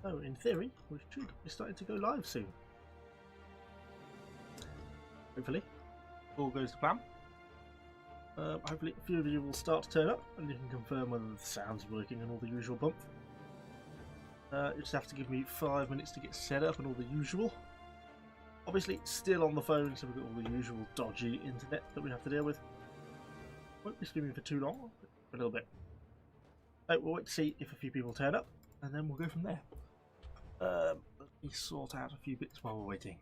So, in theory, we should be starting to go live soon. Hopefully, all goes to plan. Hopefully, a few of you will start to turn up and you can confirm whether the sound's working and all the usual bump. You just have to give me 5 minutes to get set up and all the usual. Obviously, still on the phone, so we've got all the usual dodgy internet that we have to deal with. Won't be streaming for too long, but for a little bit. So we'll wait to see if a few people turn up, and then we'll go from there. Let me sort out a few bits while we're waiting.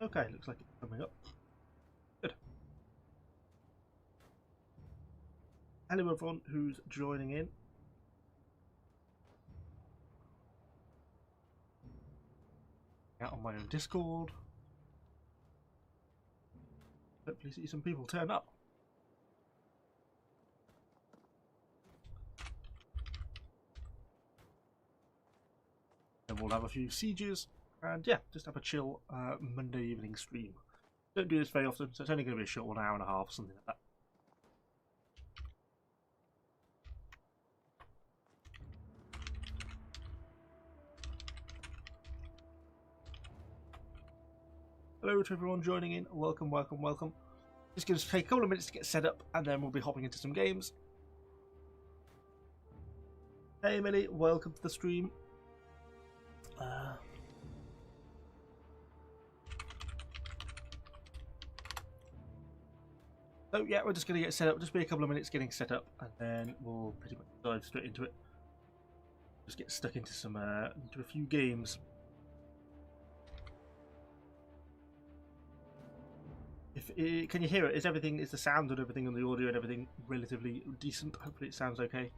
Okay, looks like it's coming up. Good. Hello everyone who's joining in. Out on my own Discord. Hopefully see some people turn up. Then we'll have a few sieges and yeah, just have a chill Monday evening stream. Don't do this very often, so it's only going to be a short 1 hour and a half or something like that. Hello to everyone joining in. Welcome, welcome, welcome. Just going to take a couple of minutes to get set up and then we'll be hopping into some games. Hey Millie, welcome to the stream. So yeah, we're just going to get set up. Just be a couple of minutes getting set up and then we'll pretty much dive straight into it. Just get stuck into some into a few games. Can you hear it? Is the sound and everything on the audio and everything relatively decent? Hopefully it sounds okay.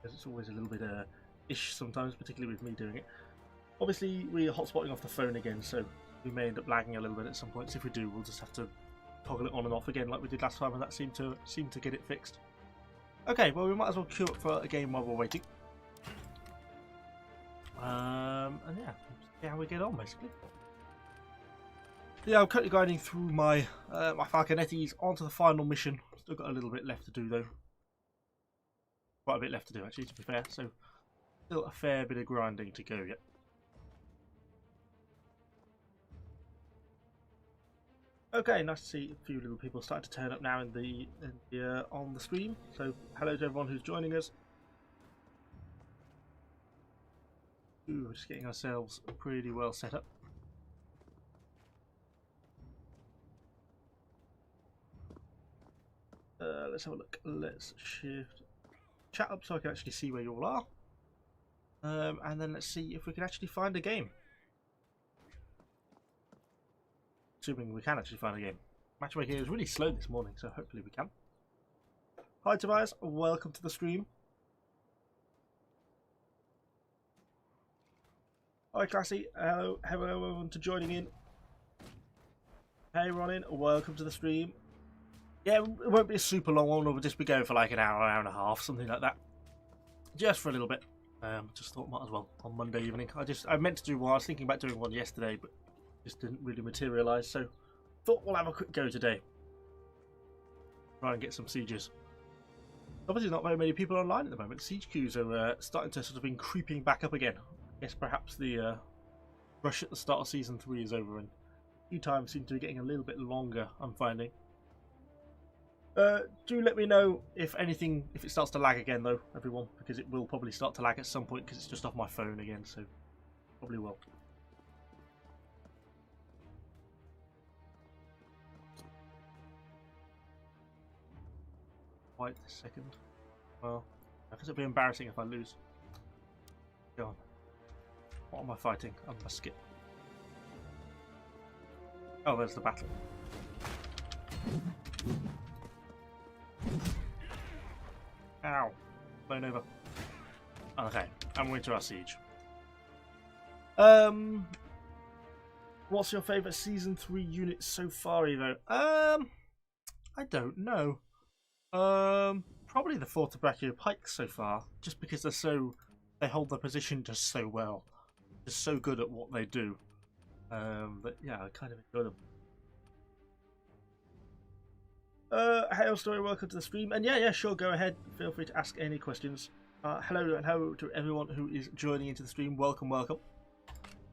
Because it's always a little bit ish sometimes, particularly with me doing it. Obviously we are hotspotting off the phone again, so we may end up lagging a little bit at some points. If we do, we'll just have to toggle it on and off again like we did last time, and that seemed to get it fixed. Okay, well we might as well queue up for a game while we're waiting. And yeah, see how we get on basically. Yeah, I'm currently grinding through my my Falconettis onto the final mission. Still got a little bit left to do though. Quite a bit left to do actually, to be fair. So still a fair bit of grinding to go yet. Okay, nice to see a few little people starting to turn up now in the on the stream. So hello to everyone who's joining us. Ooh, we're just getting ourselves pretty well set up. Let's have a look. Let's shift chat up so I can actually see where you all are. And then let's see if we can actually find a game. Assuming we can actually find a game. Matchmaking is really slow this morning, so hopefully we can. Hi Tobias, welcome to the stream. Hi Classy, hello everyone to joining in. Hey Ronin, welcome to the stream. Yeah, it won't be a super long one, we'll just be going for like an hour and a half, something like that. Just for a little bit. Just thought might as well on Monday evening. I meant to do one, I was thinking about doing one yesterday, but just didn't really materialise, so thought we'll have a quick go today. Try and get some sieges. Obviously not very many people online at the moment. Siege queues are starting to sort of been creeping back up again. I guess perhaps the rush at the start of Season 3 is over and queue times seem to be getting a little bit longer, I'm finding. Do let me know if it starts to lag again though, everyone, because it will probably start to lag at some point because it's just off my phone again, so probably will. Wait a second. Well, I guess it'll be embarrassing if I lose. Go on. What am I fighting? A musket. Oh, there's the battle. Ow. Blown over. Okay, and we're into our siege. What's your favourite Season 3 unit so far, Evo? I don't know. Probably the Fortebraccio Pike so far, just because they're so they hold their position just so well. Just so good at what they do. But yeah, I kind of enjoy them. Hail Story, welcome to the stream. And yeah, sure, go ahead. Feel free to ask any questions. Hello and hello to everyone who is joining into the stream. Welcome. What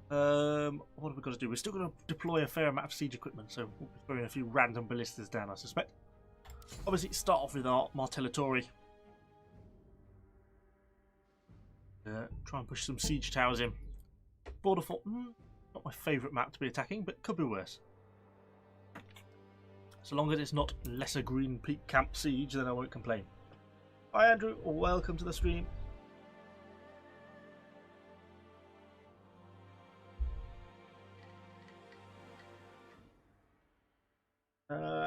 have we got to do? We're still going to deploy a fair amount of siege equipment, so we'll be throwing a few random ballistas down, I suspect. Obviously, start off with our Martellatori. Try and push some siege towers in. Border fort, not my favourite map to be attacking, but could be worse. So long as it's not Lesser Green Peak Camp Siege, then I won't complain. Hi Andrew, welcome to the stream.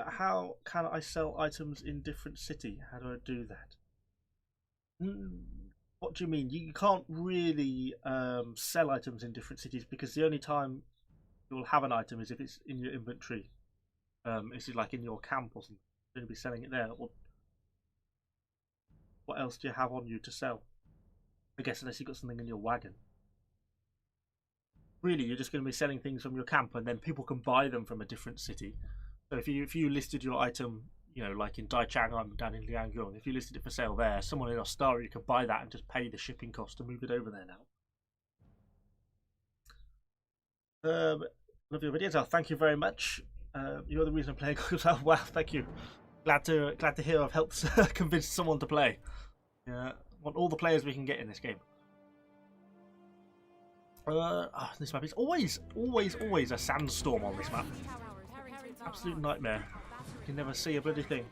How can I sell items in different city? How do I do that? What do you mean? You can't really sell items in different cities because the only time you'll have an item is if it's in your inventory. Is it like in your camp or something? You're going to be selling it there. Or what else do you have on you to sell? I guess unless you've got something in your wagon. Really, you're just going to be selling things from your camp and then people can buy them from a different city. So if you listed your item, you know, like in Daichang, I'm down in Liangyong, if you listed it for sale there, someone in Ostara could buy that and just pay the shipping cost to move it over there now. Love your videos. Thank you very much. You're the reason I'm playing. Wow, thank you. Glad to hear I've helped convince someone to play. Yeah, want all the players we can get in this game. This map is always a sandstorm on this map. Absolute nightmare. You can never see a bloody thing.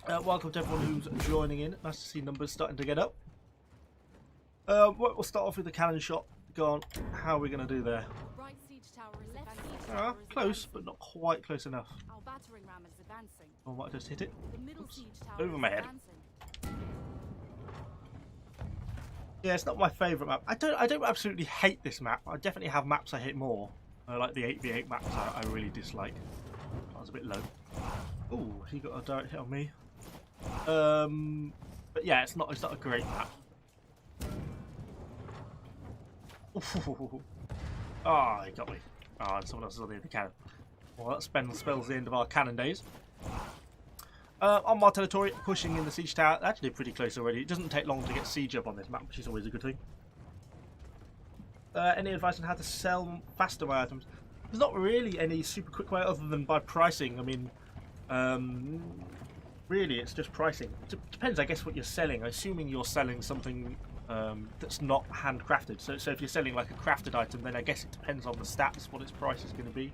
Welcome to everyone who's joining in. Nice to see numbers starting to get up. We'll start off with the cannon shot. Go on. How are we going to do there? Close, but not quite close enough. I might just hit it. Oops. Over my head. Yeah, it's not my favourite map. I don't absolutely hate this map. I definitely have maps I hate more. Like the 8v8 maps I really dislike. That was a bit low. Ooh, he got a direct hit on me. But yeah, it's not a great map. Ah, he got me. Ah, and someone else is on the end of the cannon. Well, that spells the end of our cannon days. On Martellatori, pushing in the siege tower. Actually pretty close already. It doesn't take long to get siege up on this map, which is always a good thing. Any advice on how to sell faster my items? There's not really any super quick way other than by pricing. I mean, really it's just pricing. It depends, I guess, what you're selling. Assuming you're selling something that's not handcrafted. So if you're selling like a crafted item, then I guess it depends on the stats what its price is going to be.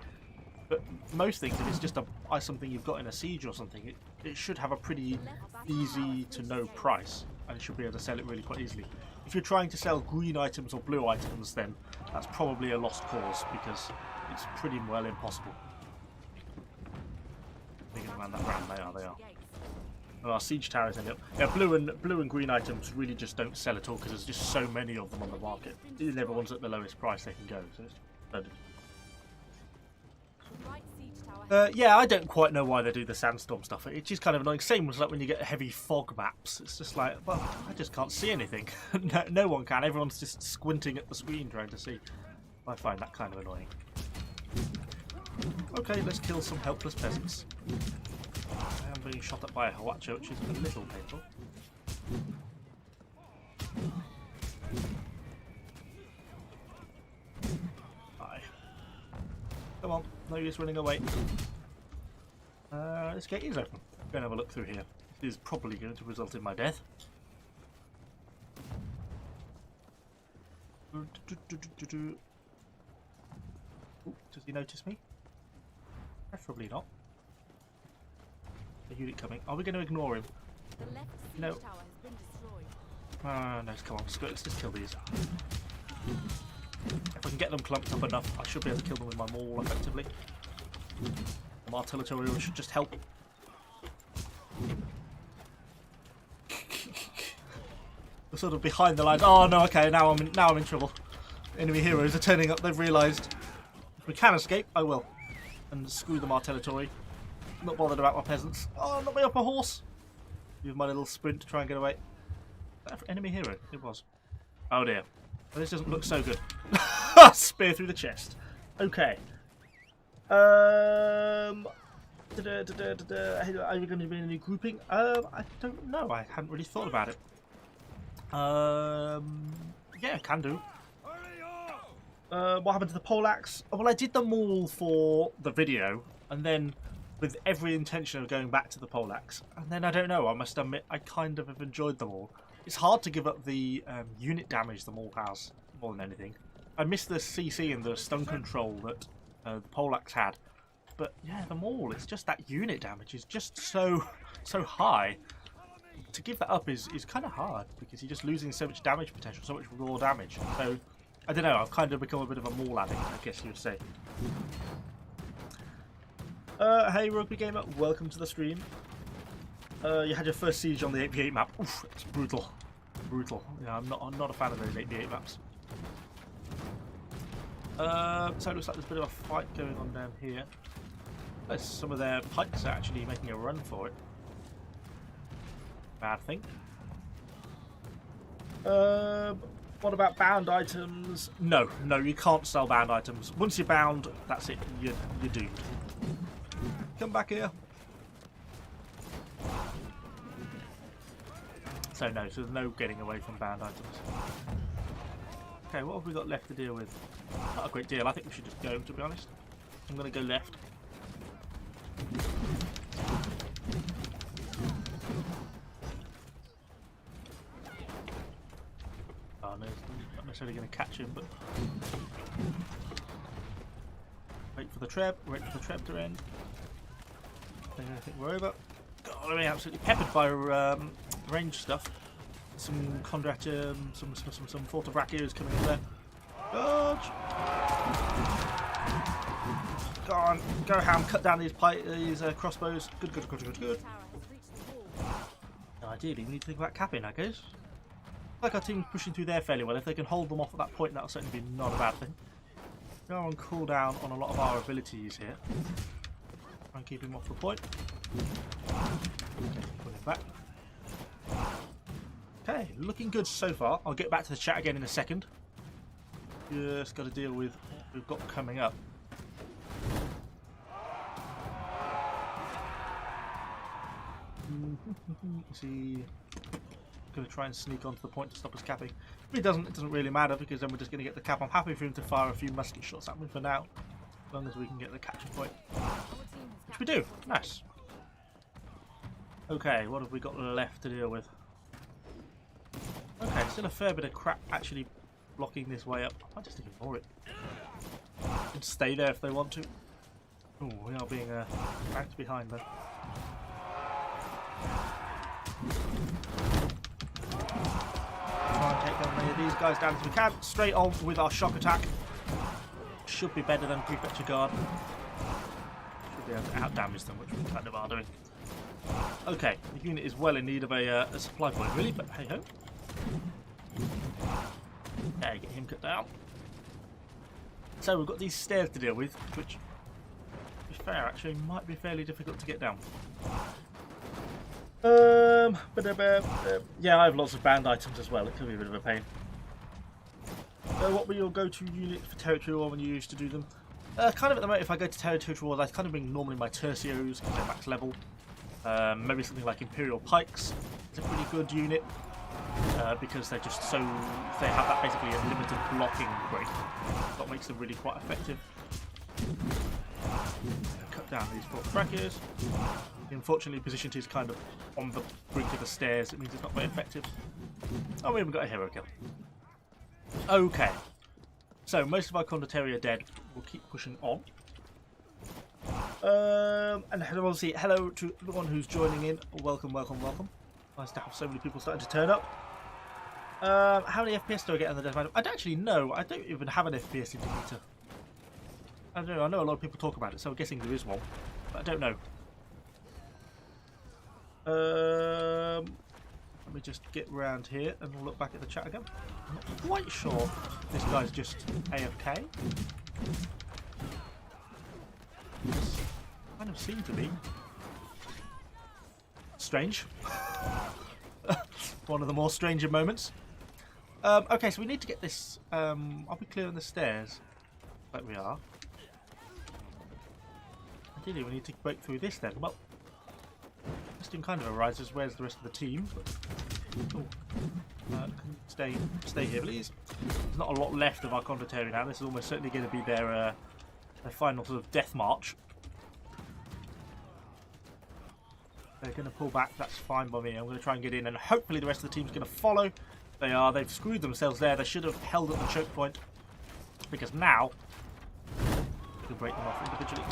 But most things, if it's just something you've got in a siege or something, it should have a pretty easy to know price, and you should be able to sell it really quite easily. If you're trying to sell green items or blue items, then that's probably a lost cause because it's pretty well impossible. They're going to land that round. They are. Well, our siege towers end up. Yeah, blue and green items really just don't sell at all because there's just so many of them on the market. And everyone's at the lowest price they can go, so it's loaded. Yeah, I don't quite know why they do the sandstorm stuff. It's just kind of annoying. Same as like when you get heavy fog maps. It's just like, well, I just can't see anything. No one can. Everyone's just squinting at the screen trying to see. I find that kind of annoying. Okay, let's kill some helpless peasants. I am being shot at by a Hawacho, which is a little painful. Come on, no use running away. This gate is open. Go and have a look through here. This is probably going to result in my death. Ooh, does he notice me? Preferably not. A unit coming. Are we going to ignore him? No. No, come on, let's just kill these. If I can get them clumped up enough, I should be able to kill them with my maul effectively. The Martellatori should just help. We're sort of behind the lines. Oh no, okay, now I'm in trouble. Enemy heroes are turning up. They've realised if we can escape, I will. And screw the Martellatori. Not bothered about my peasants. Oh, not me up a horse. With my little sprint to try and get away. Enemy hero. It was. Oh dear. Well, this doesn't look so good. Spear through the chest. Okay. Are you going to be in any grouping? I don't know. I hadn't really thought about it. Yeah, can do. What happened to the poleaxe? Well, I did them all for the video, and then with every intention of going back to the poleaxe. And then I don't know. I must admit, I kind of have enjoyed them all. It's hard to give up the unit damage them all has more than anything. I missed the CC and the stun control that the poleaxe had. But yeah, them all. It's just that unit damage is just so high. To give that up is kind of hard because you're just losing so much damage potential, so much raw damage. So I don't know. I've kind of become a bit of a maul addict, I guess you'd say. Hey Rugby Gamer, welcome to the stream. You had your first siege on the 8v8 map. Oof, it's brutal, brutal. Yeah, I'm not a fan of those 8v8 maps. So it looks like there's a bit of a fight going on down here. Some of their pikes are actually making a run for it. Bad thing. What about bound items? No, you can't sell bound items. Once you're bound, that's it. You're doomed. Come back here. So no, so there's no getting away from bound items. Okay, what have we got left to deal with? Not a great deal. I think we should just go, to be honest. I'm going to go left. Oh no, not necessarily going to catch him, but wait for the treb to end. I think we're over. God, I'm absolutely peppered by range stuff. Some Conrad, some Fort of Rakios coming in there. Dodge! Go on, go ham, cut down these crossbows. Good. Now, ideally, we need to think about capping, I guess. Like our team's pushing through there fairly well. If they can hold them off at that point, that'll certainly be not a bad thing. We are on cooldown on a lot of our abilities here. Try and keep him off the point. Put him back. Okay, looking good so far. I'll get back to the chat again in a second. Just got to deal with what we've got coming up. Is he going to try and sneak onto the point to stop us capping? If he doesn't, it doesn't really matter because then we're just going to get the cap. I'm happy for him to fire a few musket shots at me for now, as long as we can get the capture point. Which we do. Nice. Okay, what have we got left to deal with? Okay, still a fair bit of crap actually blocking this way up. I might just ignore it. They can stay there if they want to. Oh, we are being backed behind though. Try and take down many of these guys down as we can. Straight on with our shock attack. Should be better than Prefecture Guard. Should be able to out-damage them, which we kind of are doing. Okay, the unit is well in need of a supply point, really, but hey ho. Okay, get him cut down. So we've got these stairs to deal with, which, to be fair, actually might be fairly difficult to get down. Yeah, I have lots of banned items as well. It could be a bit of a pain. What were your go-to units for territory war when you used to do them? Kind of at the moment, if I go to territory wars, I kind of bring normally my tercios because they're max level. Maybe something like Imperial Pikes. It's a pretty good unit because they're just so they have that basically a limited blocking rate. That makes them really quite effective. Cut down these Fort Brachios. Unfortunately, positioned is kind of on the brink of the stairs. It means it's not very effective. Oh, we haven't got a hero kill. Okay, so most of our condottieri are dead. We'll keep pushing on. And obviously, hello to everyone who's joining in. Welcome. Nice to have so many people starting to turn up. How many FPS do I get on the deathmatch? I don't actually know. I don't even have an FPS indicator. I don't know. I know a lot of people talk about it, so I'm guessing there is one, but I don't know. Let me just get round here and we'll look back at the chat again. I'm not quite sure if this guy's just AFK. Kind of seem to be. Strange. One of the more stranger moments. Okay, so we need to get this. Are we clearing the stairs? Like we are. Ideally, we need to break through this then. Well, question kind of arises: where's the rest of the team? Stay here, please. There's not a lot left of our Conqueror now. This is almost certainly going to be their final sort of death march. They're going to pull back. That's fine by me. I'm going to try and get in, and hopefully the rest of the team's going to follow. They are. They've screwed themselves there. They should have held at the choke point, because now we can break them off individually.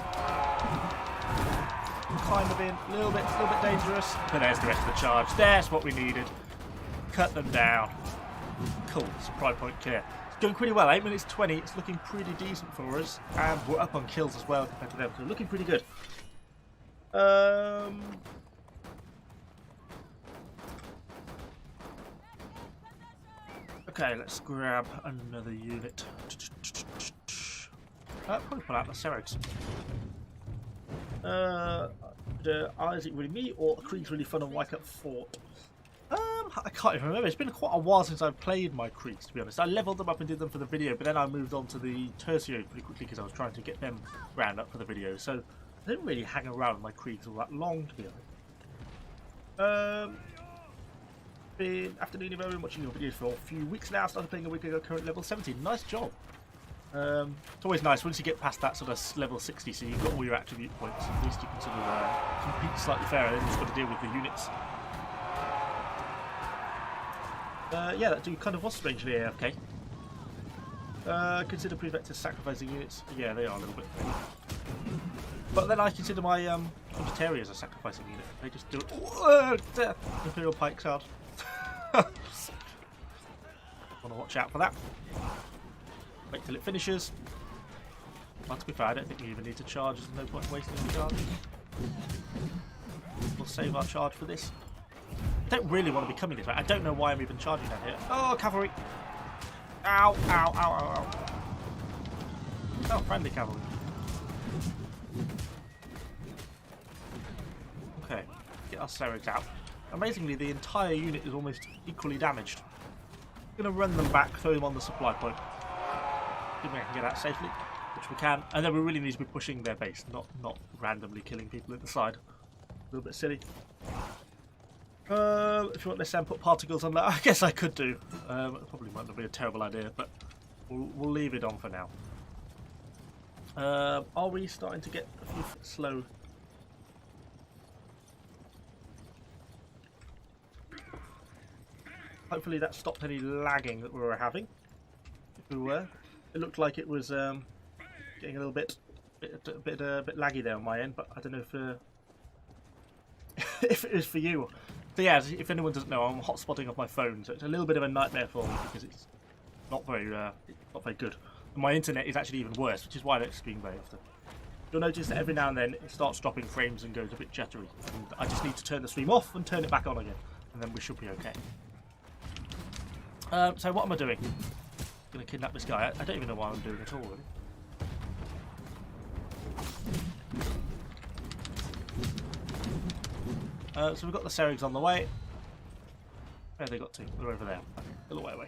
Kind of in a little bit dangerous. But there's the rest of the charge. There's what we needed. Cut them down. Cool. Supply point clear. It's going pretty well. 8 minutes 20. It's looking pretty decent for us, and we're up on kills as well compared to them. So looking pretty good. Okay, let's grab another unit. Probably pull out the Seregs. Is it really me or Krieg's really fun on Wyckoff Fort? I can't even remember. It's been quite a while since I've played my Kriegs, to be honest. I leveled them up and did them for the video, but then I moved on to the Tertiary pretty quickly because I was trying to get them round up for the video. So I didn't really hang around with my Kriegs all that long, to be honest. Been afternoon evo, been watching your videos for a few weeks now. Started playing a week ago, current level 70. Nice job. It's always nice once you get past that sort of level 60, so you've got all your attribute points. At least you can sort of compete slightly fairer. Then you've just got to deal with the units. Yeah, that dude kind of was strangely AFK. Consider prefects sacrificing units. Yeah, they are a little bit. But then I consider my Conqueror as a sacrificing unit. They just do it. Death. Imperial Pike's hard. Want to watch out for that. Wait till it finishes. Well, to be fair, I don't think we even need to charge. There's no point wasting the charge. We'll save our charge for this. I don't really want to be coming this way. I don't know why I'm even charging down here. Oh, cavalry! Ow, ow, ow, ow, ow. Oh, friendly cavalry. Okay, get our Seregs out. Amazingly, the entire unit is almost equally damaged. I'm going to run them back, throw them on the supply point. See if we can get out safely, which we can. And then we really need to be pushing their base, not randomly killing people at the side. A little bit silly. If you want this put particles on that, I guess I could do. It probably might not be a terrible idea, but we'll leave it on for now. Are we starting to get a few slow? Hopefully that stopped any lagging that we were having. If we were, it looked like it was getting a little bit laggy there on my end, but I don't know if if it is for you. So yeah, if anyone doesn't know, I'm hotspotting off my phone, so it's a little bit of a nightmare for me because it's not very good. And my internet is actually even worse, which is why I don't stream very often. You'll notice that every now and then it starts dropping frames and goes a bit jittery. And I just need to turn the stream off and turn it back on again, and then we should be okay. So what am I doing? I'm going to kidnap this guy. I don't even know what I'm doing at all, really. So we've got the Seregs on the way. Where have they got to? They're over there. Okay, a little way away.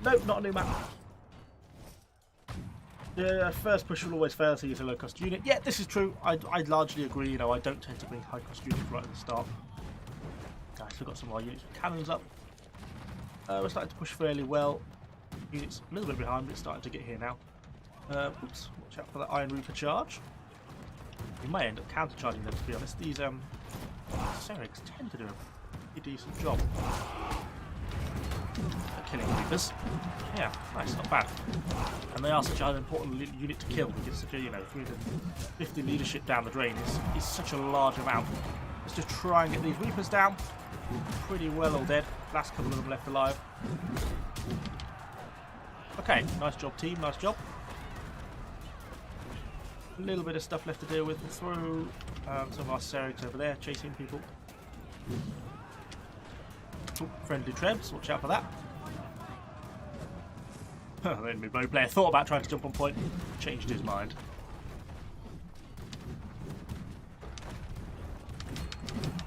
Nope, not a new map. The first push will always fail to use a low-cost unit. Yeah, this is true. I largely agree. You know, I don't tend to bring high-cost units right at the start. I still got some more units with cannons up. We're starting to push fairly well. Units a little bit behind, but it's starting to get here now. Oops, watch out for that Iron Reaper charge. We may end up counter-charging them, to be honest. These Seregs tend to do a pretty decent job at killing Reapers. Yeah, nice, not bad. And they are such an important unit to kill because such a, 350 leadership down the drain is such a large amount. Let's just try and get these Reapers down. Pretty well all dead. Last couple of them left alive. Okay, nice job team, nice job. A little bit of stuff left to deal with. We'll throw some of our Seregs over there, chasing people. Ooh, friendly Trebs, watch out for that. The enemy bow player thought about trying to jump on point, changed his mind.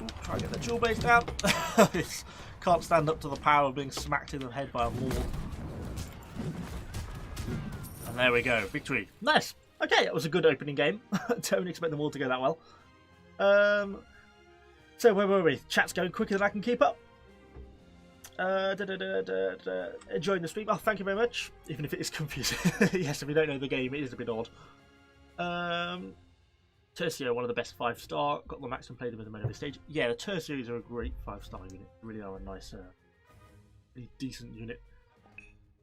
Ooh, try Try and get the dual base down. Can't stand up to the power of being smacked in the head by a wall. And there we go, victory. Nice. Okay, that was a good opening game. Don't expect them all to go that well. So where were we? Chat's going quicker than I can keep up. Enjoying the stream. Oh, thank you very much. Even if it is confusing. Yes, if you don't know the game, it is a bit odd. Tercio, one of the best 5-star. Got the maximum played them in the main of the stage. Yeah, the Tercios are a great 5-star unit. They really are a nice, really decent unit.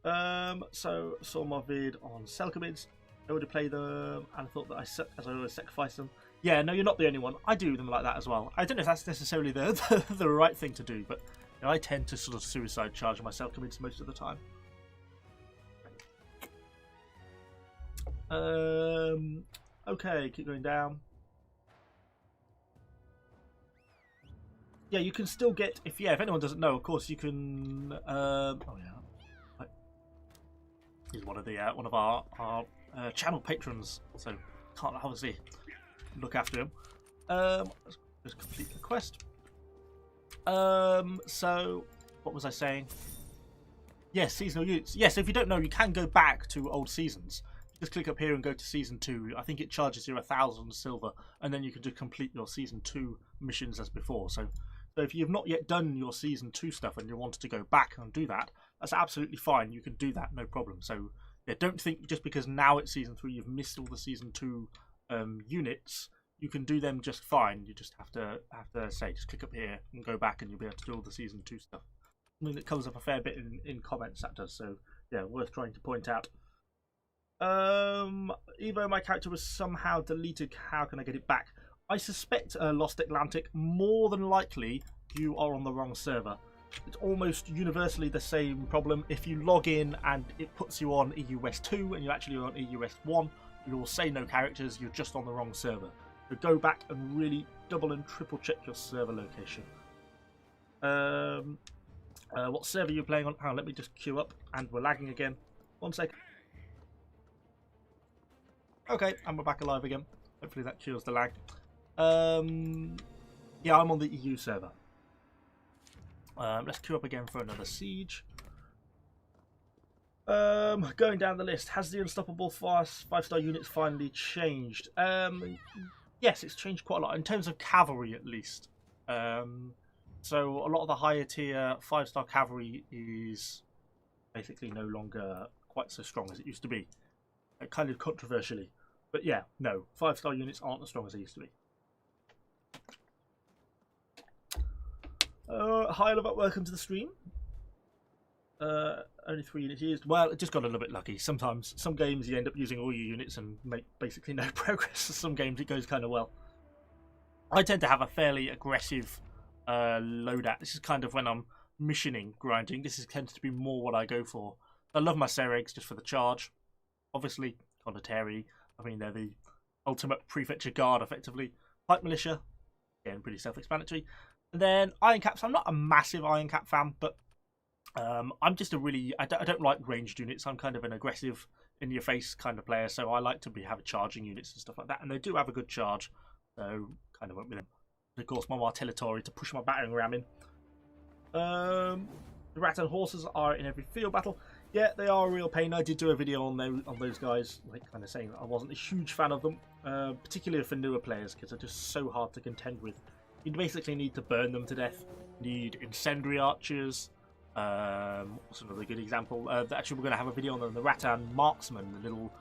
So saw my vid on Selkamids. I already play them and thought that I always sacrifice them. Yeah, no, you're not the only one. I do them like that as well. I don't know if that's necessarily the right thing to do, but you know, I tend to sort of suicide charge my Selkamids most of the time. Okay, keep going down. Yeah, you can still get if anyone doesn't know, of course you can. Oh yeah, he's one of our channel patrons, so can't obviously look after him. Let's just complete the quest. So what was I saying? Yes, seasonal units. Yes, if you don't know, you can go back to old seasons. Just click up here and go to season 2. I think it charges you 1,000 silver, and then you can just complete your season 2 missions as before. So if you've not yet done your season 2 stuff and you wanted to go back and do that, that's absolutely fine. You can do that, no problem. So yeah, don't think just because now it's season 3 you've missed all the season 2 units. You can do them just fine. You just have to say just click up here and go back, and you'll be able to do all the season 2 stuff. I mean, it comes up a fair bit in comments, that does. So yeah, worth trying to point out. Evo, my character was somehow deleted. How can I get it back? I suspect Lost Atlantic, more than likely you are on the wrong server. It's almost universally the same problem. If you log in and it puts you on EU West 2 and you're actually on EU West 1, you will say no characters, you're just on the wrong server. So go back and really double and triple check your server location. What server are you playing on? Oh, let me just queue up, and we're lagging again. 1 second. Okay, and we're back alive again. Hopefully that cures the lag. Yeah, I'm on the EU server. Let's queue up again for another siege. Going down the list, has the unstoppable 5-star units finally changed? Yes, it's changed quite a lot in terms of cavalry, at least. So a lot of the higher tier 5-star cavalry is basically no longer quite so strong as it used to be. Kind of controversially, but yeah, no, 5-star units aren't as strong as they used to be. Hi, Loadout, welcome to the stream. Only 3 units used. Well, it just got a little bit lucky. Sometimes, some games you end up using all your units and make basically no progress. Some games it goes kind of well. I tend to have a fairly aggressive loadout. This is kind of when I'm missioning, grinding. This tends to be more what I go for. I love my Seregs just for the charge. Obviously, Condottieri, I mean, they're the ultimate prefecture guard, effectively. Pike Militia, again, pretty self-explanatory. And then Iron Caps. I'm not a massive Iron Cap fan, but I'm just a really... I don't like ranged units. I'm kind of an aggressive, in-your-face kind of player, so I like to have charging units and stuff like that. And they do have a good charge, so kind of went with them. And of course, my Martellatory to push my battering ram in. The Rat and Horses are in every field battle. Yeah, they are a real pain. I did do a video on those guys, like kind of saying that I wasn't a huge fan of them, particularly for newer players, because they're just so hard to contend with. You basically need to burn them to death. You need incendiary archers. What's another good example? Actually, we're going to have a video on them. The Rattan Marksman, the little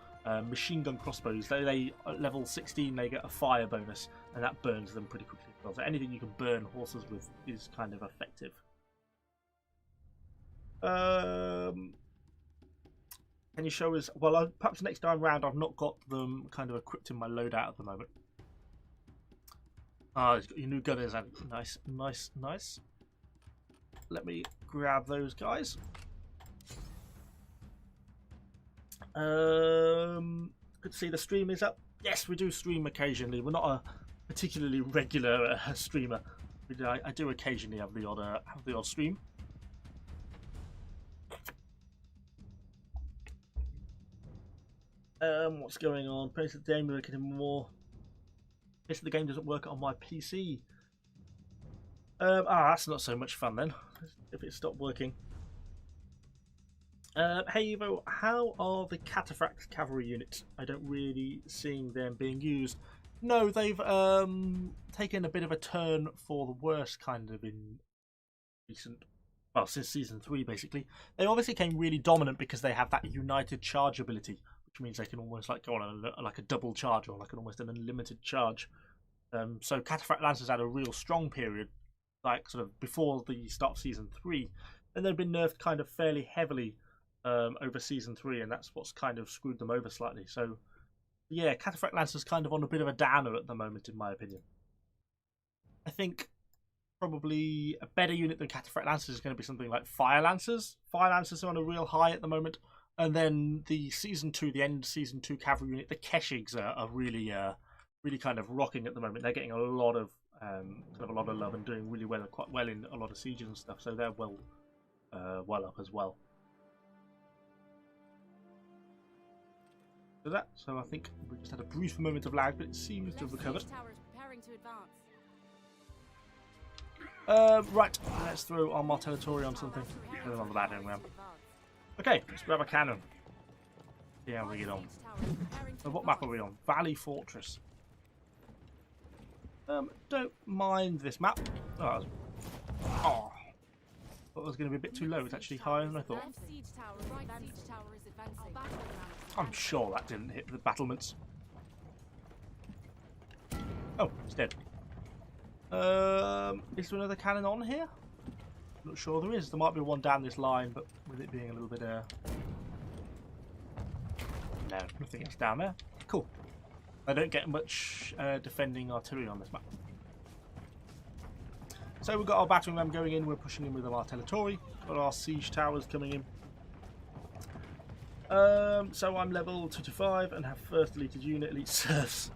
machine gun crossbows. They at level 16, they get a fire bonus, and that burns them pretty quickly. So anything you can burn horses with is kind of effective. Can you show us? Well, perhaps next time round. I've not got them kind of equipped in my loadout at the moment. Ah, you've got your new gunners, and nice, nice, nice. Let me grab those guys. Good to see the stream is up. Yes, we do stream occasionally. We're not a particularly regular streamer. I do occasionally have the odd stream. What's going on? Pace of the game working more. Pace of the game doesn't work on my PC. That's not so much fun then, if it stopped working. Hey Evo, how are the Cataphract cavalry units? I don't really seeing them being used. No, they've taken a bit of a turn for the worse kind of in recent, well, since season 3 basically. They obviously came really dominant because they have that united charge ability, which means they can almost like go on like a double charge or like almost an unlimited charge. So Cataphract Lancers had a real strong period, like sort of before the start of season 3, and they've been nerfed kind of fairly heavily over season 3, and that's what's kind of screwed them over slightly. So yeah, Cataphract Lancers kind of on a bit of a downer at the moment, in my opinion. I think probably a better unit than Cataphract Lancers is going to be something like Fire Lancers. Fire Lancers are on a real high at the moment, and then the season 2, the end season 2 cavalry unit, the Keshigs are really really kind of rocking at the moment. They're getting a lot of love and doing really well, quite well in a lot of sieges and stuff. So they're well up as well. So I think we just had a brief moment of lag, but it seems to have recovered. Right, let's throw our Martellatori on something. Put it on the battering ram. Okay, let's grab a cannon. See how we get on. So what map are we on? Valley Fortress. Don't mind this map. Oh, thought it was going to be a bit too low. It's actually higher than I thought. I'm sure that didn't hit the battlements. Oh, it's dead. Is there another cannon on here? I'm not sure there is. There might be one down this line, but with it being a little bit... No, nothing else down there. Cool. I don't get much defending artillery on this map. So we've got our battering ram going in. We're pushing in with our Martellatori. Got our siege towers coming in. So I'm level 225 and have first deleted unit, elite serfs.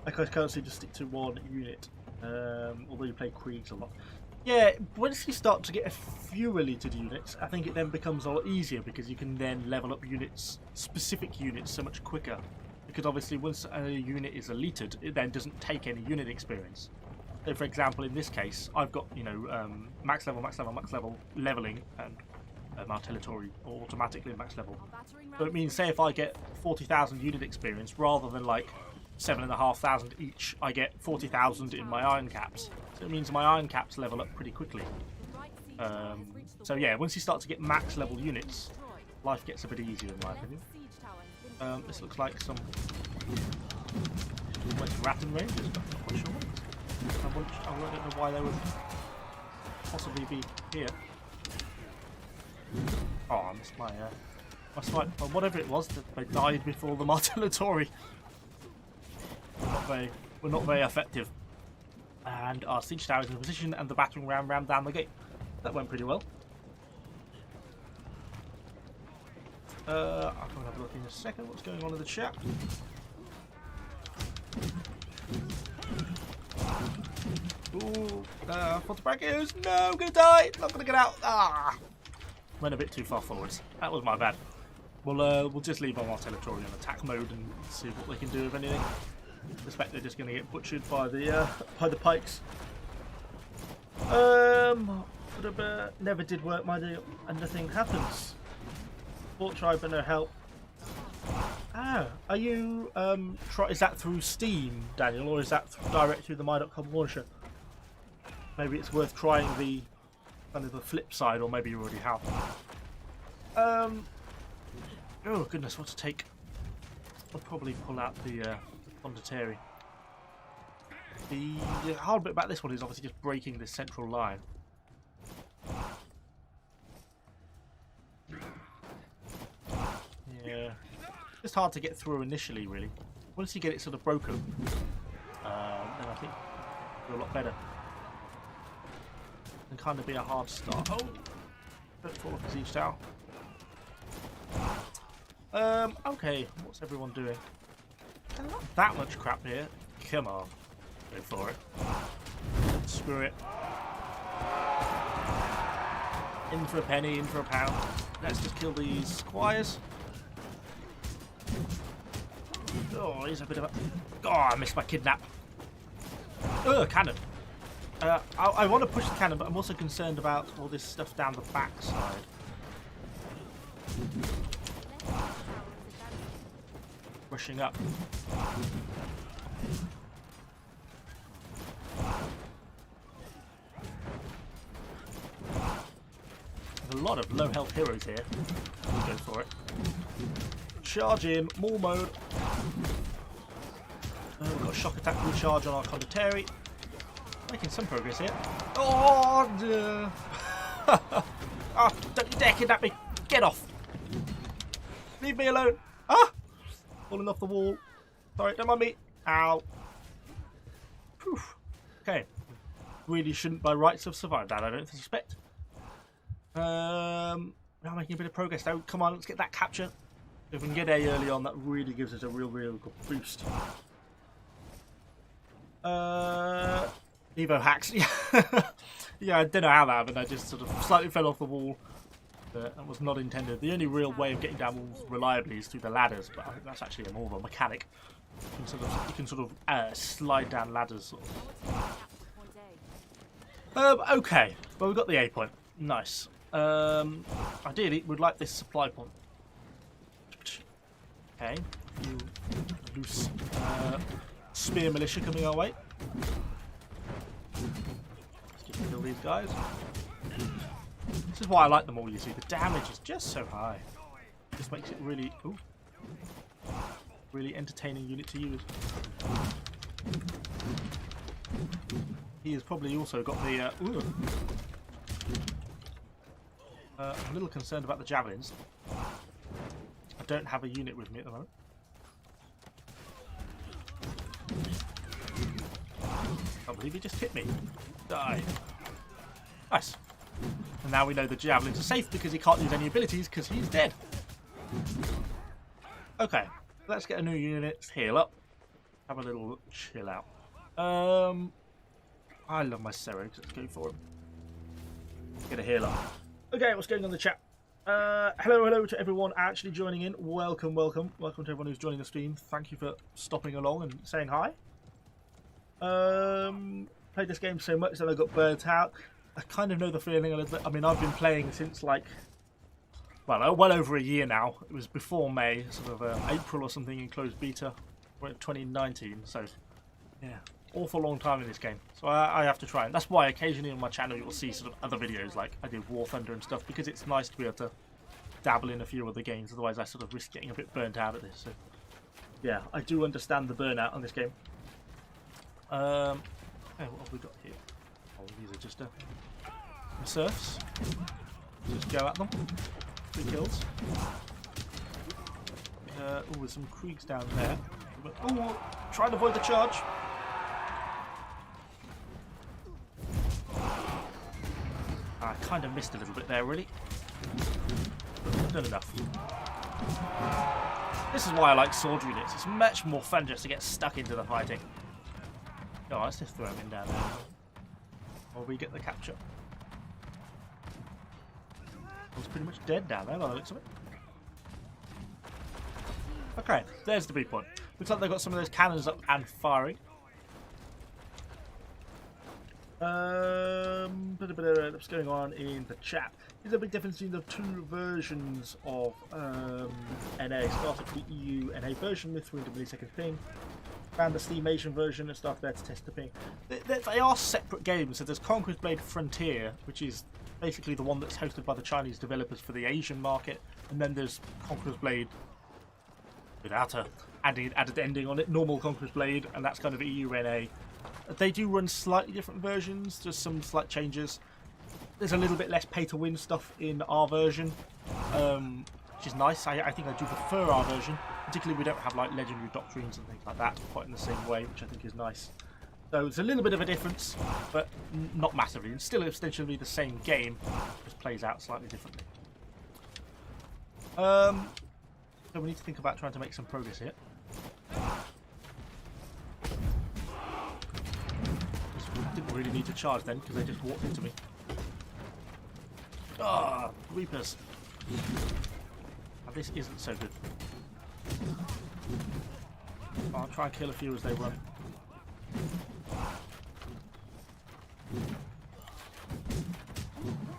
I can't seem to stick to one unit, although you play Kriegs a lot. Yeah, once you start to get a few deleted units, I think it then becomes a lot easier because you can then level up units, specific units, so much quicker. Because obviously once a unit is deleted, it then doesn't take any unit experience. So for example, in this case, I've got, you know, max level, leveling, and Martellatori automatically max level. So it means, say if I get 40,000 unit experience rather than like 7,500 each, I get 40,000 in my iron caps. So it means my iron caps level up pretty quickly. So yeah, once you start to get max level units, life gets a bit easier in my opinion. This looks like some Rattan Rangers, but I'm not quite sure. I don't know why they would possibly be here. Oh, I missed my snipe. Well, whatever it was, they died before the Martellatori. Were not very effective. And our siege tower is in position, and the battering ram rammed down the gate. That went pretty well. I'll come and have a look in a second. What's going on in the chat? Ooh, Fortebrachios, no, I'm gonna die. Not gonna get out. Ah, went a bit too far forwards. That was my bad. We'll just leave our Martellatori on attack mode and see what they can do if anything. I suspect they're just gonna get butchered by the pikes. Never did work, my dear, and nothing happens. Fort tried, but no help. Ah, are you is that through Steam, Daniel, or is that direct through the my.com launcher? Maybe it's worth trying the kind of the flip side, or maybe you already have. Oh goodness, what to take? I'll probably pull out the Conqueror. The hard bit about this one is obviously just breaking this central line. Yeah, it's hard to get through initially, really. Once you get it sort of broken, then I think it'll be a lot better. It can kind of be a hard start. Oh, don't fall off the siege tower. Okay, what's everyone doing? There's not that much crap here. Come on, go for it. Screw it. In for a penny, in for a pound. Let's just kill these squires. Oh, he's a bit of a... Oh, I missed my kidnap. Cannon. I want to push the cannon, but I'm also concerned about all this stuff down the back side. Rushing up. There's a lot of low health heroes here. Let's go for it. Charge in, maul mode. We've got a shock attack recharge on our Conqueror. Making some progress here. Oh, oh, don't you dare kidnap me! Get off! Leave me alone! Ah! Falling off the wall. Sorry, don't mind me. Ow. Whew. Okay. Really shouldn't by rights have survived that, I don't suspect. Now making a bit of progress though. Come on, let's get that capture. If we can get A early on, that really gives us a real good boost. Evo hacks. Yeah, I don't know how that happened. I just sort of slightly fell off the wall. That was not intended. The only real way of getting down walls reliably is through the ladders, but I think that's actually more of a mechanic. You can sort of slide down ladders. Sort of. Okay, well we've got the A point. Nice. Ideally, we'd like this supply point. Okay, loose spear militia coming our way. Let's just kill these guys. This is why I like them all, you see. The damage is just so high. This makes it really, really entertaining unit to use. He has probably also got the... I'm a little concerned about the javelins. I don't have a unit with me at the moment. I can't believe he just hit me. Die. Nice. And now we know the javelins are safe because he can't use any abilities because he's dead. Okay, let's get a new unit. Let's heal up. Have a little chill out. I love my Ceregs. Let's go for him. Get a heal up. Okay, what's going on in the chat? Hello to everyone actually joining in. Welcome to everyone who's joining the stream. Thank you for stopping along and saying hi. Played this game so much that I got burnt out. I kind of know the feeling a little bit. I mean, I've been playing since like, well over a year now. It was before May, sort of April or something in closed beta, 2019. So, yeah, awful long time in this game. So I have to try, and that's why occasionally on my channel you'll see sort of other videos like I did War Thunder and stuff, because it's nice to be able to dabble in a few other games. Otherwise, I sort of risk getting a bit burnt out at this. So, yeah, I do understand the burnout on this game. Oh, what have we got here? Oh, these are just serfs. Just go at them. 3 kills. Oh, there's some Kriegs down there. Oh, try and avoid the charge. I kind of missed a little bit there, really. Not enough. This is why I like sword units. It's much more fun just to get stuck into the fighting. Oh, let's just throw him in down there. Or we get the capture. He's pretty much dead down there by the looks of it. Okay, there's the B point. Looks like they've got some of those cannons up and firing. What's going on in the chat? There's a big difference between the 2 versions of NA. Started with the EU NA version with 300 millisecond ping. Found the Steam Asian version and started there to test the ping. They are separate games. So there's Conqueror's Blade Frontier, which is basically the one that's hosted by the Chinese developers for the Asian market, and then there's Conqueror's Blade without a added ending on it, normal Conqueror's Blade, and that's kind of EU NA. They do run slightly different versions, just some slight changes. There's a little bit less pay-to-win stuff in our version, which is nice. I think I do prefer our version. Particularly, we don't have like legendary doctrines and things like that quite in the same way, which I think is nice. So it's a little bit of a difference, but not massively. And still essentially the same game, just plays out slightly differently. So we need to think about trying to make some progress here. Didn't really need to charge then because they just walked into me. Ah, Reapers. And this isn't so good. I'll try and kill a few as they run.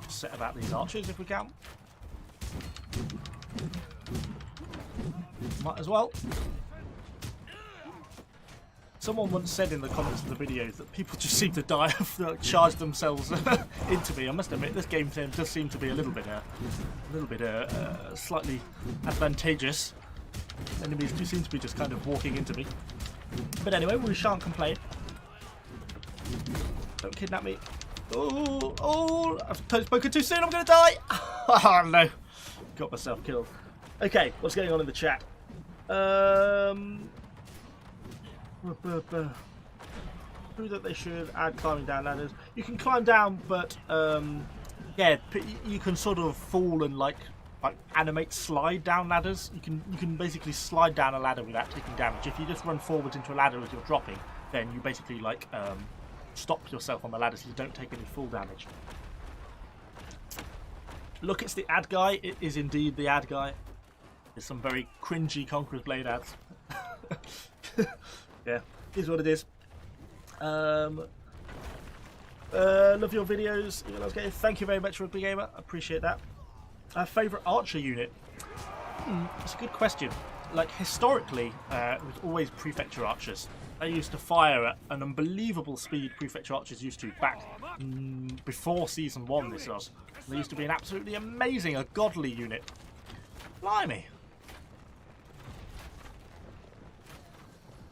Set about these archers if we can. Might as well. Someone once said in the comments of the videos that people just seem to die of charge themselves into me. I must admit, this game does seem to be a little bit slightly advantageous. Enemies do seem to be just kind of walking into me. But anyway, we shan't complain. Don't kidnap me. Oh, I've spoken too soon, I'm going to die. Oh no, got myself killed. Okay, what's going on in the chat? Who that they should add climbing down ladders. You can climb down, but yeah, you can sort of fall and like animate slide down ladders. You can basically slide down a ladder without taking damage. If you just run forwards into a ladder as you're dropping, then you basically like stop yourself on the ladder so you don't take any full damage. Look, it's the ad guy. It is indeed the ad guy. There's some very cringy Conqueror's Blade ads. Yeah, here's what it is. Love your videos. Thank you very much, Rugby Gamer. I appreciate that. Favourite archer unit? It's a good question. Like, historically, it was always Prefecture archers. They used to fire at an unbelievable speed Prefecture archers used to back before Season 1 this was. They used to be an absolutely amazing, a godly unit. Blimey.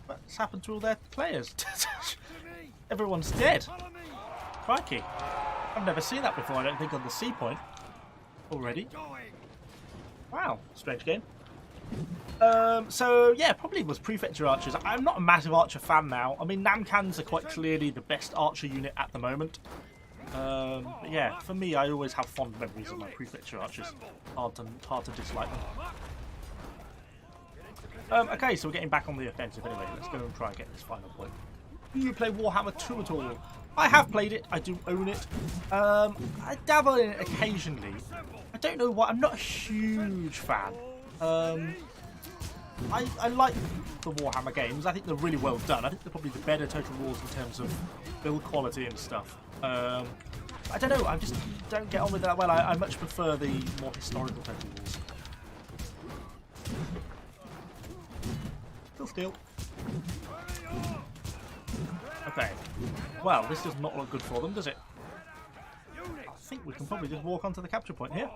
What's happened to all their players? Everyone's dead. Crikey. I've never seen that before, I don't think, on the sea point already. Wow, strange game. So yeah, probably was Prefecture archers. I'm not a massive archer fan now. I mean, Namkhans are quite clearly the best archer unit at the moment. But yeah, for me, I always have fond memories of my Prefecture archers. Hard to dislike them. Okay, so we're getting back on the offensive anyway. Let's go and try and get this final point. Do you play Warhammer 2 at all? I have played it. I do own it. I dabble in it occasionally. I don't know why. I'm not a huge fan. I like the Warhammer games. I think they're really well done. I think they're probably the better Total Wars in terms of build quality and stuff. I don't know. I just don't get on with it that well. I much prefer the more historical Total Wars. Still. Okay. Well, this does not look good for them, does it? I think we can probably just walk onto the capture point here.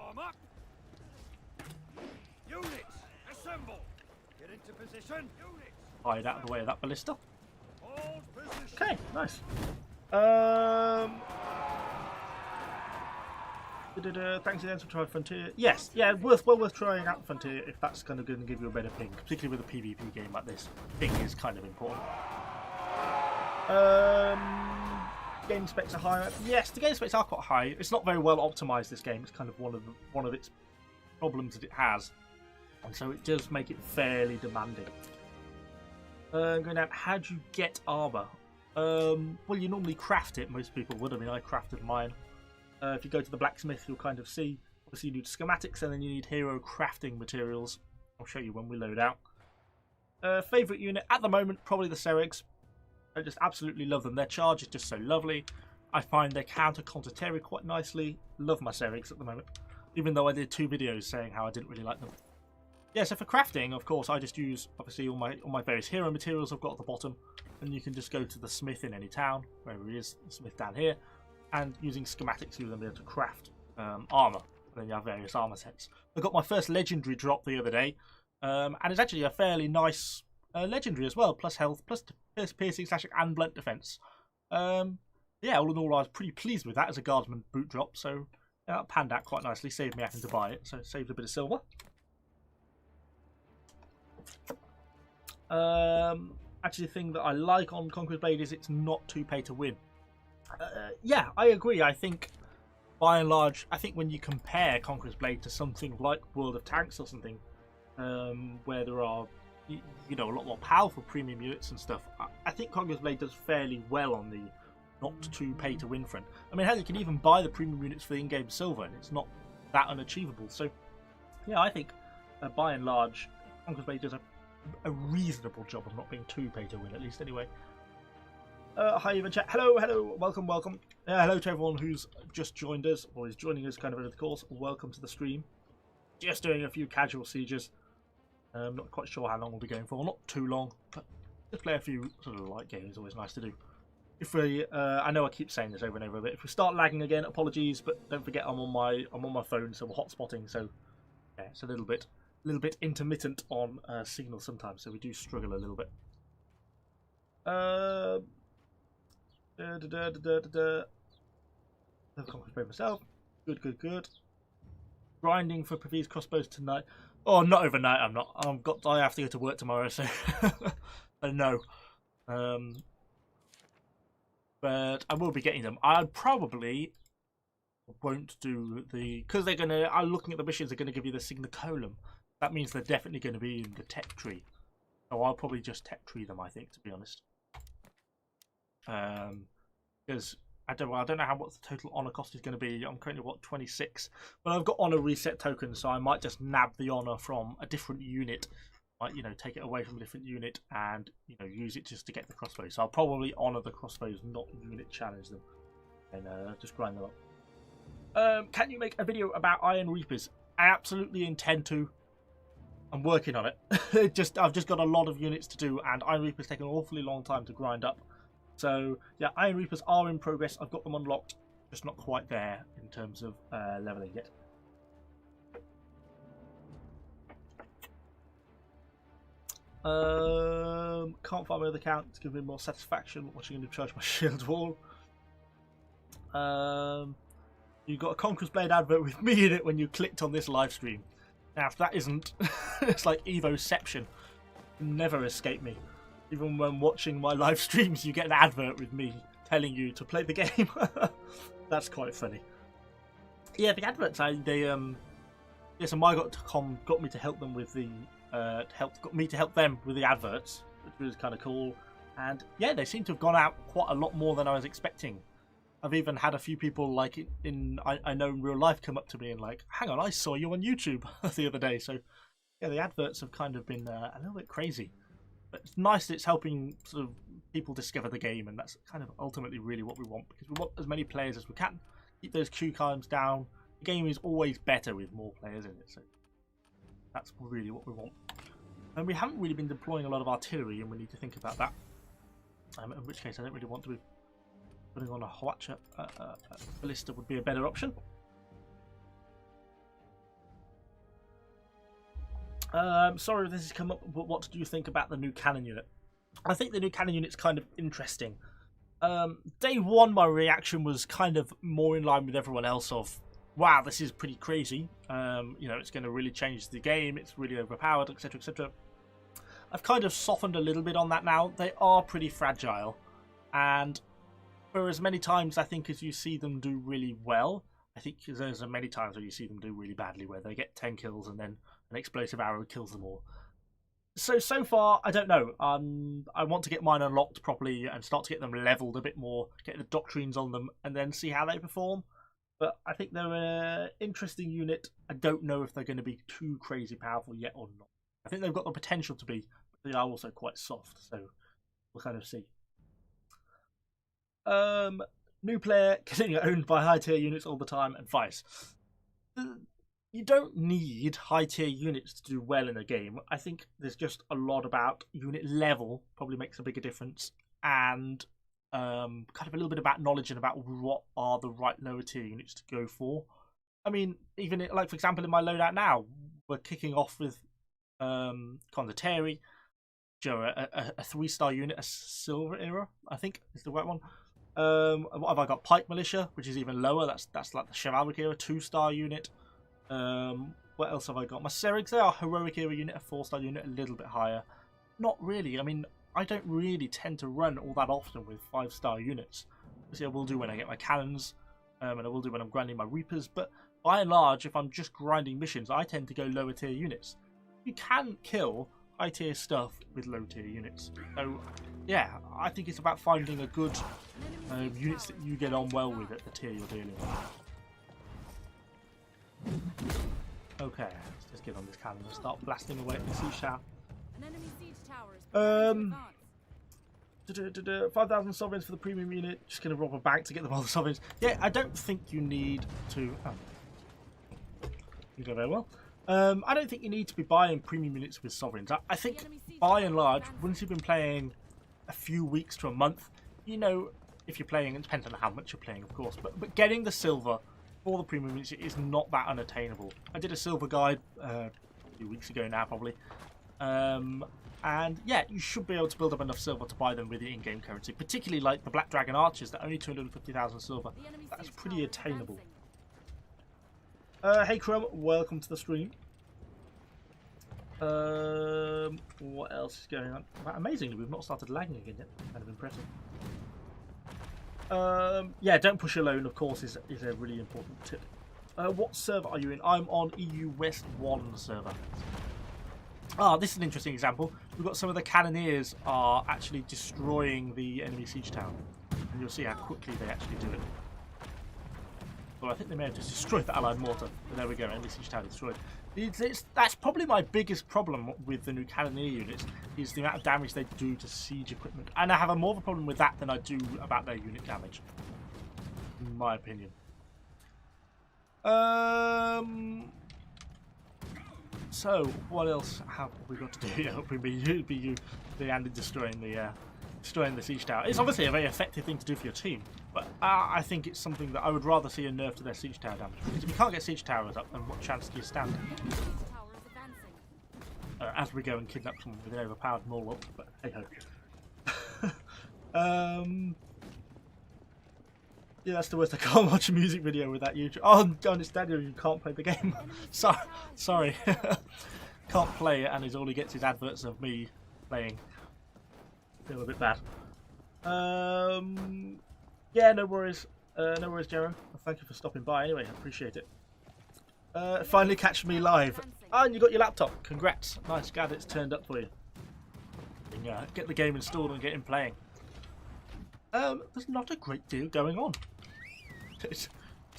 Hide out of the way of that ballista. Okay, nice. Thanks again for trying Frontier. Yes, yeah, well worth trying out Frontier if that's kind of going to give you a better ping, particularly with a PvP game like this. Ping is kind of important. Game specs are high. Yes, the game specs are quite high. It's not very well optimized, this game. It's kind of one of its problems that it has, and so it does make it fairly demanding. Going down, how do you get armor? Well, you normally craft it. Most people would. I mean, I crafted mine. If you go to the blacksmith, you'll kind of see, obviously you need schematics and then you need hero crafting materials. I'll show you when we load out. Favourite unit at the moment, probably the Seregs. I just absolutely love them. Their charge is just so lovely. I find they counter Conqueror quite nicely. Love my Seregs at the moment. Even though I did 2 videos saying how I didn't really like them. Yeah, so for crafting, of course, I just use, obviously, all my various hero materials I've got at the bottom. And you can just go to the smith in any town, wherever he is, the smith down here. And using schematics, you'll then be able to craft armour. And then you have various armour sets. I got my first legendary drop the other day. And it's actually a fairly nice legendary as well. Plus health, plus piercing, slashing, and blunt defence. Yeah, all in all, I was pretty pleased with that as a guardsman boot drop. So that panned out quite nicely. Saved me having to buy it. So it saved a bit of silver. Actually, the thing that I like on Conqueror's Blade is it's not too pay to win. Yeah, I agree. I think, by and large, I think when you compare Conqueror's Blade to something like World of Tanks or something, where there are, you know, a lot more powerful premium units and stuff, I think Conqueror's Blade does fairly well on the not too pay to win front. I mean, hell, you can even buy the premium units for the in-game silver, and it's not that unachievable. So, yeah, I think, by and large, Conqueror's Blade does a reasonable job of not being too pay to win, at least anyway. Hi, even chat. Hello, hello, welcome, welcome. Hello to everyone who's just joined us or is joining us kind of over the course. Welcome to the stream. Just doing a few casual sieges. Not quite sure how long we'll be going for. Not too long, but just play a few sort of light games. Always nice to do. If we, I know I keep saying this over and over, but if we start lagging again, apologies. But don't forget, I'm on my phone, so we're hotspotting. So yeah, it's a little bit intermittent on signal sometimes. So we do struggle a little bit. I've conquered myself. Good. Grinding for Pravi's crossbows tonight. Oh, not overnight. I'm not. I have to go to work tomorrow, so I know. But I will be getting them. I probably won't do the because they're gonna. I'm looking at the missions. They're gonna give you the signicolum. That means they're definitely going to be in the tech tree. So I'll probably just tech tree them. I think, to be honest. Because I don't know what the total honor cost is going to be. I'm currently 26, but I've got honor reset tokens, so I might just nab the honor from a different unit. Like, take it away from a different unit and use it just to get the crossbows. So I'll probably honor the crossbows, not unit challenge them, and just grind them up. Can you make a video about Iron Reapers? I absolutely intend to. I'm working on it. I've just got a lot of units to do, and Iron Reapers take an awfully long time to grind up. So yeah, Iron Reapers are in progress. I've got them unlocked, just not quite there in terms of leveling yet. Can't find my other account. It's giving me more satisfaction watching him charge my shield wall. You got a Conqueror's Blade advert with me in it when you clicked on this live stream. Now, if that isn't, it's like Evoception. Never escape me. Even when watching my live streams, you get an advert with me telling you to play the game. That's quite funny. Yeah, the adverts. So MyGot.com got me to help them with the help them with the adverts, which was kind of cool. And yeah, they seem to have gone out quite a lot more than I was expecting. I've even had a few people like I know in real life come up to me and like, hang on, I saw you on YouTube the other day. So yeah, the adverts have kind of been a little bit crazy. But it's nice that it's helping sort of people discover the game, and that's kind of ultimately really what we want, because we want as many players as we can. Keep those queue times down. The game is always better with more players in it, so that's really what we want. And we haven't really been deploying a lot of artillery, and we need to think about that. In which case, I don't really want to be putting on a Hwacha. Ballista would be a better option. Sorry if this has come up, but what do you think about the new cannon unit? I think the new cannon unit's kind of interesting. Day one, my reaction was kind of more in line with everyone else of, wow, this is pretty crazy. It's going to really change the game. It's really overpowered, etc., etc. I've kind of softened a little bit on that now. They are pretty fragile, and for as many times I think as you see them do really well, I think there's many times where you see them do really badly, where they get 10 kills and then an explosive arrow kills them all. So far, I don't know. I want to get mine unlocked properly and start to get them leveled a bit more, get the doctrines on them, and then see how they perform. But I think they're an interesting unit. I don't know if they're going to be too crazy powerful yet or not. I think they've got the potential to be, but they are also quite soft, so we'll kind of see. New player getting owned by high tier units all the time, advice. You don't need high tier units to do well in a game. I think there's just a lot about unit level probably makes a bigger difference, and kind of a little bit about knowledge and about what are the right lower tier units to go for. I mean, even like for example in my loadout now, we're kicking off with Conqueror, a 3-star unit, a silver era, I think is the right one. What have I got? Pike militia, which is even lower. That's like the chivalric era 2-star unit. What else have I got? My Serigs, they are heroic era unit, a 4-star unit, a little bit higher. Not really. I mean, I don't really tend to run all that often with 5-star units. Obviously, I will do when I get my cannons, and I will do when I'm grinding my Reapers. But by and large, if I'm just grinding missions, I tend to go lower tier units. You can kill high tier stuff with low tier units. So yeah, I think it's about finding a good units that you get on well with at the tier you're dealing with. Okay, let's just get on this cannon and start blasting away at the sea shaft. 5,000 sovereigns for the premium unit. Just going to rob a bank to get them all the sovereigns. Yeah, I don't think you need to... Oh. You go very well. I don't think you need to be buying premium units with sovereigns. I think, by and large, once you've been playing a few weeks to a month, you know, if you're playing, it depends on how much you're playing, of course, but getting the silver for the premium units is not that unattainable. I did a silver guide a few weeks ago now, probably. And yeah, you should be able to build up enough silver to buy them with the in-game currency, particularly like the Black Dragon Archers that are only 250,000 silver. That's pretty attainable. Hey Chrome, welcome to the stream. What else is going on? Amazingly, we've not started lagging again yet. Kind of impressive. Yeah, don't push alone, of course, is a really important tip. What server are you in? I'm on EU West 1 server. Ah, this is an interesting example. We've got some of the cannoneers are actually destroying the enemy siege town. And you'll see how quickly they actually do it. Well, I think they may have just destroyed the allied mortar. But there we go, enemy siege town destroyed. That's probably my biggest problem with the new cannoneer units, is the amount of damage they do to siege equipment. And I have more of a problem with that than I do about their unit damage, in my opinion. So, what else have we got to do? Yeah, it'll be you, the Andy destroying the siege tower. It's obviously a very effective thing to do for your team, but I think it's something that I would rather see a nerf to their siege tower damage. Because if you can't get siege towers up, then what chance do you stand? As we go and kidnap someone with an overpowered Morlock, but hey ho. Yeah, that's the worst. I can't watch a music video with that YouTube. Oh, it's Daniel, you can't play the game. Sorry. Can't play it, and all he gets is adverts of me playing. Feel a bit bad. Yeah, no worries. No worries, Jerome. Well, thank you for stopping by anyway. I appreciate it. Finally catch me live. Oh, and you got your laptop. Congrats. Nice. Glad it's turned up for you. Yeah, get the game installed and get in playing. There's not a great deal going on. This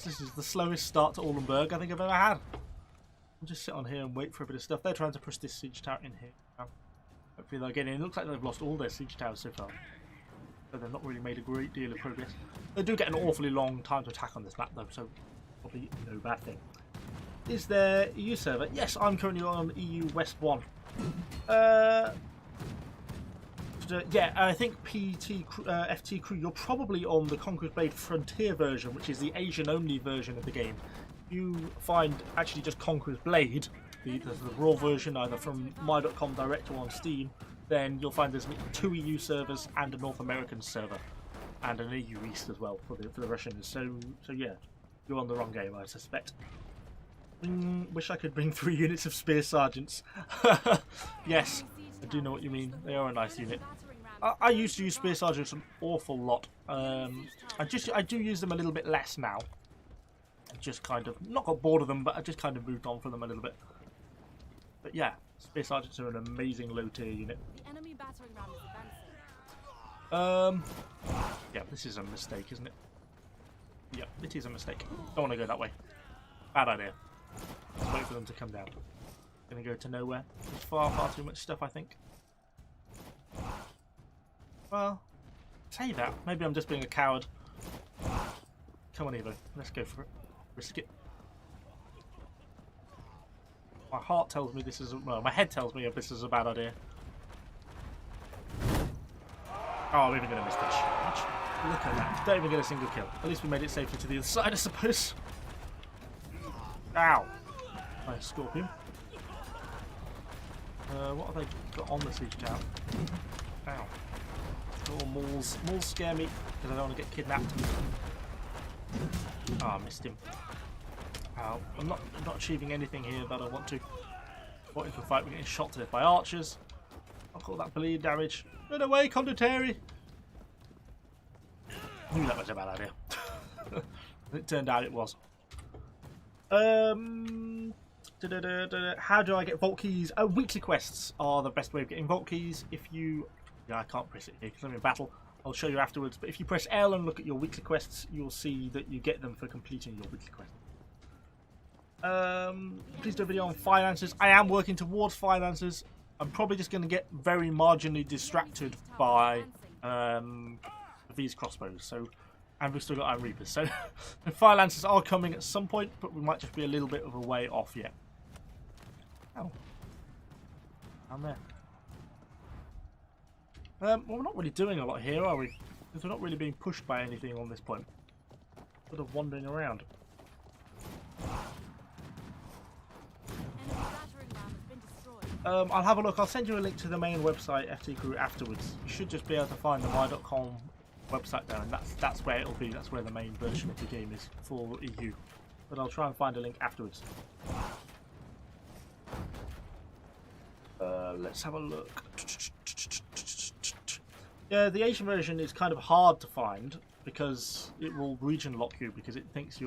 is the slowest start to Oldenburg I think I've ever had. I'll just sit on here and wait for a bit of stuff. They're trying to push this siege tower in here. Hopefully they'll get in. It looks like they've lost all their siege towers so far. So they've not really made a great deal of progress. They do get an awfully long time to attack on this map though, so probably no bad thing. Is there EU server? Yes, I'm currently on EU West 1. Yeah, I think FT Crew, you're probably on the Conqueror's Blade Frontier version, which is the Asian-only version of the game. You find actually just Conqueror's Blade, the raw version, either from my.com direct or on Steam, then you'll find there's 2 EU servers and a North American server, and an EU East as well for the Russians. So yeah, you're on the wrong game, I suspect. Wish I could bring 3 units of Spear Sergeants. Yes. I do know what you mean. They are a nice unit. I used to use Spear Sergeants an awful lot. I do use them a little bit less now. I just kind of not got bored of them, but I just kind of moved on from them a little bit. But yeah, Spear Sergeants are an amazing low tier unit. Yeah, this is a mistake, isn't it? Yeah, it is a mistake. Don't want to go that way. Bad idea. Let's wait for them to come down. Gonna go to nowhere. There's far too much stuff, I think. Well, say that. Maybe I'm just being a coward. Come on, Evo. Let's go for it. Risk it. My heart tells me this is... Well, my head tells me this is a bad idea. Oh, I'm even going to miss the charge. Look at that. Don't even get a single kill. At least we made it safely to the other side, I suppose. Ow. Nice Scorpion. What have they got on the siege tower? Ow. Oh, Mauls. Mauls scare me because I don't want to get kidnapped. Oh, I missed him. Ow. I'm not achieving anything here that I want to. Waiting for a fight, we're getting shot to death by archers. I'll call that bleed damage. Run away, Condottieri! I knew that was a bad idea. It turned out it was. How do I get vault keys? Oh, weekly quests are the best way of getting vault keys. If you... Yeah, I can't press it here because I'm in battle. I'll show you afterwards. But if you press L and look at your weekly quests, you'll see that you get them for completing your weekly quest. Please do a video on finances. I am working towards finances. I'm probably just going to get very marginally distracted by these crossbows. So, and we've still got our Reapers. So, the Fire Lancers are coming at some point, but we might just be a little bit of a way off yet. Oh, down there. Well, we're not really doing a lot here, are we? Because we're not really being pushed by anything on this point. Sort of wandering around. I'll have a look. I'll send you a link to the main website, FT Crew, afterwards. You should just be able to find the my.com website there, and that's where it'll be. That's where the main version of the game is for EU. But I'll try and find a link afterwards. Let's have a look. Yeah, the Asian version is kind of hard to find because it will region lock you because it thinks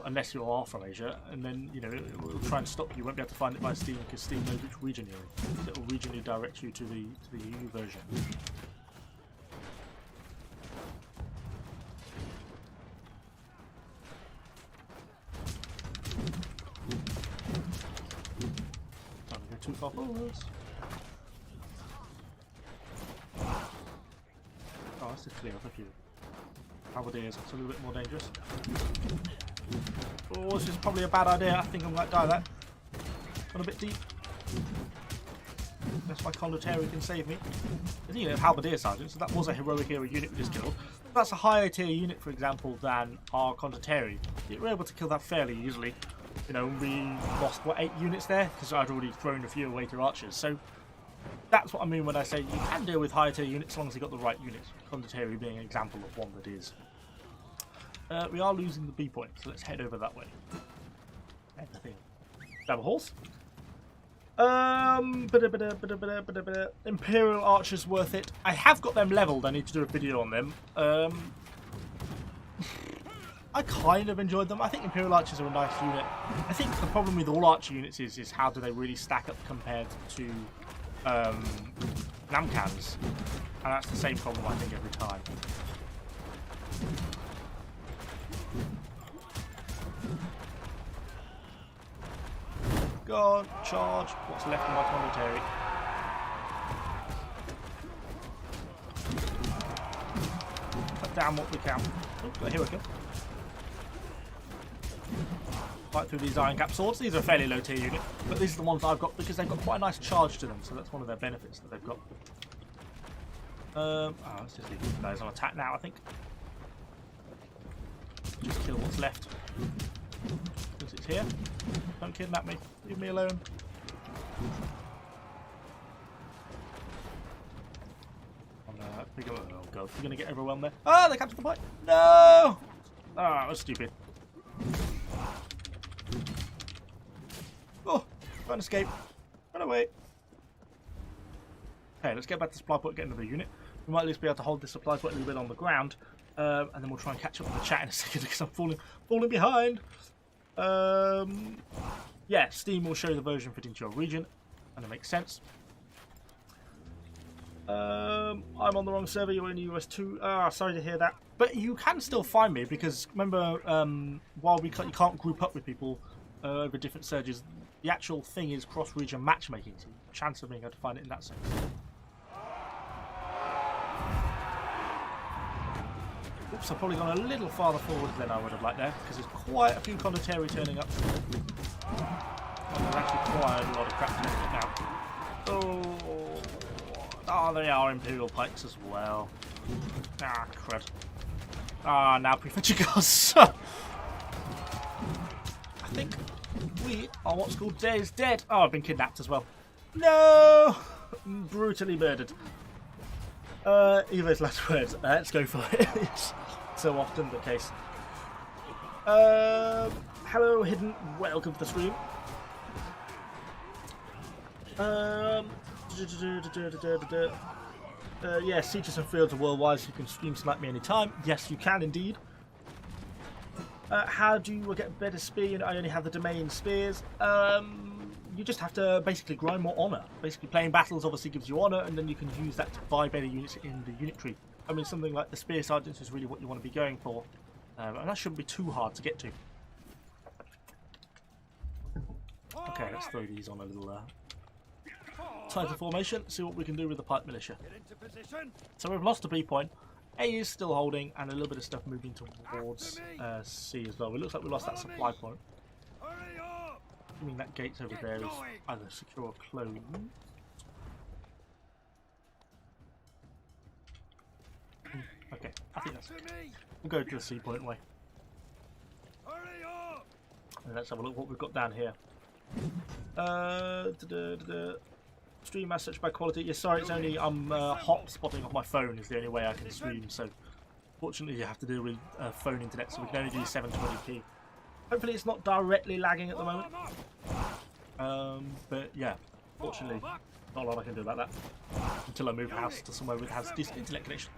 unless you are from Asia, and then it will try and stop you. You won't be able to find it by Steam because Steam knows which region you're in. It will regionally direct you to the EU version. Don't go too far forwards. Oh, this is clear. Thank you. Halberdiers, it's a little bit more dangerous. Oh, this is probably a bad idea. I think I might die that. Gone a bit deep. Unless my Conqueror can save me. There's a Halberdier Sergeant, so that was a heroic hero unit we just killed. That's a higher tier unit, for example, than our Conqueror. We were able to kill that fairly easily. We lost, what, 8 units there? Because I'd already thrown a few away to archers. So that's what I mean when I say you can deal with higher tier units as long as you've got the right units. Conqueror being an example of one that is. We are losing the B point, so let's head over that way. Everything. Grab a horse. Imperial Archers worth it. I have got them leveled. I need to do a video on them. I kind of enjoyed them. I think Imperial Archers are a nice unit. I think the problem with all Archer units is how do they really stack up compared to Namkhans, and that's the same problem I think every time. Go on, charge. What's left of my Conqueror? Cut down what we can. Oh, here we go. Fight through these iron cap swords. These are a fairly low tier unit, but these are the ones I've got because they've got quite a nice charge to them, so that's one of their benefits that they've got. Let's just leave these guys on attack now, I think. Just kill what's left. Because it's here. Don't kidnap me. Leave me alone. Oh god, we're going to get overwhelmed there. Oh, they captured the point. No! Oh, that was stupid. Oh, try and escape. Run away. Okay, let's get back to the supply point, get another unit. We might at least be able to hold this supply point a little bit on the ground. And then we'll try and catch up with the chat in a second because I'm falling behind. Yeah, Steam will show the version fitting to your region, and it makes sense. I'm on the wrong server, you're in US 2. Sorry to hear that. But you can still find me because remember, while you can't group up with people over different surges, the actual thing is cross-region matchmaking, so the chance of being able to find it in that sense. Oops, I've probably gone a little farther forward than I would have liked there, because there's quite a few Conqueror turning up. And there's actually quite a lot of crap turning up now. Oh, they are Imperial Pikes as well. Ah, crud. Ah, now Prefecture Guards. I think we are what's called dead. Oh, I've been kidnapped as well. No! Brutally murdered. Evo's last words. Let's go for it. It's so often the case. Hello, Hidden. Welcome to the stream. Yeah, Sieges and Fields are worldwide, so you can stream snipe me anytime. Yes, you can indeed. How do you get better spear? I only have the domain spears. You just have to basically grind more honor. Basically, playing battles obviously gives you honor, and then you can use that to buy better units in the unit tree. I mean, something like the spear sergeants is really what you want to be going for, and that shouldn't be too hard to get to. Okay, let's throw these on a little Time for formation. See what we can do with the Pike militia. So we've lost a B point. A is still holding, and a little bit of stuff moving towards C as well. It looks like we lost that supply point. I mean, that gate's over there is either secure or closed. Okay, I think that's okay. We'll go to the C point way. And let's have a look what we've got down here. Stream as such by quality. Yeah, sorry, it's only I'm hot spotting off my phone is the only way I can stream. So fortunately, you have to deal with phone internet, so we can only do 720p. Hopefully, it's not directly lagging at the moment. But yeah, fortunately, not a lot I can do about that until I move house to somewhere with has decent internet connection.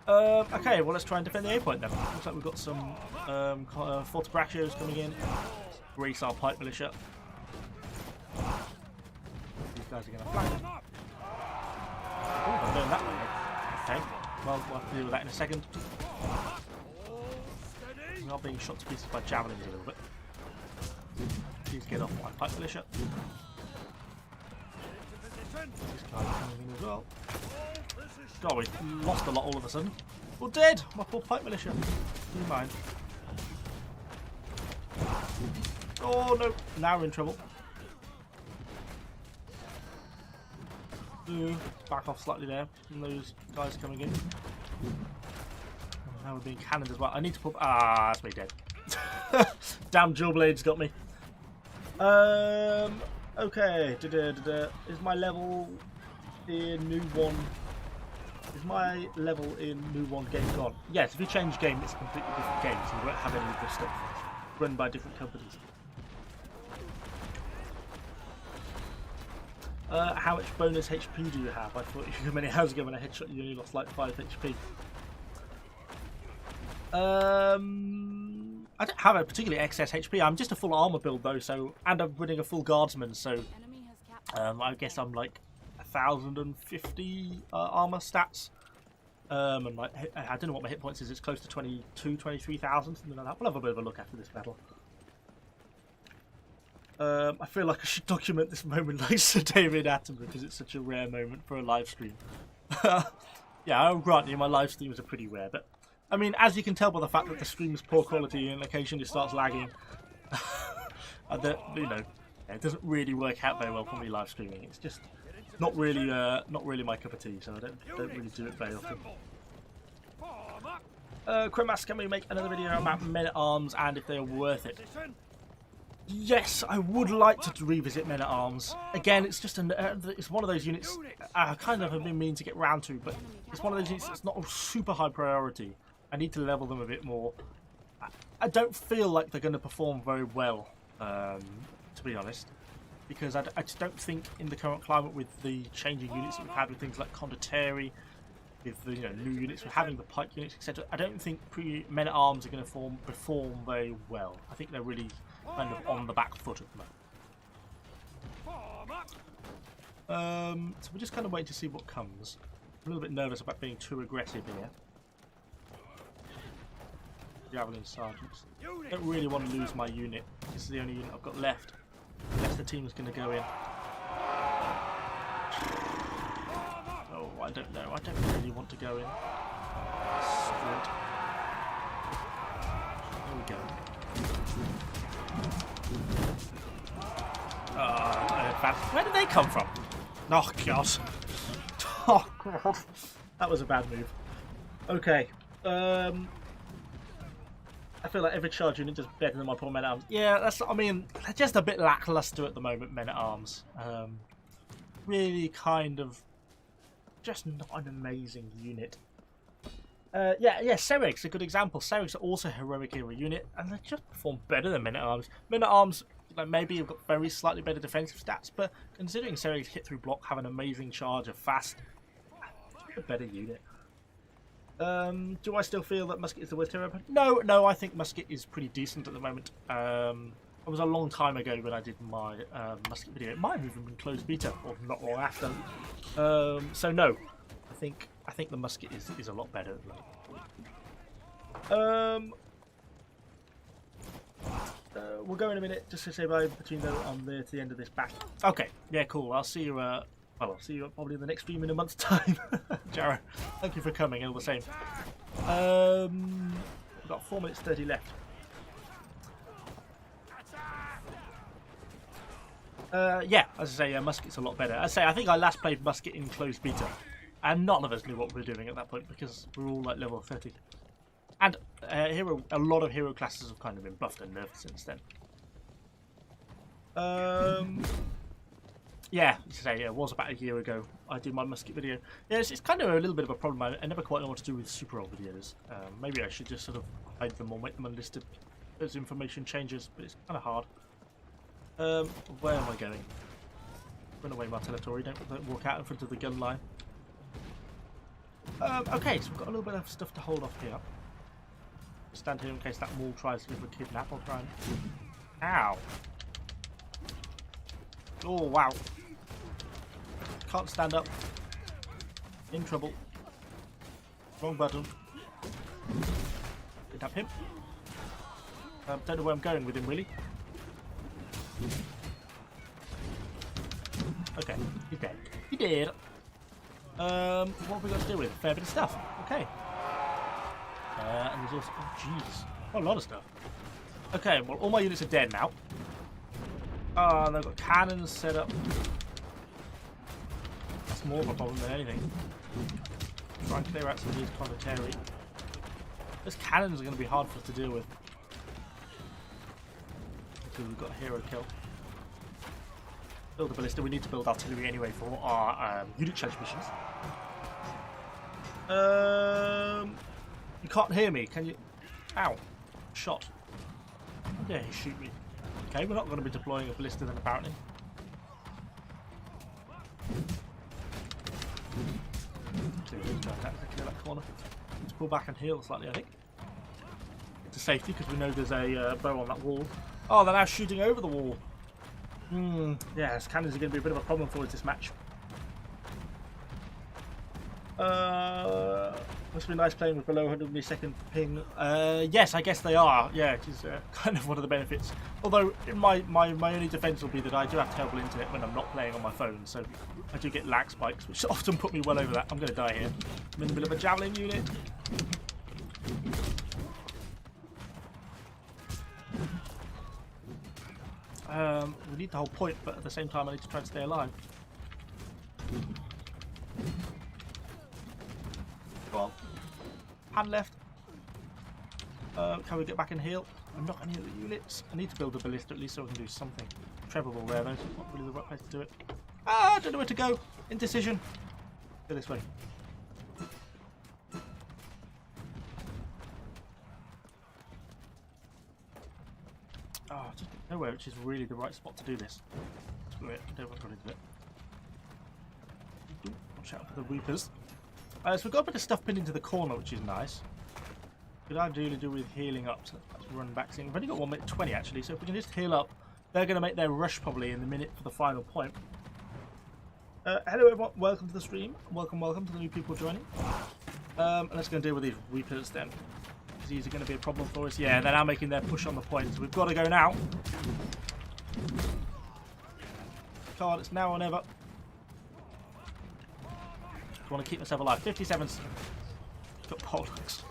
Okay, well let's try and defend the A point then. Looks like we've got some Fortebraccios coming in. Grease our Pike militia. These guys are going to flank. Oh, they're doing that way. Okay, well we'll have to deal with that in a second. We are being shot to pieces by javelins a little bit. Please get off my Pike militia. This guy's coming in as well. God, we lost a lot all of a sudden. We're dead! My poor Pike militia. Never mind. Oh no! Now we're in trouble. Back off slightly there from those guys coming in. Now we're being cannoned as well. I need to put. Ah, that's me dead. Damn dual blades got me. Okay. Is my level in new one? Is my level in new one game gone? Yes. If you change game, it's a completely different game. So you won't have any of this stuff run by different companies. How much bonus HP do you have? I thought you many hours ago when I headshot you only lost like 5 HP. I don't have a particularly excess HP. I'm just a full armor build though, so and I'm running a full guardsman, so I guess I'm like 1,050 armor stats. And like I don't know what my hit points is. It's close to 23,000, something like that. We'll have a bit of a look after this battle. I feel like I should document this moment like Sir David Attenborough because it's such a rare moment for a live stream. Yeah, I'll grant you my live streams are pretty rare, but I mean, as you can tell by the fact that the stream is poor quality and occasionally starts lagging, you know, it doesn't really work out very well for me live streaming. It's just not really my cup of tea, so I don't really do it very often. Cremas, can we make another video about men-at-arms and if they are worth it? Yes, I would like to revisit men-at-arms. Again, it's just it's one of those units I kind of have been meaning to get round to, but it's one of those units that's not a super high priority. I need to level them a bit more. I don't feel like they're going to perform very well, to be honest, because I just don't think in the current climate with the changing units that we've had with things like Conqueror, with the new units we're having, the Pike units, etc. I don't think men-at-arms are going to perform very well. I think they're really kind of on the back foot at the moment. So we're just kind of waiting to see what comes. I'm a little bit nervous about being too aggressive here. Javelin sergeants. Don't really want to lose my unit. This is the only unit I've got left. Unless the team is going to go in. Oh, I don't know. I don't really want to go in. Straight. There we go. Where did they come from? Oh god. Oh god. That was a bad move. Okay. I feel like every charge unit does better than my poor men-at-arms. Yeah, I mean, they're just a bit lackluster at the moment, men-at-arms. Really kind of just not an amazing unit. Yeah, Serig's a good example. Serig's are also a heroic era unit, and they just perform better than men-at-arms. Men-at-arms, like, maybe have got very slightly better defensive stats, but considering Serig's hit through block, have an amazing charge, are fast, a better unit. Do I still feel that Musket is the worst hero? No, I think Musket is pretty decent at the moment. It was a long time ago when I did my Musket video. It might have even been closed beta, or not long after. So no, I think the Musket is a lot better at the moment. we'll go in a minute just to say bye between on there to the end of this back. Okay, yeah, cool. I'll see you. Well, I'll see you probably in the next stream in a month's time. Jarrah, thank you for coming. All the same. We've got 4 minutes 30 left. Yeah, as I say, Musket's a lot better. As I say, I think I last played Musket in closed beta, and none of us knew what we were doing at that point because we were all like level 30. And a lot of hero classes have kind of been buffed and nerfed since then. Yeah, as I say, it was about a year ago I did my Musket video. Yeah, it's kind of a little bit of a problem. I never quite know what to do with super old videos. Maybe I should just sort of hide them or make them unlisted as information changes, but it's kind of hard. Where am I going? Run away, Martellatori, don't walk out in front of the gun line. Okay, so we've got a little bit of stuff to hold off here. Stand here in case that mall tries to give a kidnap. I'll try and... Ow! Oh, wow. Can't stand up. In trouble. Wrong button. Kidnap him. Don't know where I'm going with him, really. Okay, he's dead. He did. What have we got to do with? A fair bit of stuff. Okay. And there's also... Oh, jeez. A lot of stuff. Okay, well, all my units are dead now. Oh, they've got cannons set up. That's more of a problem than anything. Try and clear out some of these Conqueror. Those cannons are going to be hard for us to deal with. Until we've got a hero kill. Build a ballista. We need to build artillery anyway for our unit challenge missions. You can't hear me, can you? Ow. Shot. How dare he shoot me? Okay, we're not going to be deploying a ballista then, apparently. Clear that corner. Let's pull back and heal slightly, I think. To safety, because we know there's a bow on that wall. Oh, they're now shooting over the wall. Yeah, cannons are going to be a bit of a problem for us this match. Must be nice playing with below 100 millisecond ping. Yes, I guess they are. Yeah, it is kind of one of the benefits. Although, my only defense will be that I do have terrible internet when I'm not playing on my phone, so I do get lag spikes, which often put me well over that. I'm going to die here. I'm in the middle of a javelin unit. We need the whole point, but at the same time I need to try and stay alive. Go on. Hand left. Can we get back and heal? I'm not going to heal the units. I need to build a ballista at least so I can do something. Trebble there though, not really the right place to do it. I don't know where to go. Indecision. Go this way. Oh, just nowhere, which is really the right spot to do this. Screw it, I don't want to do it. Watch out for the Reapers. So we've got a bit of stuff pinned into the corner, which is nice. Could ideally do with healing up, so let's run back. We've only got 1 minute 20 actually, so if we can just heal up, they're going to make their rush probably in the minute for the final point. Hello everyone, welcome to the stream. Welcome to the new people joining. And let's go and deal with these Reapers then. These are going to be a problem for us. Yeah, they're now making their push on the point, so we've got to go now. God, it's now or never. I want to keep myself alive. 57 seconds. Got bollocks.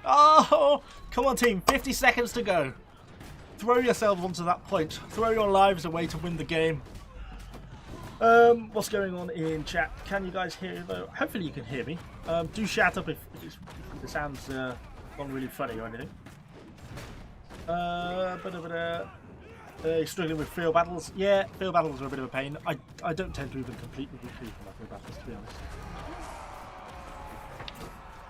Oh, come on team, 50 seconds to go. Throw yourselves onto that point. Throw your lives away to win the game. What's going on in chat? Can you guys hear though? Hopefully you can hear me. Do shout up if the sound's not really funny or anything. Struggling with field battles. Yeah, field battles are a bit of a pain. I don't tend to even complete the weekly for my field battles, to be honest.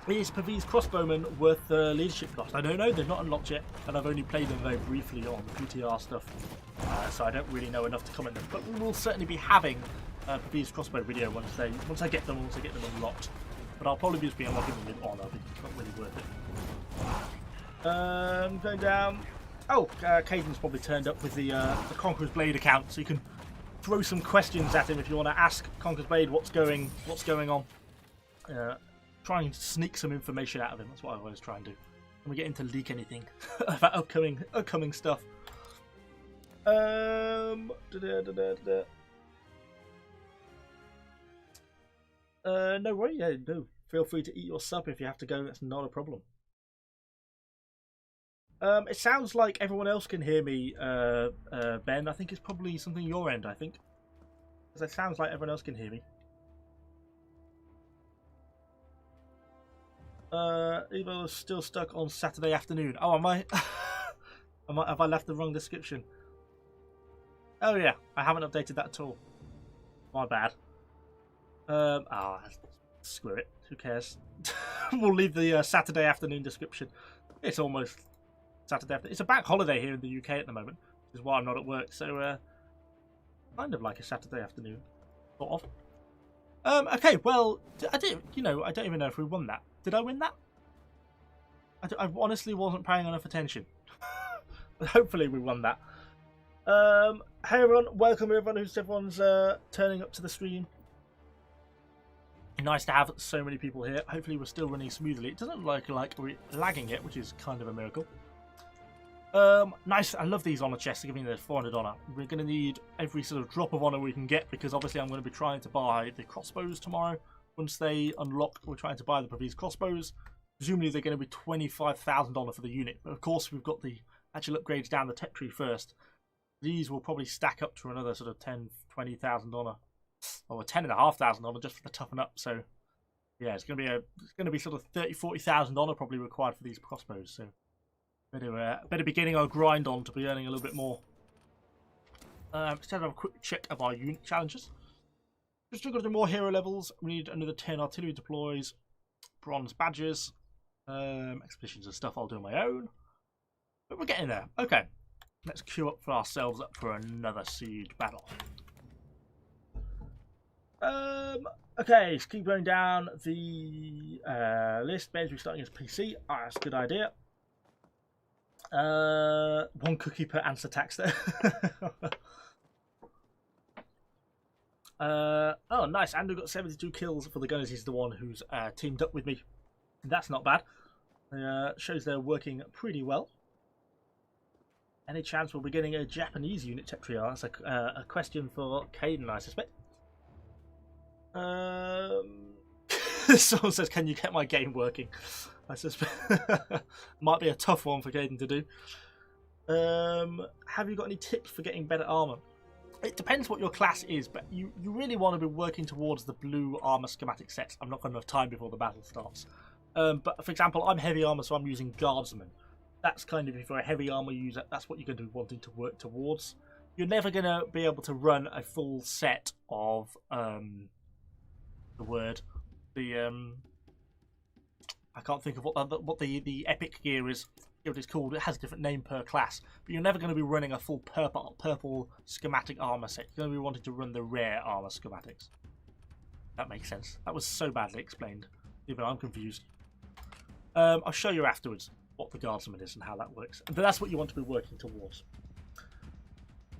Is Pavi's crossbowman worth the leadership cost? I don't know, they've not unlocked yet, and I've only played them very briefly on the PTR stuff, so I don't really know enough to comment them. But we will certainly be having Pavi's crossbow video once I get them unlocked. But I'll probably just be unlocking them with honour because it's not really worth it. Going down. Oh, Caden's probably turned up with the Conqueror's Blade account, so you can throw some questions at him if you want to ask Conqueror's Blade what's going on. Try and sneak some information out of him. That's what I always try and do. When we get him to leak anything about upcoming stuff. No worry, yeah, no. Feel free to eat your sub if you have to go. That's not a problem. It sounds like everyone else can hear me, Ben. I think it's probably something your end, I think. Because it sounds like everyone else can hear me. Evo's still stuck on Saturday afternoon. Oh, am I? Have I left the wrong description? Oh yeah, I haven't updated that at all. My bad. Screw it. Who cares? We'll leave the Saturday afternoon description. It's almost Saturday afternoon. It's a bank holiday here in the UK at the moment, which is why I'm not at work. So, kind of like a Saturday afternoon, sort of. Okay, well, I don't even know if we won that. Did I win that? I honestly wasn't paying enough attention. But hopefully we won that. Hey everyone, welcome everyone's turning up to the stream. Nice to have so many people here. Hopefully we're still running smoothly. It doesn't look like we're lagging it, which is kind of a miracle. Nice. I love these honor chests. They're giving me the 400 honor. We're going to need every sort of drop of honor we can get because obviously I'm going to be trying to buy the crossbows tomorrow. Once they unlock, we're trying to buy the Pavese crossbows. Presumably they're going to be 25,000 honor for the unit. But of course we've got the actual upgrades down the tech tree first. These will probably stack up to another sort of 10, 20,000 honor. Or 10,500 honor just for the toughen up. So yeah, it's going to be sort of 30, 40,000 honor probably required for these crossbows. So better be getting our grind on to be earning a little bit more. Let's have a quick check of our unit challenges. We've still got to do more hero levels. We need another 10 artillery deploys, bronze badges, expeditions and stuff. I'll do on my own, but we're getting there. Okay, let's queue up for ourselves up for another siege battle. Okay, let's keep going down the list. Basically starting as PC. Ah, that's a good idea. 1 cookie per answer tax there. Oh, nice. Andrew got 72 kills for the gunners. He's the one who's teamed up with me. That's not bad. Shows they're working pretty well. Any chance we'll be getting a Japanese unit tech tree? That's a question for Caden, I suspect. Someone says, can you get my game working? I suspect might be a tough one for Caden to do. Have you got any tips for getting better armor? It depends what your class is, but you really want to be working towards the blue armor schematic sets. I'm not got enough time before the battle starts. But for example, I'm heavy armor, so I'm using guardsman. That's kind of, if you're a heavy armor user, that's what you're going to be wanting to work towards. You're never going to be able to run a full set of I can't think of what the epic gear is. What it's called. It has a different name per class, but you're never going to be running a full purple schematic armor set. You're going to be wanting to run the rare armor schematics. That makes sense. That was so badly explained. Even I'm confused. I'll show you afterwards what the guardsman is and how that works. But that's what you want to be working towards.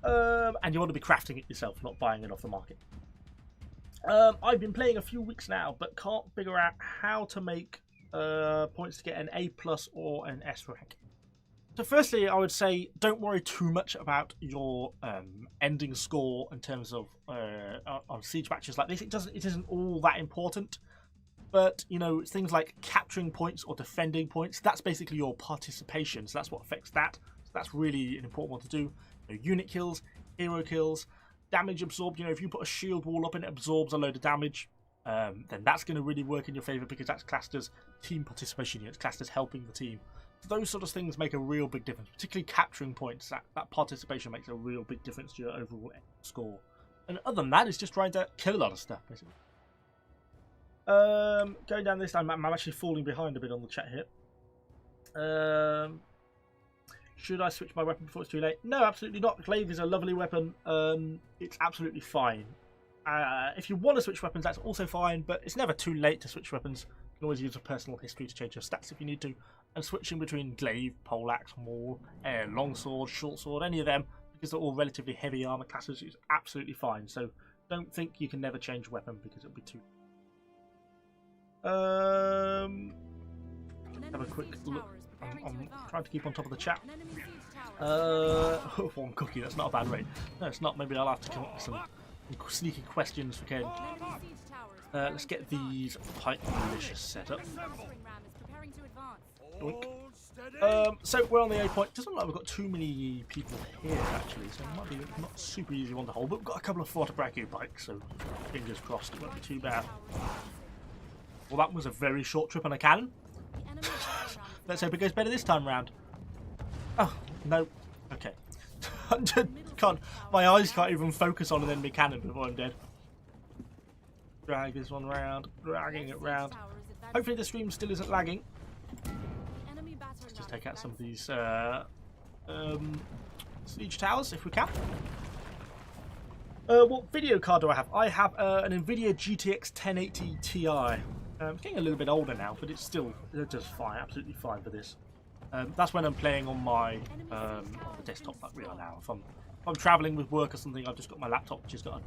And you want to be crafting it yourself, not buying it off the market. I've been playing a few weeks now, but can't figure out how to make points to get an A+ or an S rank. So firstly, I would say don't worry too much about your ending score in terms of on siege matches like this. It isn't all that important. But you know, things like capturing points or defending points, that's basically your participation. So that's what affects that. So that's really an important one to do. You know, unit kills, hero kills, damage absorbed. You know, if you put a shield wall up and it absorbs a load of damage, then that's going to really work in your favour because that's classed as team participation. It's classed as helping the team. So those sort of things make a real big difference, particularly capturing points. That participation makes a real big difference to your overall score. And other than that, it's just trying to kill a lot of stuff, basically. Going down this time, I'm actually falling behind a bit on the chat here. Should I switch my weapon before it's too late? No, absolutely not. Glaive is a lovely weapon. It's absolutely fine. If you want to switch weapons, that's also fine, but it's never too late to switch weapons. You can always use a personal history to change your stats if you need to. And switching between glaive, poleaxe, maul, longsword, short sword, any of them, because they're all relatively heavy armor classes, is absolutely fine. So don't think you can never change weapon because it'll be too. Have a quick look. I'm trying to keep on top of the chat. One cookie, that's not a bad rate. No, it's not. Maybe I'll have to come up with some sneaky questions for Ken. Let's get these Pike militia set up. So we're on the A point. Doesn't look like we've got too many people here actually, so it might be not super easy one to hold, but we've got a couple of Fortebraccio Pikes, so fingers crossed it won't be too bad. Well, that was a very short trip on a cannon. Let's hope it goes better this time round. Oh, no. Okay. My eyes can't even focus on an enemy cannon before I'm dead. Drag this one round, dragging it round. Hopefully the stream still isn't lagging. Let's just take out some of these siege towers if we can. What video card do I have? I have an NVIDIA GTX 1080 Ti. It's getting a little bit older now, but it's still just fine, absolutely fine for this. That's when I'm playing on my on the desktop that we are now. If I'm travelling with work or something, I've just got my laptop, which has got a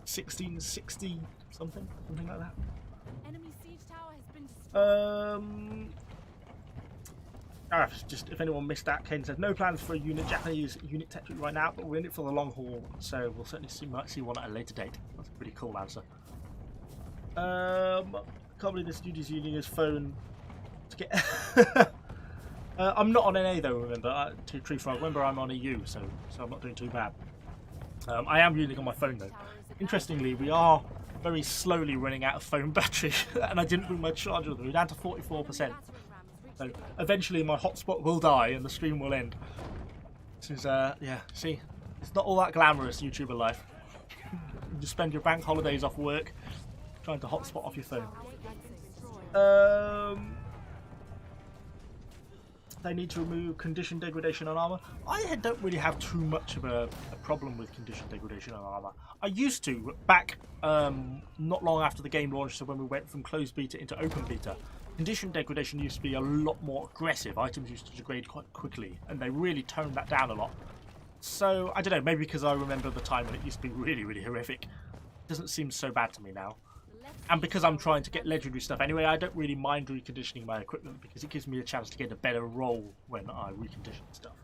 1660 something like that. Enemy siege tower has been Just if anyone missed that, Ken said no plans for a Japanese unit territory right now, but we're in it for the long haul, so we'll certainly might see one at a later date. That's a pretty cool answer. Can't believe this dude is using his phone to get. I'm not on NA though, remember, to Tree Frog. Remember, I'm on EU, so I'm not doing too bad. I am using on my phone though. Interestingly, we are very slowly running out of phone battery, and I didn't bring my charger with me. We're down to 44%. So eventually my hotspot will die and the stream will end. This is, yeah, see, it's not all that glamorous, YouTuber life. You just spend your bank holidays off work trying to hotspot off your phone. They need to remove condition degradation on armor. I don't really have too much of a problem with condition degradation on armor. I used to back not long after the game launched, so when we went from closed beta into open beta. Condition degradation used to be a lot more aggressive. Items used to degrade quite quickly, and they really toned that down a lot. So I don't know, maybe because I remember the time when it used to be really, really horrific. It doesn't seem so bad to me now. And because I'm trying to get legendary stuff anyway, I don't really mind reconditioning my equipment because it gives me a chance to get a better roll when I recondition stuff.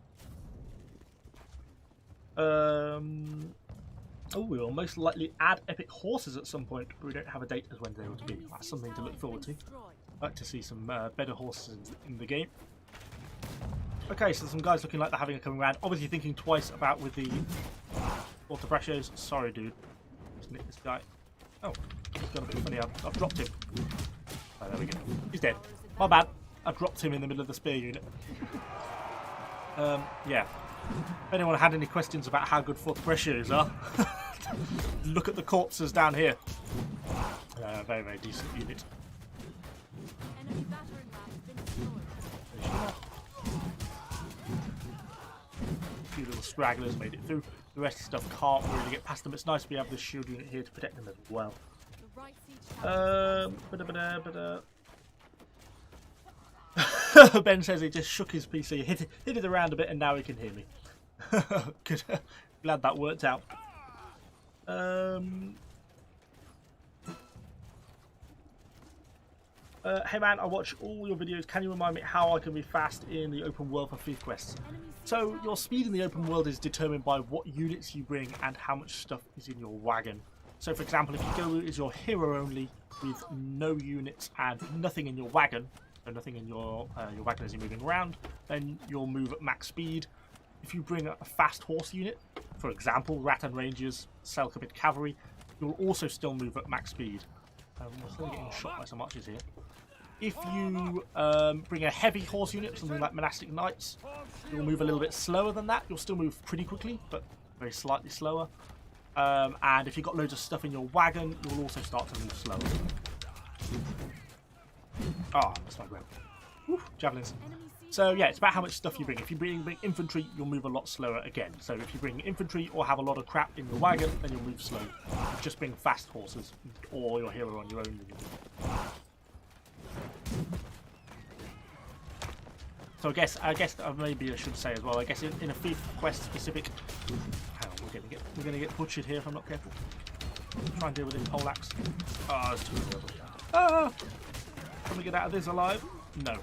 Oh, we will most likely add epic horses at some point, but we don't have a date as when they will be. That's something to look forward to. I'd like to see some better horses in the game. Okay, so some guys looking like they're having a coming round. Obviously thinking twice about with the Fortebraccios. Sorry, dude. Just nick this guy. Oh, he's gone a bit funny. I've dropped him. Oh, there we go. He's dead. My bad. I dropped him in the middle of the spear unit. Yeah. If anyone had any questions about how good Fortebraccios are, look at the corpses down here. Very, very decent unit. enemy battering ram has been destroyed. A few little stragglers made it through. The rest of the stuff can't really get past them. It's nice to be able to shield unit here to protect them as well. The right siege tower Ben says he just shook his PC, hit it around a bit, and now he can hear me. Good. Glad that worked out. Hey man, I watch all your videos. Can you remind me how I can be fast in the open world for thief quests? So your speed in the open world is determined by what units you bring and how much stuff is in your wagon. So for example, if you go as your hero only with no units and nothing in your wagon, so nothing in your wagon as you're moving around, then you'll move at max speed. If you bring a fast horse unit, for example, Rattan Rangers, Selkabit Cavalry, you'll also still move at max speed. We're still getting shot by some archers here. If you bring a heavy horse unit, something like Monastic Knights, you'll move a little bit slower than that. You'll still move pretty quickly, but very slightly slower. And if you've got loads of stuff in your wagon, you'll also start to move slower. Ah, that's my grab. Javelins. So yeah, it's about how much stuff you bring. If you bring infantry, you'll move a lot slower again. So if you bring infantry or have a lot of crap in your wagon, then you'll move slow. Just bring fast horses or your hero on your own. So I guess maybe I should say as well. I guess in a thief quest specific. Hang on, we're gonna get butchered here if I'm not careful. Try and deal with this poleaxe. Ah, it's too early. Ah! Can we get out of this alive? No.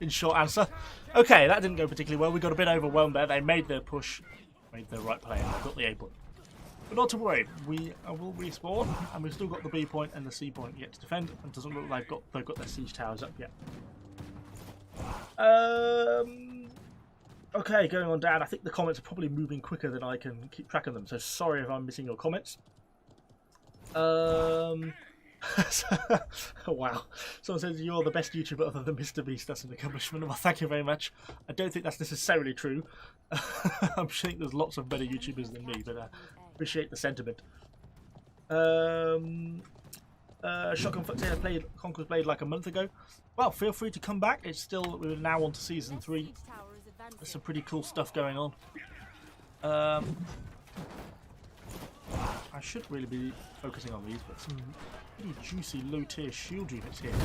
in short answer. Okay, that didn't go particularly well. We got a bit overwhelmed there. They made their push, made the right play, and they got the A point. But not to worry, we will respawn, and we've still got the B point and the C point yet to defend. And it doesn't look like they've got their siege towers up yet. Okay, going on down. I think the comments are probably moving quicker than I can keep track of them. So sorry if I'm missing your comments. Wow. Someone says you're the best YouTuber other than Mr. Beast. That's an accomplishment. Well, thank you very much. I don't think that's necessarily true. I'm sure there's lots of better YouTubers than me, but I appreciate the sentiment. Shotgun Foot I played Conqueror's Blade like a month ago. Well, feel free to come back. It's still, we're now on to season 3. There's some pretty cool stuff going on. I should really be focusing on these, but some pretty juicy low-tier shield units here. It's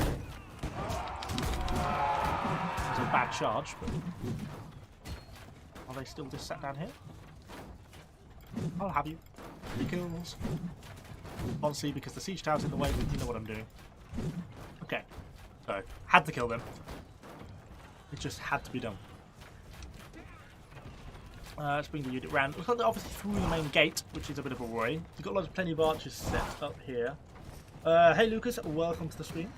a bad charge, but are they still just sat down here? I'll have you. 3 kills. Can't see because the siege tower's in the way, but you know what I'm doing. Okay, so had to kill them. It just had to be done. Let's bring the unit round. We've got obviously through the main gate, which is a bit of a worry. We've got plenty of archers set up here. Hey Lucas, welcome to the stream.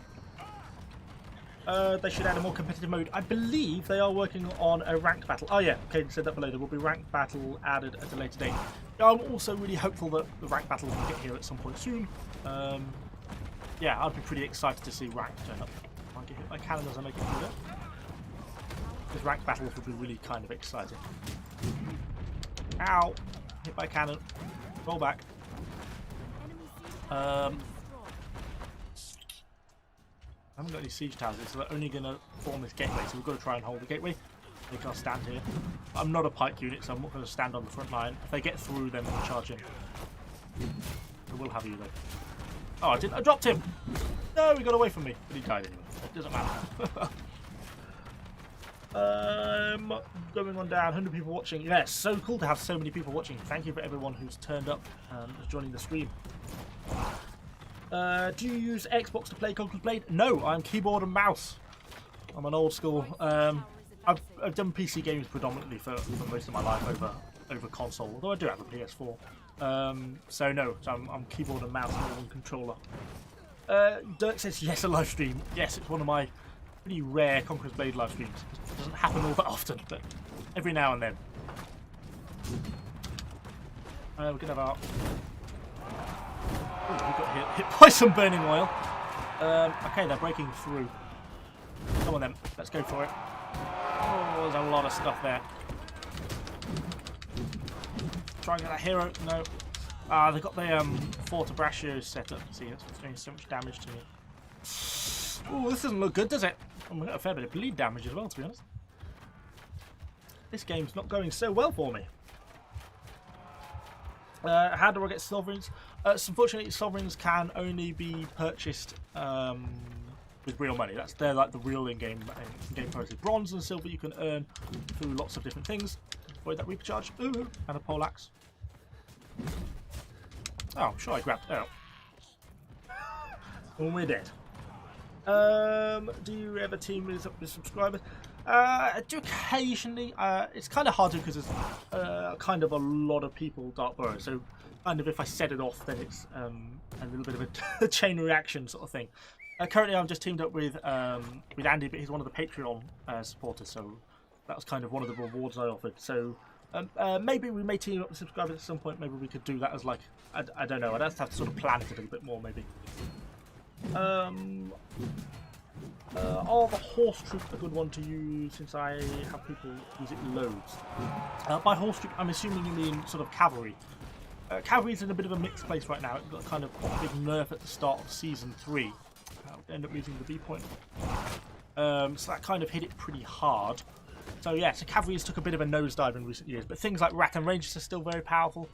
They should add a more competitive mode. I believe they are working on a ranked battle. Oh yeah, Caden said that below. There will be ranked battle added at a later date. I'm also really hopeful that the ranked battle will get here at some point soon. Yeah, I'd be pretty excited to see ranked turn up. I get hit by cannon as I make it through there. Because ranked battles would be really kind of exciting. Ow! Hit by cannon. Roll back. I haven't got any siege towers, so they're only going to form this gateway, so we've got to try and hold the gateway. They can't stand here. I'm not a pike unit, so I'm not going to stand on the front line. If they get through, then we'll charge in. I will have you though. Oh, I dropped him! No, he got away from me, but he died anyway. It doesn't matter. Going on down, 100 people watching. Yeah, it's so cool to have so many people watching. Thank you for everyone who's turned up and joining the stream. Do you use Xbox to play Conqueror's Blade? No, I'm keyboard and mouse. I'm an old school. I've done PC games predominantly for most of my life over console, although I do have a PS4. So no, so I'm keyboard and mouse more than controller. Dirk says yes, a live stream. Yes, it's one of my pretty rare Conqueror's Blade live streams. It doesn't happen all that often, but every now and then. We're gonna have our. Oh, we got hit by some burning oil. Okay, they're breaking through. Come on then, let's go for it. Oh, there's a lot of stuff there. Try and get that hero. No. They've got the Fort Braccio set up. See, it's doing so much damage to me. Oh, this doesn't look good, does it? I'm going to get a fair bit of bleed damage as well, to be honest. This game's not going so well for me. How do I get sovereigns? Unfortunately, sovereigns can only be purchased with real money. They're like the real in-game prices. Bronze and silver you can earn through lots of different things. Avoid that Reaper charge. Ooh, and a poleaxe. Oh, I'm sure I grabbed out. And we're dead. Do you ever team with subscribers? I do occasionally. It's kind of hard to because there's kind of a lot of people Dark Burrow. So kind of if I set it off, then it's a little bit of a chain reaction sort of thing. Currently, I'm just teamed up with Andy, but he's one of the Patreon supporters. So that was kind of one of the rewards I offered. So maybe we may team up with subscribers at some point. Maybe we could do that as like I don't know. I'd have to sort of plan it a little bit more maybe. Are the horse troop a good one to use since I have people use it loads? By horse troop, I'm assuming you mean sort of cavalry. Cavalry's in a bit of a mixed place right now. It got kind of quite a big nerf at the start of season 3. I'll end up losing the B point. So that kind of hit it pretty hard. So yeah, so cavalry has took a bit of a nosedive in recent years, but things like Rat and Rangers are still very powerful.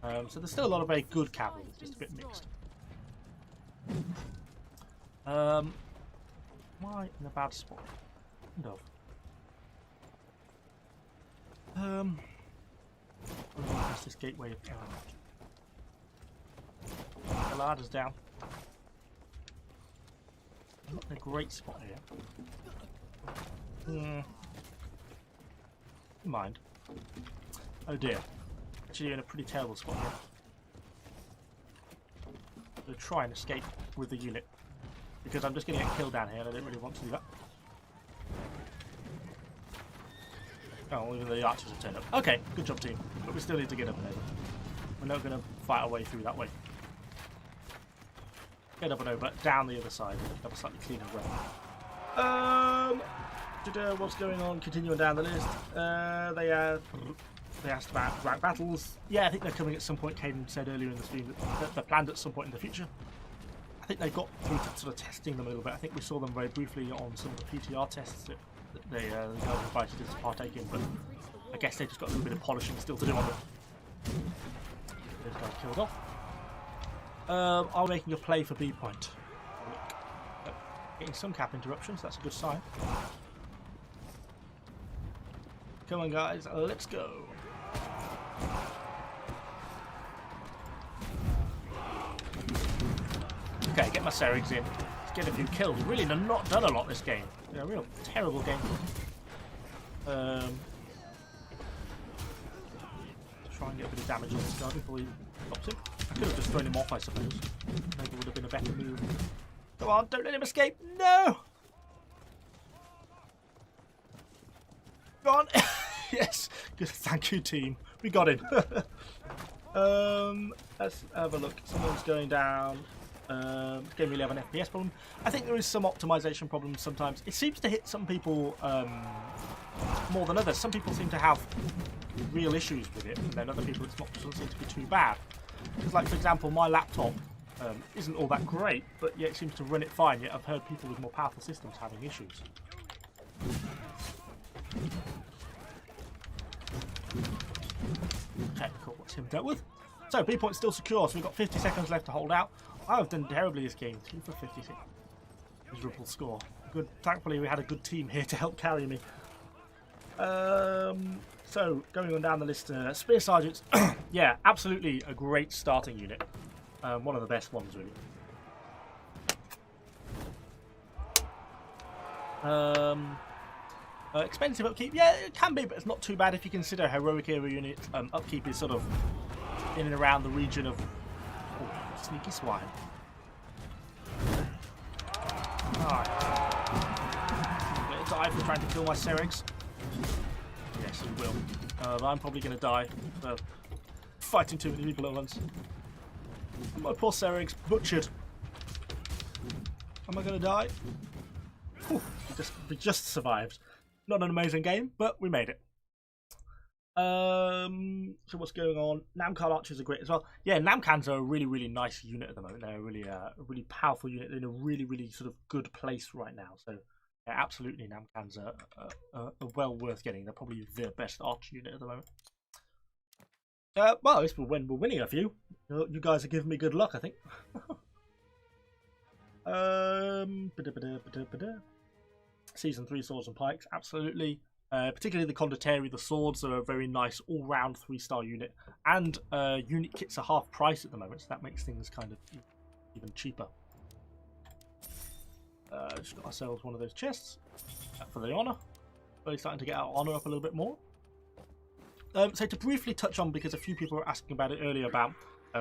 So there's still a lot of very good cavalry, it's just a bit mixed. Am I in a bad spot? Kind of. Where's this gateway? The ladder's down. I'm not in a great spot here. Never mind. Oh dear. Actually, you're in a pretty terrible spot here. I'm going to try and escape with the unit. Because I'm just going to get killed down here and I don't really want to do that. Oh, well, even the archers have turned up. Okay, good job team. But we still need to get up and over. We're not going to fight our way through that way. Get up and over, down the other side. Have a slightly cleaner run. What's going on? Continuing down the list. They asked about rank battles. Yeah, I think they're coming at some point. Caden said earlier in the stream that they're planned at some point in the future. I think they got through to sort of testing them a little bit. I think we saw them very briefly on some of the PTR tests that the guys invited us to partake in, but I guess they just got a little bit of polishing still to do on them. Those guys killed off. Are making a play for B point. Getting some cap interruptions, that's a good sign. Come on guys, let's go. Okay, get my Serigs in. Let's get a few kills. We've really not done a lot this game. Yeah, a real terrible game. Try and get a bit of damage on this guy before he stops him. I could have just thrown him off, I suppose. Maybe it would have been a better move. Come on, don't let him escape. No! Go on. Yes. Good. Thank you, team. We got him. Let's have a look. Someone's going down. Don't really have an FPS problem. I think there is some optimization problems sometimes. It seems to hit some people more than others. Some people seem to have real issues with it, and then other people it doesn't seem to be too bad. Because, like, for example, my laptop isn't all that great, but yet it seems to run it fine. Yet I've heard people with more powerful systems having issues. Okay, cool. What's him dealt with? So B point's still secure, so we've got 50 seconds left to hold out. I've done terribly this game. 2 for 56. Miserable score. Good. Thankfully, we had a good team here to help carry me. So going on down the list, Spear Sergeants. Yeah, absolutely a great starting unit. One of the best ones, really. Expensive upkeep. Yeah, it can be, but it's not too bad if you consider heroic era unit upkeep is sort of in and around the region of sneaky swine. Alright. I'm going to die for trying to kill my Serigs. Yes, you will. But I'm probably going to die for fighting too many people at once. My poor Serigs, butchered. Am I going to die? Whew, we just survived. Not an amazing game, but we made it. So what's going on? Namkar archers are great as well. Yeah, Namkans are a really, really nice unit at the moment. They're a really powerful unit. They're in a really, really sort of good place right now. So yeah, absolutely, Namkans are well worth getting. They're probably the best archer unit at the moment. Well, at least we're winning a few. You guys are giving me good luck, I think. Season 3 swords and pikes, absolutely. Particularly the Condottieri, the swords are a very nice all-round 3-star unit, and unit kits are half price at the moment, so that makes things kind of even cheaper. Just got ourselves one of those chests for the honour. Really starting to get our honour up a little bit more. So to briefly touch on, because a few people were asking about it earlier about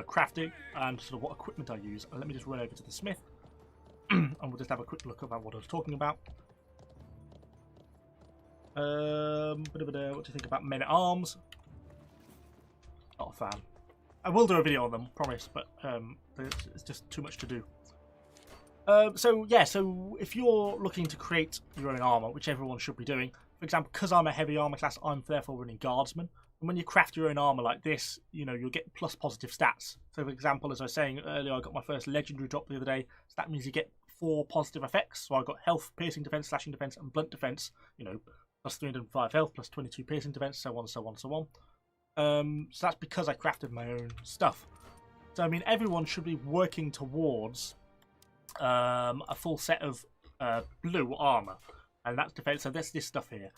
crafting and sort of what equipment I use, let me just run over to the smith and we'll just have a quick look about what I was talking about. What do you think about men-at-arms? Not a fan. I will do a video on them, promise, but it's just too much to do. So if you're looking to create your own armor, which everyone should be doing, for example, because I'm a heavy armor class, I'm therefore running guardsman. And when you craft your own armor like this, you know, you'll get plus positive stats. So for example, as I was saying earlier, I got my first legendary drop the other day, so that means you get 4 positive effects. So I got health, piercing defense, slashing defense, and blunt defense, you know, plus 305 health, plus 22 piercing defense, so on, so on, so on. So that's because I crafted my own stuff. So I mean, everyone should be working towards a full set of blue armor, and that's defense. So that's this stuff here.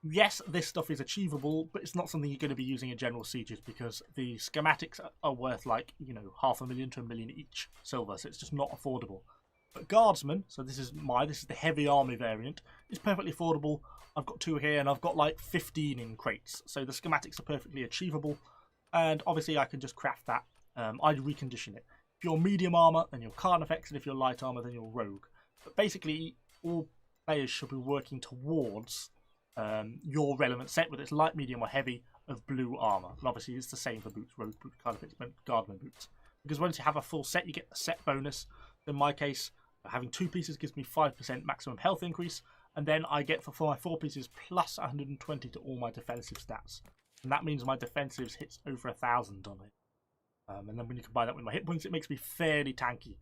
Yes, this stuff is achievable, but it's not something you're going to be using in general sieges because the schematics are worth, like, you know, $500,000 to $1 million each silver, so it's just not affordable. But Guardsman, so this is the heavy army variant, is perfectly affordable. I've got 2 here, and I've got like 15 in crates, so the schematics are perfectly achievable. And obviously, I can just craft that. I'd recondition it. If you're medium armor, then you're Carnifex, and if you're light armor, then you're Rogue. But basically, all players should be working towards your relevant set, whether it's light, medium, or heavy, of blue armor. And obviously, it's the same for boots, Rogue boots, Carnifex, Guardsman boots. Because once you have a full set, you get the set bonus. In my case, having 2 pieces gives me 5% maximum health increase, and then I get for my 4 pieces plus 120 to all my defensive stats. And that means my defensives hits over 1,000 on it. And then when you combine that with my hit points, it makes me fairly tanky.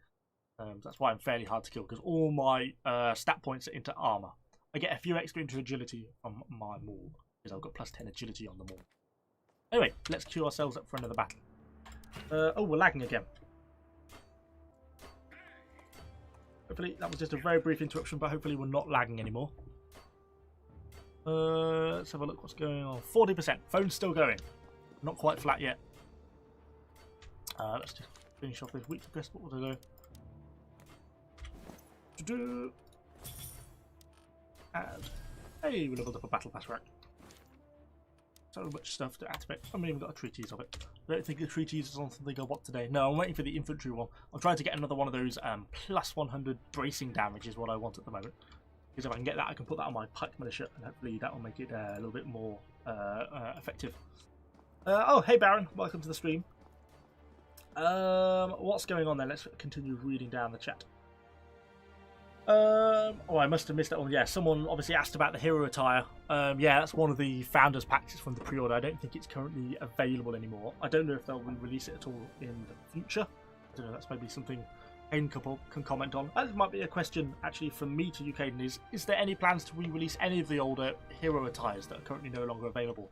That's why I'm fairly hard to kill, because all my stat points are into armor. I get a few extra into agility from my maul, because I've got plus 10 agility on the maul. Anyway, let's queue ourselves up for another battle. Oh, we're lagging again. Hopefully, that was just a very brief interruption, but hopefully we're not lagging anymore. Let's have a look what's going on. 40%. Phone's still going. Not quite flat yet. Let's just finish off this weekly quest. What would I do? And hey, we leveled up a battle pass rack. So much stuff to activate. I haven't even got a treatise of it. I don't think the treatise is on something I want today. No, I'm waiting for the infantry one. I'm trying to get another one of those plus 100 bracing damage is what I want at the moment. Because if I can get that, I can put that on my Pike militia, and hopefully that will make it a little bit more effective. Oh, hey Baron, welcome to the stream. What's going on there? Let's continue reading down the chat. Oh, I must have missed that one. Yeah, someone obviously asked about the hero attire. Yeah, that's one of the founders packs. It's from the pre-order. I don't think it's currently available anymore. I don't know if they'll re-release it at all in the future. I don't know. That's maybe something Hayden can comment on. That might be a question actually from me to you, Hayden. Is there any plans to re-release any of the older hero attires that are currently no longer available?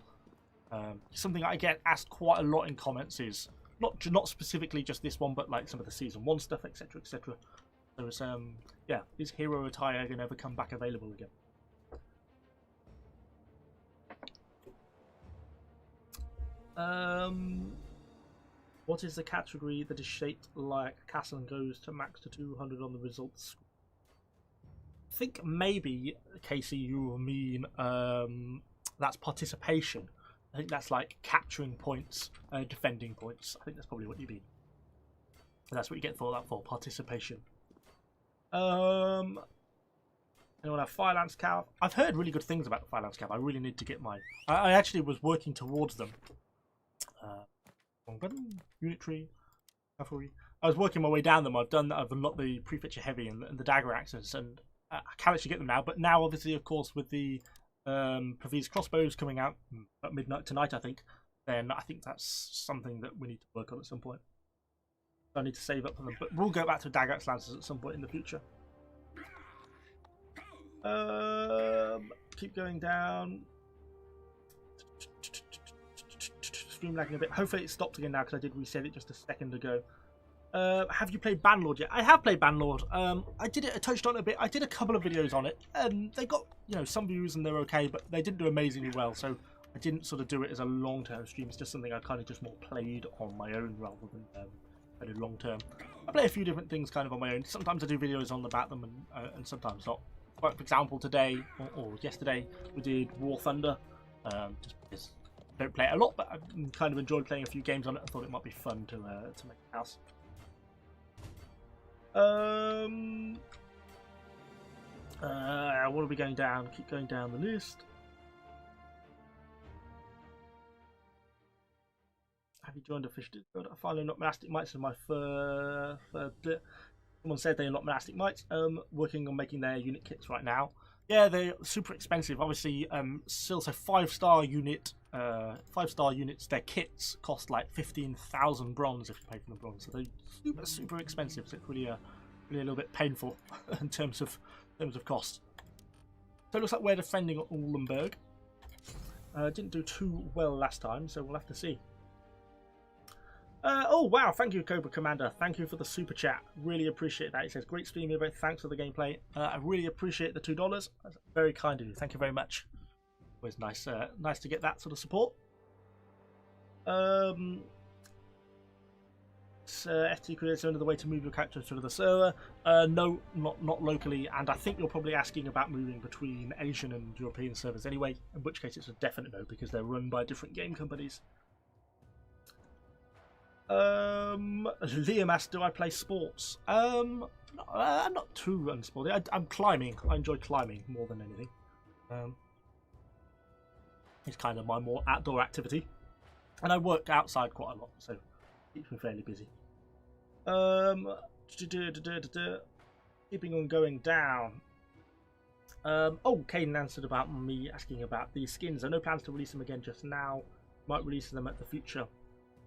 Something I get asked quite a lot in comments is not specifically just this one, but like some of the season 1 stuff, etc., etc. So it's yeah, is hero attire going to ever come back available again? What is the category that is shaped like a castle and goes to max to 200 on the results? I think maybe, Casey, you mean that's participation. I think that's like capturing points, defending points. I think that's probably what you mean. And that's what you get for that, for participation. Anyone have Fire-Lance Cav? I've heard really good things about Fire-Lance Cav. I really need to get mine. I actually was working towards them. Wrong button. Unitary. Cavalry. I was working my way down them. I've unlocked the Prefetcher Heavy and the Dagger Axes, and I can actually get them now. But now, obviously, of course, with the Pavese Crossbows coming out at midnight tonight, I think, then I think that's something that we need to work on at some point. I need to save up for them, but we'll go back to Dagger Axe Lancers at some point in the future. Keep going down. Stream lagging a bit. Hopefully it stopped again now because I did reset it just a second ago. Have you played Banlord yet? I have played Banlord. I touched on it a bit. I did a couple of videos on it, and they got some views and they're okay, but they didn't do amazingly well. So I didn't sort of do it as a long-term stream. It's just something I kind of just more played on my own rather than long term. I play a few different things kind of on my own. Sometimes I do videos on about them and sometimes not. Like, for example, today or yesterday we did War Thunder. Just because I don't play it a lot, but I kind of enjoyed playing a few games on it. I thought it might be fun to make a house. What are we going down? Keep going down the list. Have you joined a fish? I finally unlocked monastic mites as my third bit. Someone said they unlocked monastic mites. Working on making their unit kits right now. Yeah, they're super expensive. Obviously, still so 5-star unit, 5-star units. Their kits cost like 15,000 bronze if you pay for the bronze. So they're super expensive. So it's really a little bit painful in terms of cost. So it looks like we're defending Uhlenberg. Didn't do too well last time, so we'll have to see. Oh wow, thank you Cobra Commander, thank you for the super chat, really appreciate that. It says great stream here, thanks for the gameplay. I really appreciate the $2, that's very kind of you, thank you very much. Always nice to get that sort of support. Alex, FT creates another way to move your character to the server. No, not locally, and I think you're probably asking about moving between Asian and European servers anyway, in which case it's a definite no, because they're run by different game companies. Liam asked, do I play sports? I'm not too unsporty. I'm climbing. I enjoy climbing more than anything. It's kind of my more outdoor activity. And I work outside quite a lot, so it keeps me fairly busy. Keeping on going down. Oh, Caden answered about me asking about these skins. I have no plans to release them again just now. Might release them at the future.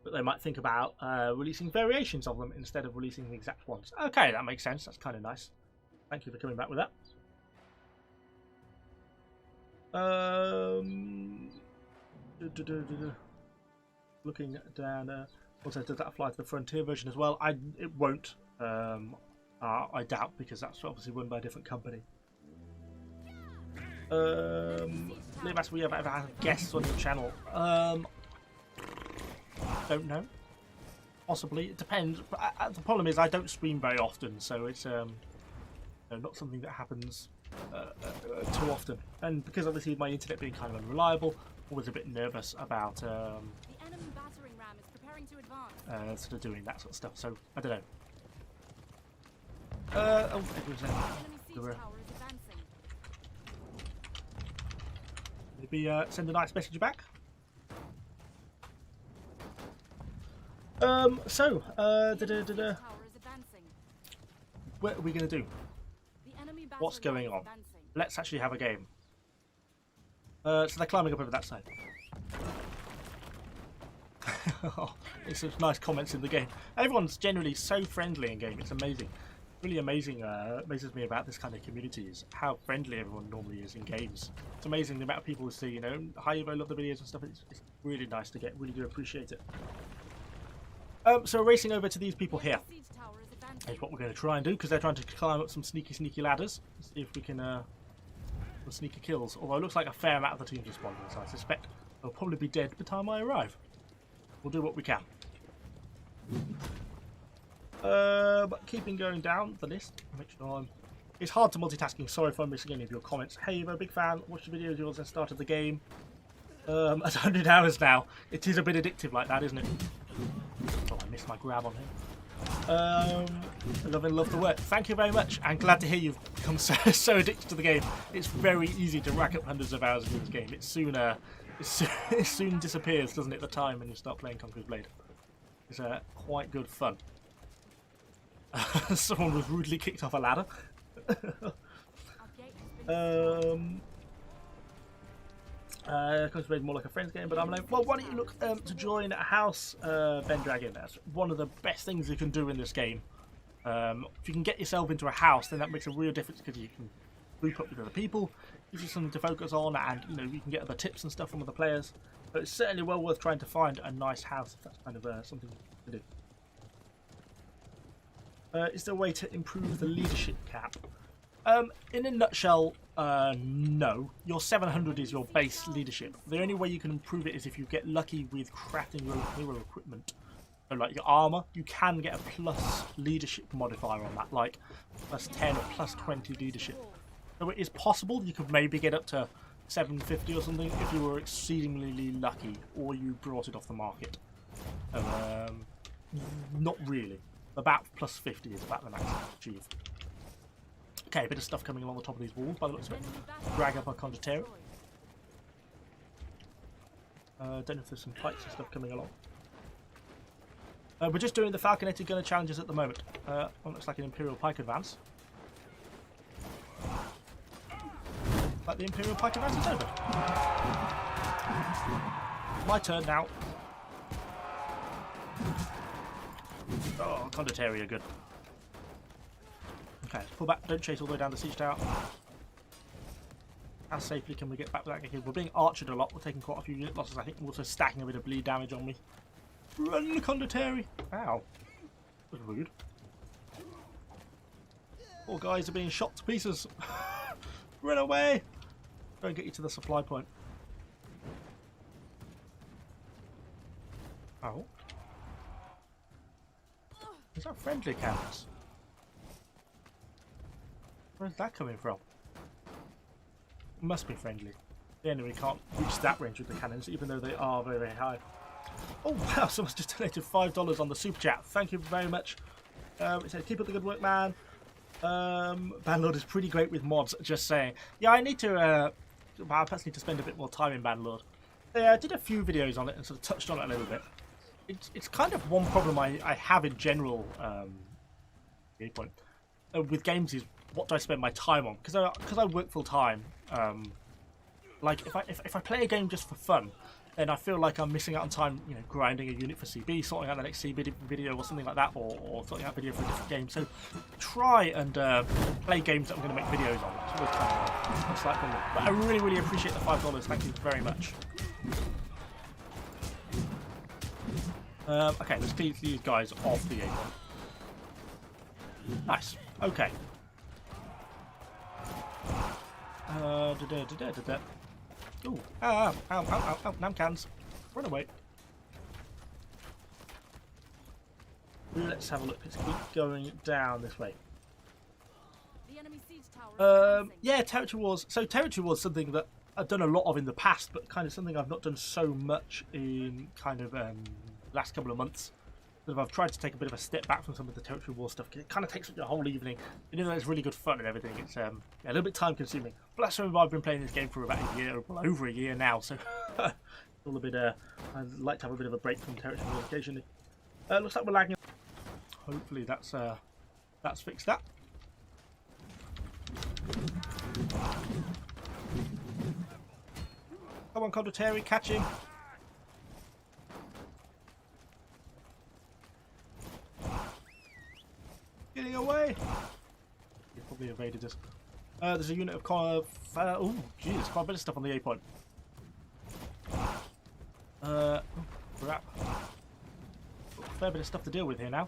But they might think about releasing variations of them instead of releasing the exact ones. Okay, that makes sense. That's kind of nice. Thank you for coming back with that. Looking down. Also, does that apply to the Frontier version as well? It won't. I doubt, because that's obviously run by a different company. Liam asked, we have ever had guests on your channel? Don't know. Possibly. It depends. But the problem is I don't stream very often, so it's not something that happens too often. And because obviously my internet being kind of unreliable, always a bit nervous about The enemy battering ram is preparing to advance. sort of doing that sort of stuff. So I don't know. Oh, it was Enemy siege tower is advancing. maybe send a nice message back. Siege tower is advancing. What are we going to do? The enemy What's battering going ram on? is advancing. Let's actually have a game. So they're climbing up over that side. It's some nice comments in the game. Everyone's generally so friendly in game. It's amazing. Really amazing. Amazes me about this kind of community is how friendly everyone normally is in games. It's amazing the amount of people who say, you know, hi, I love the videos and stuff. It's really nice to get. Really do appreciate it. So we're racing over to these people here. Siege tower is advancing. Is what we're going to try and do, because they're trying to climb up some sneaky ladders. See if we can some sneaky kills. Although it looks like a fair amount of the team's responding, so I suspect they'll probably be dead by the time I arrive. We'll do what we can. But keeping going down the list, make sure I'm... It's hard to multitasking. Sorry if I'm missing any of your comments. Hey, you're a big fan. Watched the video of yours and started the game. At 100 hours now. It is a bit addictive like that, isn't it? Oh, I missed my grab on him. Love the work. Thank you very much. I'm glad to hear you've become so addicted to the game. It's very easy to rack up hundreds of hours into this game. It soon disappears, doesn't it, the time when you start playing Conqueror's Blade. It's quite good fun. Someone was rudely kicked off a ladder. Conqueror's Blade more like a friends game, but I'm like, well, why don't you look to join a house, Ben Dragon? That's one of the best things you can do in this game. If you can get yourself into a house, then that makes a real difference, because you can group up with other people, gives you something to focus on, and you know, you can get other tips and stuff from other players. But it's certainly well worth trying to find a nice house if that's kind of something to do. Is there a way to improve the leadership cap? In a nutshell, no. Your 700 is your base leadership. The only way you can improve it is if you get lucky with crafting your hero equipment. So like your armor, you can get a plus leadership modifier on that, like plus 10 or plus 20 leadership. So it is possible you could maybe get up to 750 or something if you were exceedingly lucky, or you brought it off the market. Not really. About plus 50 is about the max to achieve. Okay, a bit of stuff coming along the top of these walls by the looks of it. Drag up our Conqueror. Don't know if there's some pikes and stuff coming along. We're just doing the Falconetti gunner challenges at the moment. One looks like an Imperial Pike advance. Like the Imperial Pike advance is over. My turn now. Oh, Conqueror are good. Okay, let's pull back. Don't chase all the way down the siege tower. How safely can we get back to that game? We're being archered a lot. We're taking quite a few unit losses. I think we're also stacking a bit of bleed damage on me. Run, Conqueror! Ow. That was rude. Poor guys are being shot to pieces. Run away! Go and get you to the supply point. Is that friendly cannons? Where's that coming from? Must be friendly. The enemy can't reach that range with the cannons, even though they are very, very high. Oh wow, someone's just donated $5 on the super chat. Thank you very much. It says, keep up the good work, man. Banlord is pretty great with mods, just saying. Yeah, I need to, I personally need to spend a bit more time in Banlord. Yeah, I did a few videos on it and sort of touched on it a little bit. It's kind of one problem I have in general, with games is what do I spend my time on? Because I work full time. Like if I play a game just for fun, then I feel like I'm missing out on time, you know, grinding a unit for CB, sorting out the next CB video or something like that, or sorting out a video for a different game. So try and play games that I'm going to make videos on. That's always kind of a slight problem. But I really, really appreciate the $5. Thank you very much. Okay, let's clear these guys off the apron. Nice. Okay. Ooh. Ow, Namcans. Run away. Let's have a look. Let's keep going down this way. The enemy siege tower is yeah, territory wars. So territory wars something that I've done a lot of in the past, but kind of something I've not done so much in kind of last couple of months. I've tried to take a bit of a step back from some of the territory war stuff. It kind of takes up your whole evening. Even though it's really good fun and everything, it's a little bit time consuming. But that's why I've been playing this game for about a year, well, over a year now. So it's all a bit. I'd like to have a bit of a break from territory war occasionally. Looks like we're lagging. Hopefully that's fixed that. Come on, Condottieri, catch him. Getting away! He probably evaded us. There's a unit of oh, jeez, quite a bit of stuff on the A point. Oh, crap. Got a fair bit of stuff to deal with here now.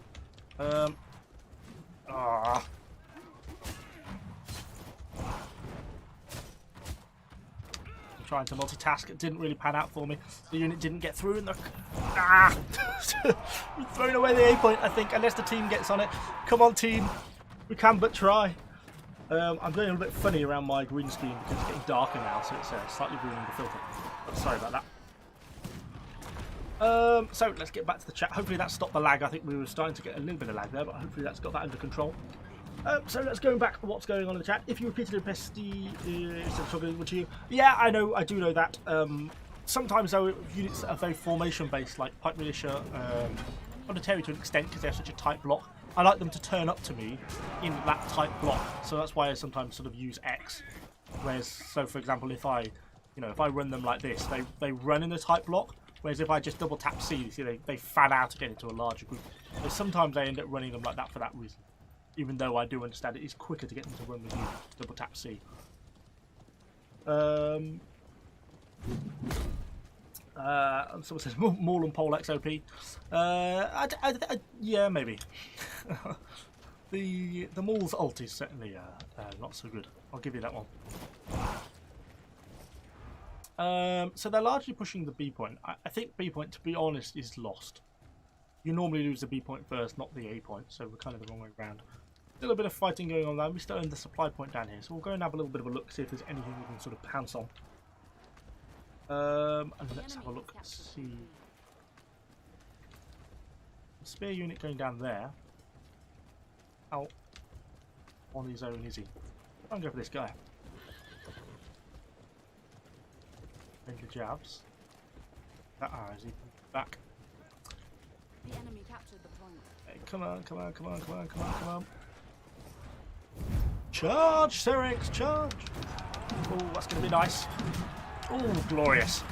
I'm trying to multitask. It didn't really pan out for me. The unit didn't get through, and we've thrown away the A point, I think, unless the team gets on it. Come on, team. We can but try. I'm going a little bit funny around my green screen because it's getting darker now, so it's slightly ruining the filter. But sorry about that. So let's get back to the chat. Hopefully that stopped the lag. I think we were starting to get a little bit of lag there, but hopefully that's got that under control. So let's go back to what's going on in the chat. If you repeatedly press the would you? Yeah, I know, I do know that. Sometimes though, units that are very formation based, like Pike Militia, Conqueror to an extent because they have such a tight block, I like them to turn up to me in that tight block. So that's why I sometimes sort of use X. Whereas, so for example, if I run them like this, they run in the tight block. Whereas if I just double tap C, you see they fan out again into a larger group. So sometimes I end up running them like that for that reason. Even though I do understand it is quicker to get them to run with you to double tap C. Someone says Maul and Pole XOP. Yeah, maybe. the Maul's ult is certainly not so good. I'll give you that one. So they're largely pushing the B point. I think B point, to be honest, is lost. You normally lose the B point first, not the A point, so we're kind of the wrong way around. Still a bit of fighting going on there. We still own the supply point down here, so we'll go and have a little bit of a look, see if there's anything we can sort of pounce on. And let's have a look, see. Spear unit going down there. How on his own is he? I'll go for this guy. Make the jabs. Is he back? The enemy captured the point. Hey, come on, come on, come on, come on, come on, come on. Charge, Serix, charge! Oh, that's going to be nice. Oh, glorious.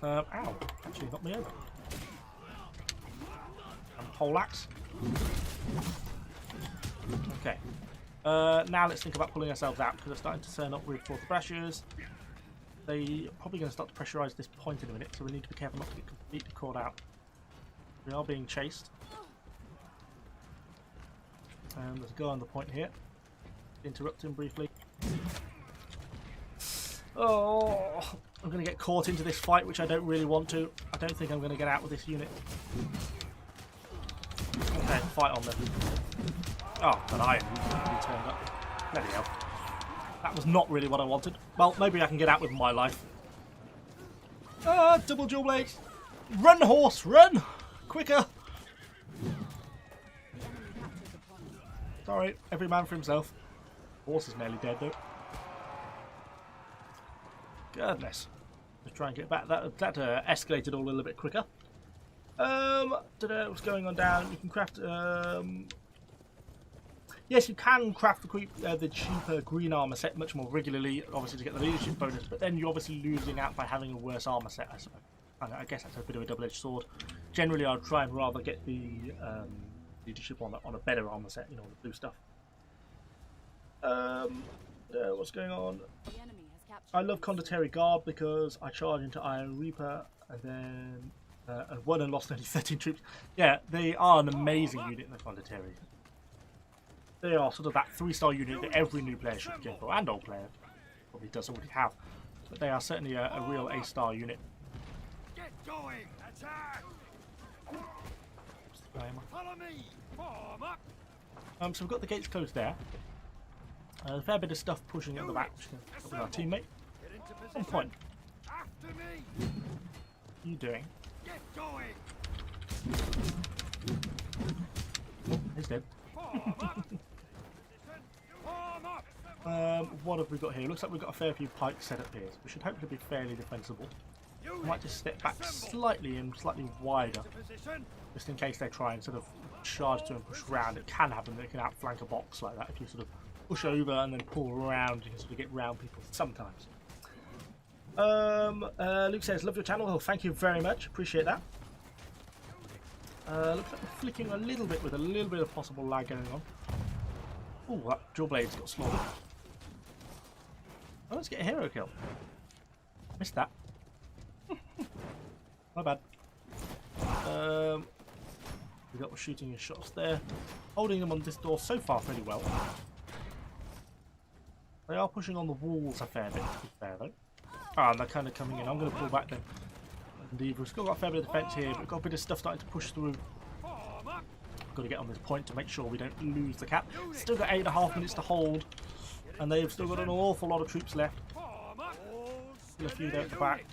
Ow, actually knocked me over. And poleaxe. Okay. Now let's think about pulling ourselves out because they're starting to turn up with fourth pressures. They're probably going to start to pressurise this point in a minute, so we need to be careful not to get completely caught out. We are being chased. And there's a guy on the point here. Interrupt him briefly. Oh, I'm going to get caught into this fight, which I don't really want to. I don't think I'm going to get out with this unit. Okay, fight on them. Oh, but I really turned up. Bloody hell. That was not really what I wanted. Well, maybe I can get out with my life. Ah, double dual blades. Run, horse, run! Quicker! Sorry, every man for himself. Horse is nearly dead, though. Goodness. Let's try and get back. That escalated all a little bit quicker. What's going on down? You can craft. Yes, you can craft the cheaper green armor set much more regularly, obviously to get the leadership bonus. But then you're obviously losing out by having a worse armor set, I suppose. I guess that's a bit of a double-edged sword. Generally, I'd try and rather get the leadership on a better armor set, you know, the blue stuff. What's going on? I love Conqueror Guard because I charge into Iron Reaper and then and won and lost only 13 troops. Yeah, they are an amazing unit in the Conqueror. They are sort of that 3-star unit that every new player should be going for, and old player probably does already have. But they are certainly a real A-star unit. Get going! Attack! Follow me! Form up! So we've got the gates closed there. A fair bit of stuff pushing at the back with our teammate. At some point. After me! What are you doing? Get going! Oh, he's dead. Form up! Form up! What have we got here? Looks like we've got a fair few pikes set up here. So we should hopefully be fairly defensible. I might just step back slightly and slightly wider, just in case they try and sort of charge to and push around. It can happen that they can outflank a box like that if you sort of push over and then pull around. You can sort of get round people sometimes. Luke says, love your channel. Oh, thank you very much. Appreciate that. Looks like we're flicking a little bit with a little bit of possible lag going on. Oh, that dual blade's got slaughtered. Oh, let's get a hero kill. Missed that. My bad. We got shooting his shots there. Holding them on this door so far pretty well. They are pushing on the walls a fair bit, to be fair though. Ah, and they're kind of coming in. I'm going to pull back then. Indeed, we've still got a fair bit of defence here, but we've got a bit of stuff starting to push through. Got to get on this point to make sure we don't lose the cap. Still got 8.5 minutes to hold, and they've still got an awful lot of troops left. Still a few there at the back.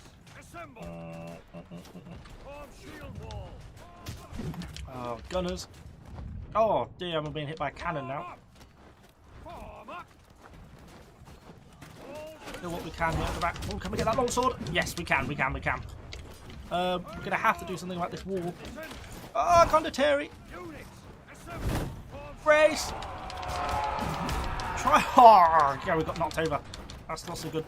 Oh, gunners. Oh dear, I'm being hit by a cannon now. Do what we can here at the back. Oh, can we get that long sword? Yes, we can. We're going to have to do something about this wall. Oh, Conqueror! Brace! Try hard! Yeah, we got knocked over. That's not so good.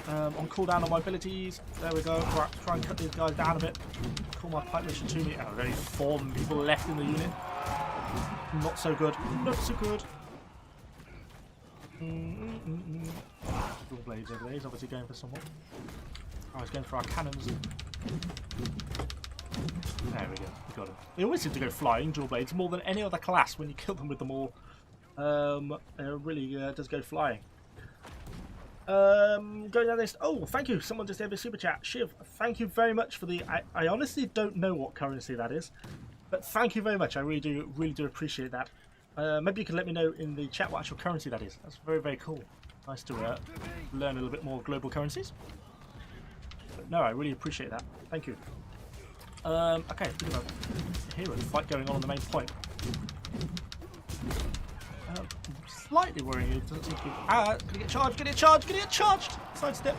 On cooldown on my abilities. There we go. Right, try and cut these guys down a bit. Call my Pike mission to me. Oh, there's only 4 people left in the unit. Not so good. Not so good. Dual blades over there. He's obviously going for someone. Oh, he's going for our cannons. There we go. We got him. They always seem to go flying, dual blades, more than any other class when you kill them with them all. It really does go flying. Going down this. Oh, thank you. Someone just gave a super chat. Shiv, thank you very much for the. I honestly don't know what currency that is, but thank you very much. I really do appreciate that. Maybe you can let me know in the chat what actual currency that is. That's very, very cool. Nice to learn a little bit more global currencies. But no, I really appreciate that. Thank you. Okay, bit of a hero fight going on the main point. Slightly worrying. It doesn't seem to be. Gonna get charged. Gonna get charged. Gonna get charged. Sidestep.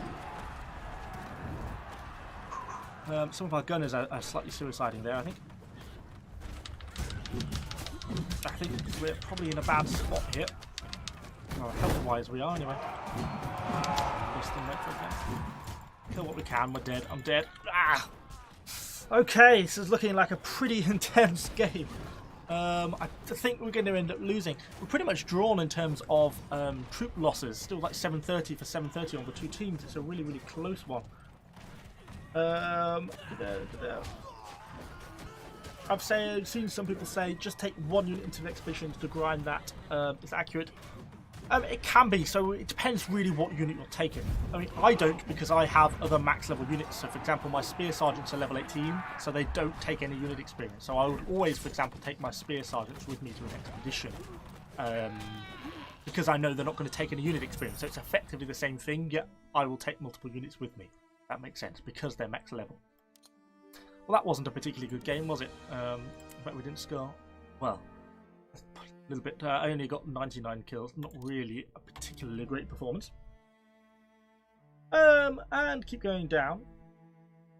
Some of our gunners are slightly suiciding there, I think. I think we're probably in a bad spot here. Well, health-wise we are anyway. Kill what we can. We're dead. I'm dead. Ah! Okay, this is looking like a pretty intense game. I think we're going to end up losing. We're pretty much drawn in terms of troop losses. Still like 730 for 730 on the two teams. It's a really, really close one. I've seen some people say just take one unit into the expedition to grind that. It's accurate. It can be, so it depends really what unit you're taking. I mean, I don't, because I have other max level units. So, for example, my Spear Sergeants are level 18, so they don't take any unit experience. So I would always, for example, take my Spear Sergeants with me to an expedition. Because I know they're not going to take any unit experience. So it's effectively the same thing, yet I will take multiple units with me. That makes sense, because they're max level. Well, that wasn't a particularly good game, was it? But we didn't score. Well, a little bit. I only got 99 kills. Not really a particularly great performance. And keep going down.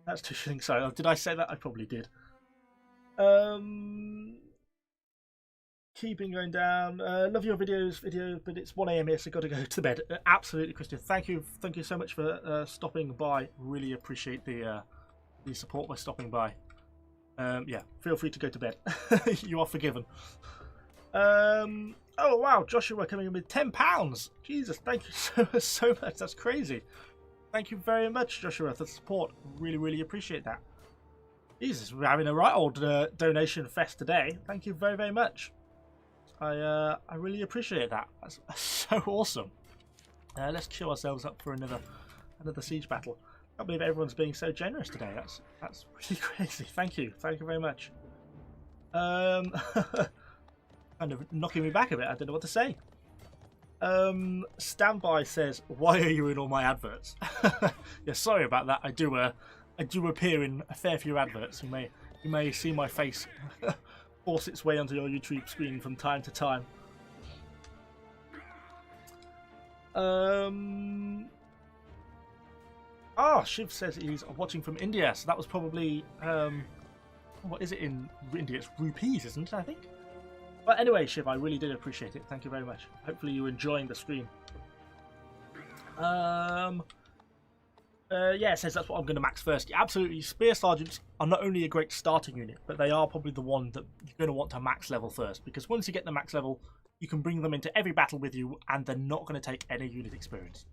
That's too shitting. Sorry, did I say that? I probably did. Keeping going down. Love your videos, but it's 1 AM here, so got to go to bed. Absolutely, Christian. Thank you so much for stopping by. Really appreciate the support by stopping by. Yeah, feel free to go to bed. You are forgiven. Oh wow, Joshua coming in with £10. Jesus, thank you so much. That's crazy. Thank you very much, Joshua, for the support. Really appreciate that. Jesus, we're having a right old donation fest today. Thank you very much. I really appreciate that. That's so awesome. Let's queue ourselves up for another siege battle. I can't believe everyone's being so generous today. That's really crazy. Thank you very much. Kind of knocking me back a bit. I don't know what to say. Standby says, "Why are you in all my adverts?" Yeah, sorry about that. I do appear in a fair few adverts. You may see my face force its way onto your YouTube screen from time to time. Shiv says he's watching from India, so that was probably what is it in India? It's rupees, isn't it? I think. But anyway, Shiv, I really did appreciate it. Thank you very much. Hopefully you're enjoying the stream. Yeah, it says that's what I'm going to max first. Yeah, absolutely. Spear Sergeants are not only a great starting unit, but they are probably the one that you're going to want to max level first. Because once you get the max level, you can bring them into every battle with you, and they're not going to take any unit experience.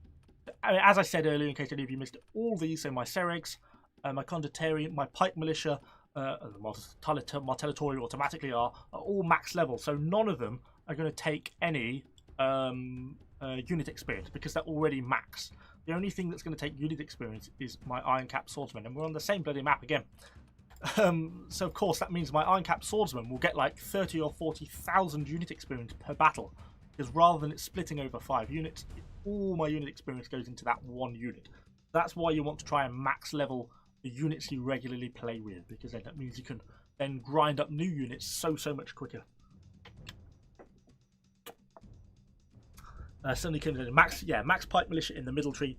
I mean, as I said earlier, in case any of you missed it, all these, so my Seregs, my Conqueror, my Pike Militia, the Martellatori automatically are all max level. So none of them are going to take any unit experience because they're already max. The only thing that's going to take unit experience is my Iron Cap Swordsman, and we're on the same bloody map again. So of course that means my Iron Cap Swordsman will get like 30 or 40,000 unit experience per battle, because rather than it splitting over 5 units, all my unit experience goes into that one unit. That's why you want to try and max level the units you regularly play with, because then that means you can then grind up new units so much quicker. Suddenly came in max Pike Militia in the middle tree.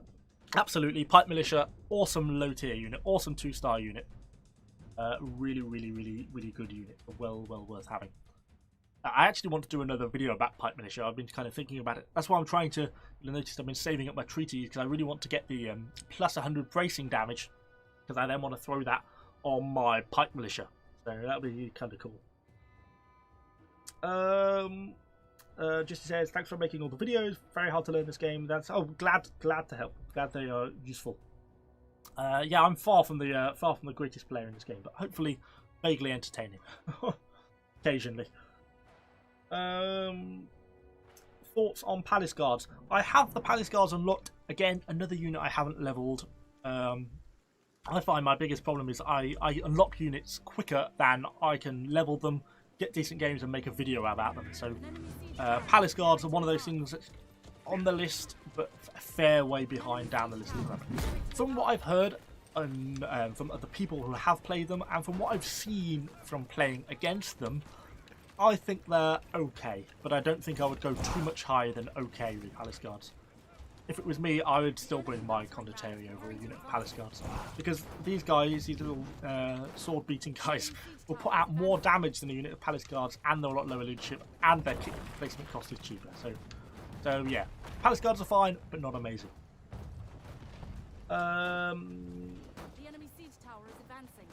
Absolutely, Pike Militia, awesome low tier unit, awesome 2-star unit. Really good unit, well worth having. I actually want to do another video about Pike Militia. I've been kind of thinking about it. That's why I'm trying to. You'll notice I've been saving up my treaties because I really want to get the plus 100 bracing damage, because I then want to throw that on my Pike Militia. So that'll be kind of cool. Just says, thanks for making all the videos. Very hard to learn this game. That's glad to help. Glad they are useful. Yeah, I'm far from the greatest player in this game, but hopefully vaguely entertaining. Occasionally. Thoughts on Palace Guards? I have the Palace Guards unlocked. Again, another unit I haven't leveled. I find my biggest problem is I unlock units quicker than I can level them, get decent games, and make a video about them. So Palace Guards are one of those things that's on the list, but a fair way behind down the list. From what I've heard from other people who have played them, and from what I've seen from playing against them, I think they're okay, but I don't think I would go too much higher than okay with Palace Guards. If it was me, I would still bring my Conqueror over a unit of Palace Guards, because these guys, these little sword-beating guys, will put out more damage than a unit of Palace Guards, and they're a lot lower leadership, and their kit placement cost is cheaper. So yeah, Palace Guards are fine, but not amazing. The enemy siege tower is advancing.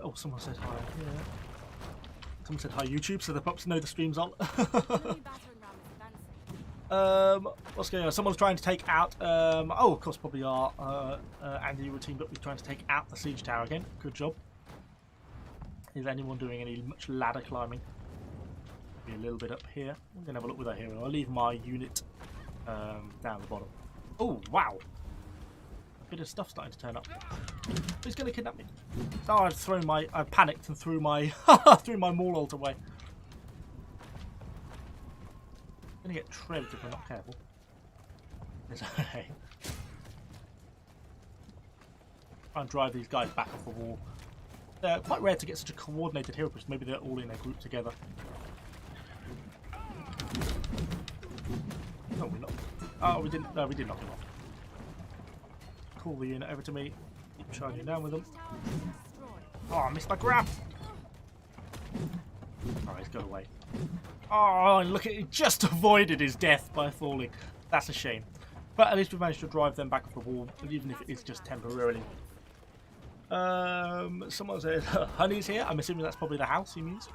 Oh, someone said hi. Yeah. Someone said hi YouTube, so the pups know the stream's on. Enemy battering ram is advancing. What's going on? Someone's trying to take out. Oh, of course, probably our Andy, your team, but we're trying to take out the siege tower again. Good job. Is anyone doing any much ladder climbing? Be a little bit up here. We're going to have a look with that here. I'll leave my unit down the bottom. Oh, wow. A bit of stuff starting to turn up. Who's going to kidnap me? Oh, I panicked and threw my threw my Maul away. I'm going to get trebbed if we're not careful. It's okay. Try and drive these guys back off the wall. They're quite rare to get such a coordinated hero push. Maybe they're all in a group together. No, we're not. Oh, we didn't. No, we did knock him off. Call the unit over to me. Keep charging down with them. Oh, I missed my grab. Oh, he's got away. Oh, look at it! Just avoided his death by falling. That's a shame. But at least we managed to drive them back off the wall, even if it is just temporarily. Someone said Honey's here. I'm assuming that's probably the house he means.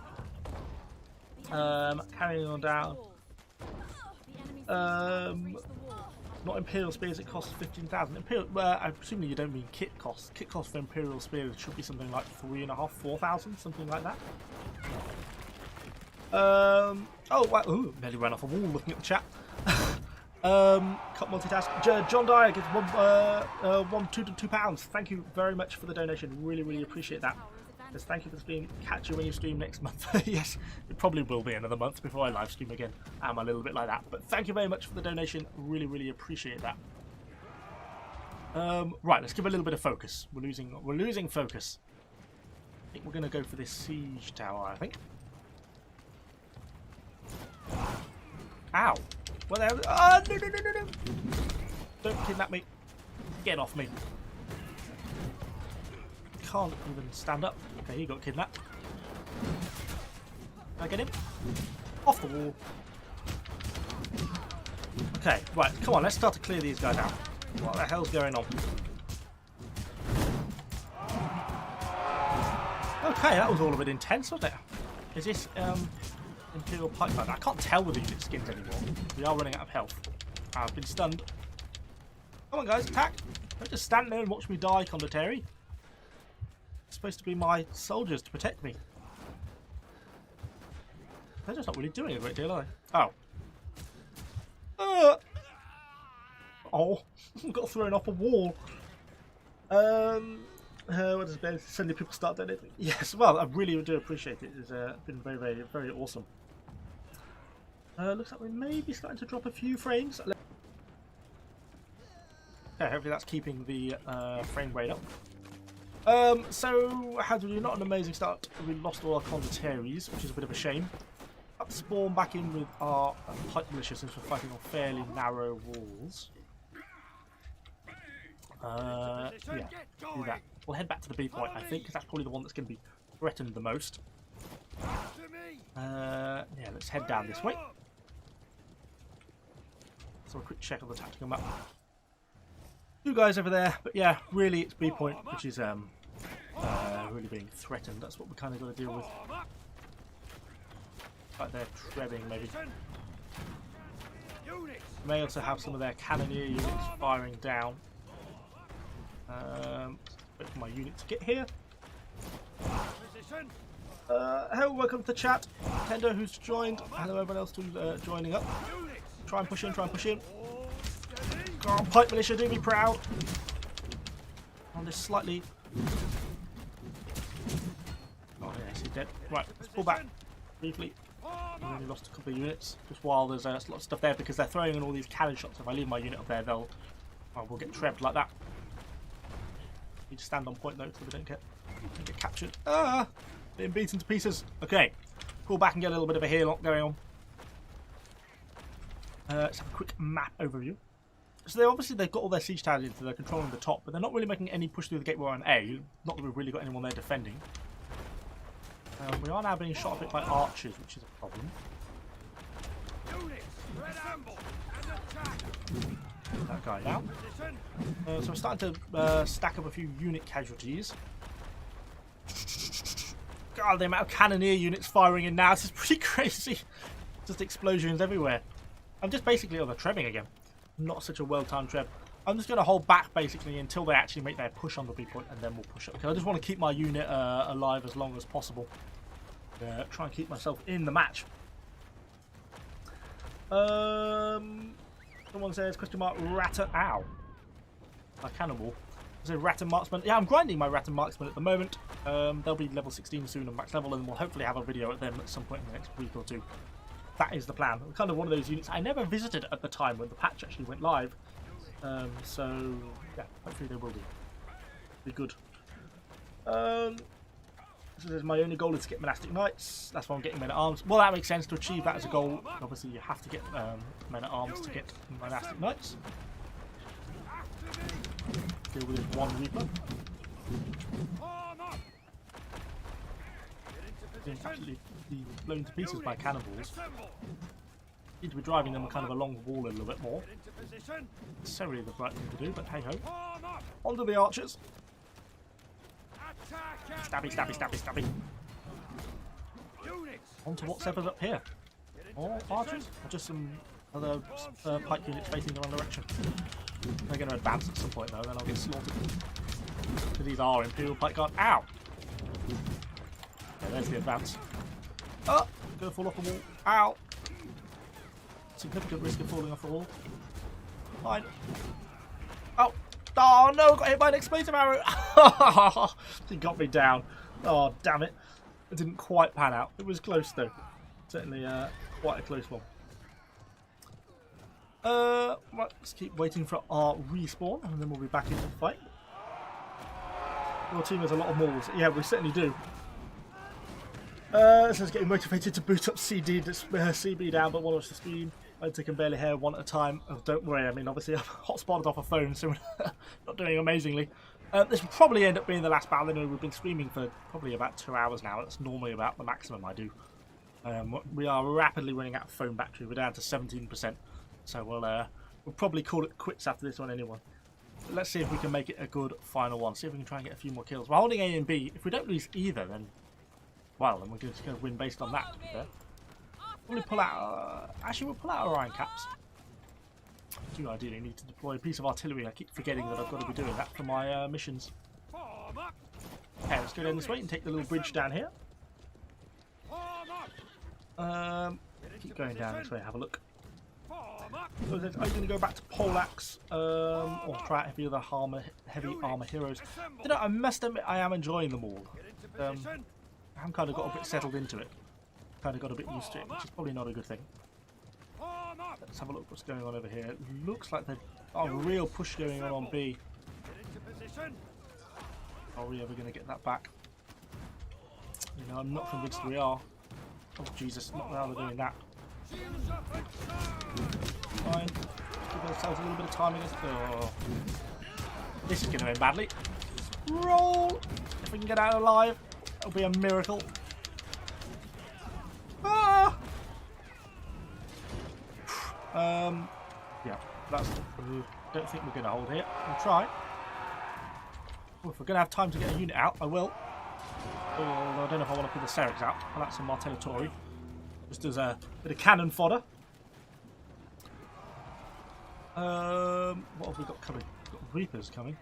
Carrying on down. Not Imperial Spears, it costs 15,000. Imperial, I'm assuming you don't mean kit costs. Kit costs for Imperial Spears should be something like 3,500, 4,000, something like that. Oh, wow. Ooh, nearly ran off a wall looking at the chat. Cut multitask. John Dyer gives £2. Thank you very much for the donation. Really, really appreciate that. Just thank you for the stream. Catch you when you stream next month. Yes, it probably will be another month before I live stream again. I'm a little bit like that. But thank you very much for the donation. Really, really appreciate that. Right, let's give a little bit of focus. We're losing focus. I think we're going to go for this siege tower, I think. Ow. What the hell? Oh, no, no, no, no, no. Don't kidnap me. Get off me. Can't even stand up. Okay, he got kidnapped. Can I get him? Off the wall. Okay, right, come on, let's start to clear these guys out. What the hell's going on? Okay, that was all a bit intense, wasn't it? Is this Imperial Pike? I can't tell with the unit skins anymore. We are running out of health. I've been stunned. Come on guys, attack! Don't just stand there and watch me die, Condottieri. It's supposed to be my soldiers to protect me. They're just not really doing a great deal, are they? Oh. Oh, got thrown off a wall. What does Ben? Suddenly people start doing it. Yes, well, I really do appreciate it. It's been very, very, very awesome. Looks like we may be starting to drop a few frames. Okay, hopefully that's keeping the frame rate up. So, how did we do? Not an amazing start. We lost all our Conquerors, which is a bit of a shame. Up spawn back in with our Pike militia since we're fighting on fairly narrow walls. Yeah, do that. We'll head back to the B point, I think, because that's probably the one that's going to be threatened the most. Yeah, let's head down this way. So a quick check of the tactical map. Two guys over there, but yeah, really it's B point, which is really being threatened. That's what we kind of got to deal with. Like they're treading, maybe. May also have some of their cannoneer units firing down. Wait for my unit to get here. Hello, welcome to the chat. Tendo, who's joined. Hello, everyone else who's joining up. Try and push in, try and push in. Come on, Pike militia, do be proud. On this slightly. Oh, yeah, he's dead. Right, let's pull back briefly. We only lost a couple of units just while there's a lot of stuff there because they're throwing in all these cannon shots. If I leave my unit up there, we'll get trebbed like that. Need to stand on point though, so we don't get captured. Ah, being beaten to pieces. Okay, pull back and get a little bit of a heal going on. Let's have a quick map overview. So they've got all their siege towers in, so they're controlling the top, but they're not really making any push through the gateway on A. Not that we've really got anyone there defending. We are now being shot a bit by archers, which is a problem. That guy down. So we're starting to stack up a few unit casualties. God, the amount of cannoneer units firing in now, this is pretty crazy. Just explosions everywhere. I'm just basically on the trebbing again. Not such a well-timed treb. I'm just going to hold back basically until they actually make their push on the B point, and then we'll push up. Because I just want to keep my unit alive as long as possible. Try and keep myself in the match. Someone says question mark Ratten. Ow. My cannonball. It says Ratten Marksman. Yeah, I'm grinding my Ratten Marksman at the moment. They'll be level 16 soon and max level, and we'll hopefully have a video at them at some point in the next week or two. That is the plan. We're kind of one of those units I never visited at the time when the patch actually went live. So yeah, hopefully they will do. Be good. So my only goal is to get monastic knights. That's why I'm getting men at arms. Well, that makes sense to achieve that as a goal. Obviously, you have to get men at arms to get monastic knights. Deal with one reaper. Being absolutely blown to pieces by cannonballs. Need to be driving them kind of along the wall a little bit more. Necessarily the right thing to do, but hey ho. Onto the archers. Stabby, stabby, stabby, stabby. On to whatever's up here. More archers? Or just some other pike units facing the wrong direction? They're going to advance at some point though, then I'll get slaughtered. So these are Imperial Pike Guard. Ow! Okay, there's the advance. Oh! Gonna fall off the wall. Ow! Significant risk of falling off the wall. Fine. Oh! Oh no! Got hit by an explosive arrow! He got me down. Oh, damn it. It didn't quite pan out. It was close though. Certainly quite a close one. Right, let's keep waiting for our respawn and then we'll be back into the fight. Your team has a lot of mauls. Yeah, we certainly do. This is getting motivated to boot up CB down, but watch the stream. I can barely hear one at a time. Oh, don't worry, I mean, obviously I've hotspotted off a phone, so we're not doing amazingly. This will probably end up being the last battle. I know we've been streaming for probably about 2 hours now. That's normally about the maximum I do. We are rapidly running out of phone battery. We're down to 17%. So we'll probably call it quits after this one anyway. But let's see if we can make it a good final one. See if we can try and get a few more kills. We're holding A and B. If we don't lose either, then well, then we're just going to win based on that. To be fair. We'll pull out. Actually, we'll pull out our iron caps. I do ideally need to deploy a piece of artillery. I keep forgetting that I've got to be doing that for my missions. Okay, let's go down this way and take the little bridge down here. Keep going down this way. Have a look. So are you going to go back to Poleaxe or try out heavy armor heroes? You know, I must admit I am enjoying them all. I've kind of got a bit settled into it. Kind of got a bit used to it, which is probably not a good thing. Let's have a look what's going on over here. It looks like there's a real push going on B. Are we ever going to get that back? You know, I'm not convinced we are. Oh Jesus, not how they're doing that. Fine. Give ourselves a little bit of time against. Oh. This is going to end badly. Roll! If we can get out alive, it'll be a miracle. Ah! Yeah, that's. Don't think we're going to hold here. We'll try. Well, if we're going to have time to get a unit out, I will. Although I don't know if I want to put the Serix out. I'll add some Martellatori. Just as a bit of cannon fodder. What have we got coming? We've got Reapers coming.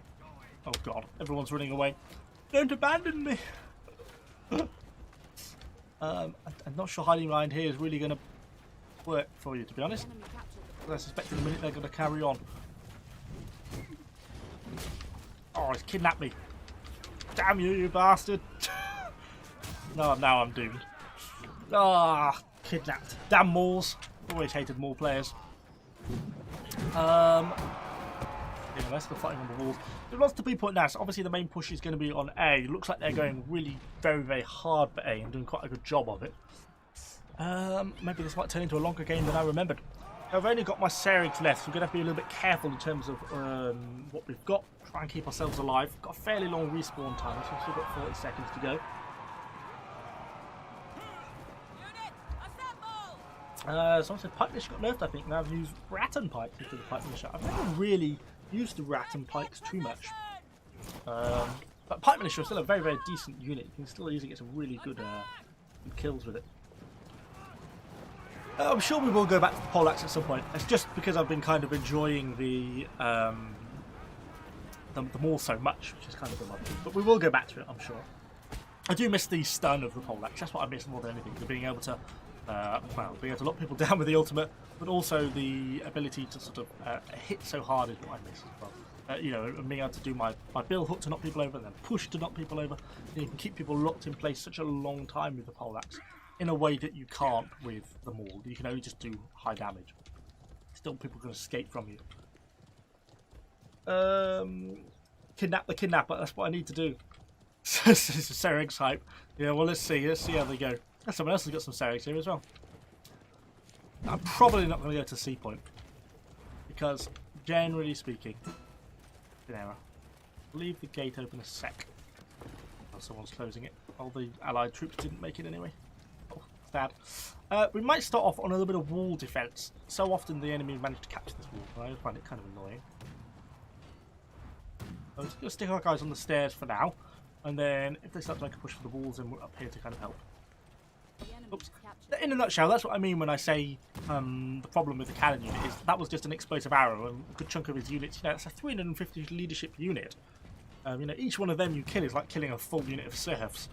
Oh god, everyone's running away. Don't abandon me! I'm not sure hiding behind here is really going to work for you, to be honest. I suspect in a minute they're going to carry on. Oh, he's kidnapped me. Damn you, you bastard! No, now I'm doomed. Ah, kidnapped. Damn Mauls. Always hated Maul players. Yeah, they're still fighting on the walls. There's lots to be pointed out. So obviously the main push is going to be on A. It looks like they're going really very, very hard for A and doing quite a good job of it. Maybe this might turn into a longer game than I remembered. I've only got my Serix left, so we're going to have to be a little bit careful in terms of what we've got. Try and keep ourselves alive. We've got a fairly long respawn time, so we've still got 40 seconds to go. Someone said Pike Militia got nerfed, I think. Now I've used Ratten Pikes instead of Pike Militia. I've never really used the Ratten Pikes too much. But Pike Militia is still a very, very decent unit. You can still use it, get some really good kills with it. I'm sure we will go back to the Poleaxe at some point. It's just because I've been kind of enjoying the Maul so much, which is kind of annoying. But we will go back to it, I'm sure. I do miss the stun of the Poleaxe. That's what I miss more than anything, being able to well, being able to lock people down with the ultimate, but also the ability to sort of hit so hard is what I miss as well. You know, being able to do my bill hook to knock people over and then push to knock people over. You can keep people locked in place such a long time with the poleaxe in a way that you can't with the maul. You can only just do high damage. Still, people can escape from you. Kidnap the kidnapper. That's what I need to do. This is Serig's hype. Yeah, well, let's see. Let's see how they go. Someone else has got some Serigs here as well. I'm probably not going to go to C point because, generally speaking, an error. Leave the gate open a sec. Oh, someone's closing it. All the allied troops didn't make it anyway. Oh, sad. We might start off on a little bit of wall defense. So often the enemy managed to capture this wall, I find it kind of annoying. I'm just going to stick our guys on the stairs for now, and then if they start to make a push for the walls, then we're up here to kind of help. Oops. In a nutshell, that's what I mean when I say the problem with the cannon unit is that was just an explosive arrow, and a good chunk of his units, you know, it's a 350 leadership unit. You know, each one of them you kill is like killing a full unit of serfs.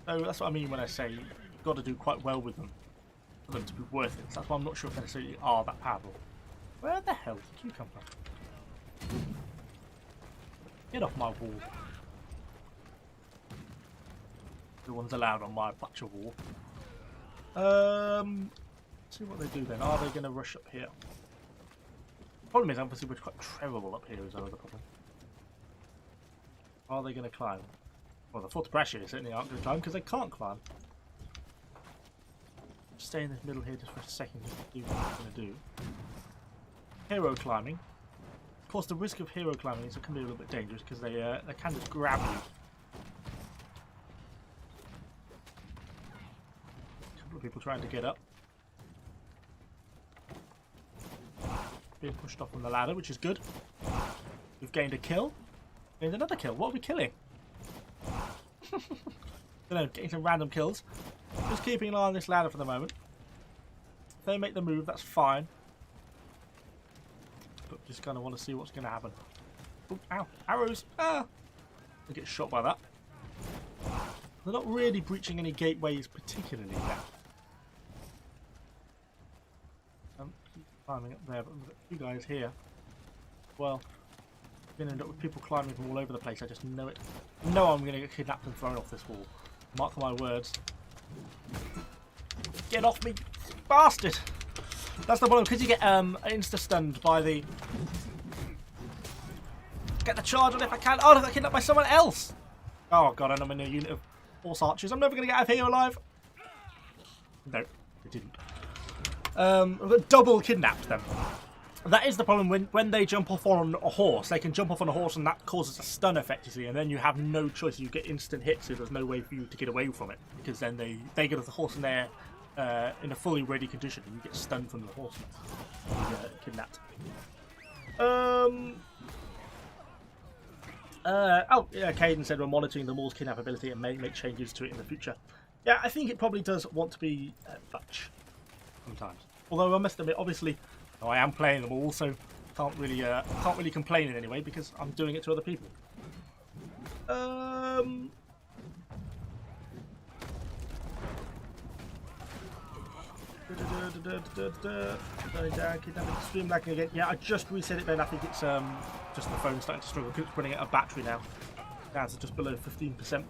So that's what I mean when I say you've got to do quite well with them for them to be worth it. So that's why I'm not sure if they necessarily are that powerful. Where the hell did you come from? Get off my wall. No one's allowed on my butcher wall. See what they do then. Are they going to rush up here? The problem is, obviously, we're quite travelable up here is another problem. Are they going to climb? Well, the Fort of Pressure certainly aren't going to climb because they can't climb. Stay in the middle here just for a second to do what I'm going to do. Hero climbing. Of course, the risk of hero climbing is it can be a little bit dangerous because they can just grab you. People trying to get up. Being pushed off on the ladder, which is good. We've gained a kill. Gained another kill. What are we killing? Don't know, getting some random kills. Just keeping an eye on this ladder for the moment. If they make the move, that's fine. But just kind of want to see what's going to happen. Oh, ow. Arrows! Ah! I get shot by that. They're not really breaching any gateways particularly yet. Climbing up there, but we've got two guys here. Well, I'm going to end up with people climbing from all over the place. I just know it. No, I'm going to get kidnapped and thrown off this wall. Mark my words. Get off me, bastard! That's the problem, because you get insta-stunned by the... Get the charge on if I can. Oh, I got kidnapped by someone else! Oh god, and I'm in a unit of horse archers. I'm never going to get out of here alive. No, they didn't. I've got double kidnapped them. That is the problem when they jump off on a horse. They can jump off on a horse and that causes a stun effect, you see, and then you have no choice. You get instant hits, so there's no way for you to get away from it because then they get off the horse and they're in a fully ready condition and you get stunned from the horse and you get kidnapped. Oh, yeah, Caden said we're monitoring the Maul's kidnap ability and may make changes to it in the future. Yeah, I think it probably does want to be Dutch sometimes. Although I must admit, obviously, I am playing them all, so can't really complain in any way because I'm doing it to other people. Stream lagging again. Yeah, I just reset it then. I think it's just the phone starting to struggle because it's running out of battery now. Down to just below 15%.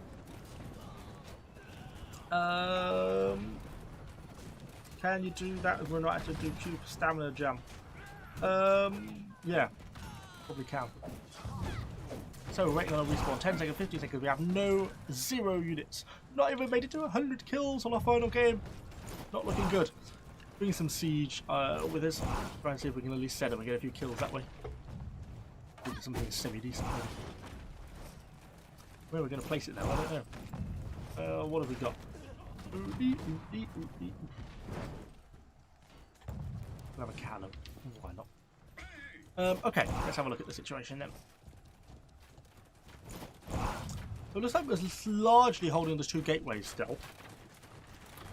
Can you do that? We're not actually do Q stamina jam. Yeah, probably can. So we're waiting on a respawn. 10 seconds, 15 seconds. We have zero units. Not even made it to 100 kills on our final game. Not looking good. Doing some siege with us. Try and see if we can at least set them and get a few kills that way. Do something semi-decent. Where are we going to place it now? I don't know. What have we got? We'll have a cannon. Why not? Okay, let's have a look at the situation then. So it looks like we're largely holding the two gateways still.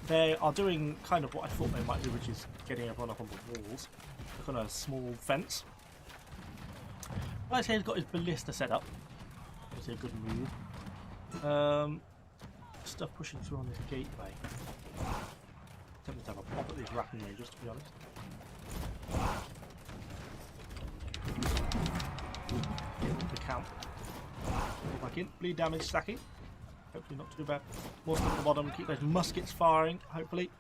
They are doing kind of what I thought they might do, which is getting everyone up on the walls. Look on a small fence. Right here, he's got his ballista set up. That's a good move. Stuff pushing through on this gateway. tempted to have a pop at these rapping rangers, to be honest. Get the count. Go back in. Bleed damage stacking. Hopefully not too bad. More stuff at the bottom. Keep those muskets firing, hopefully.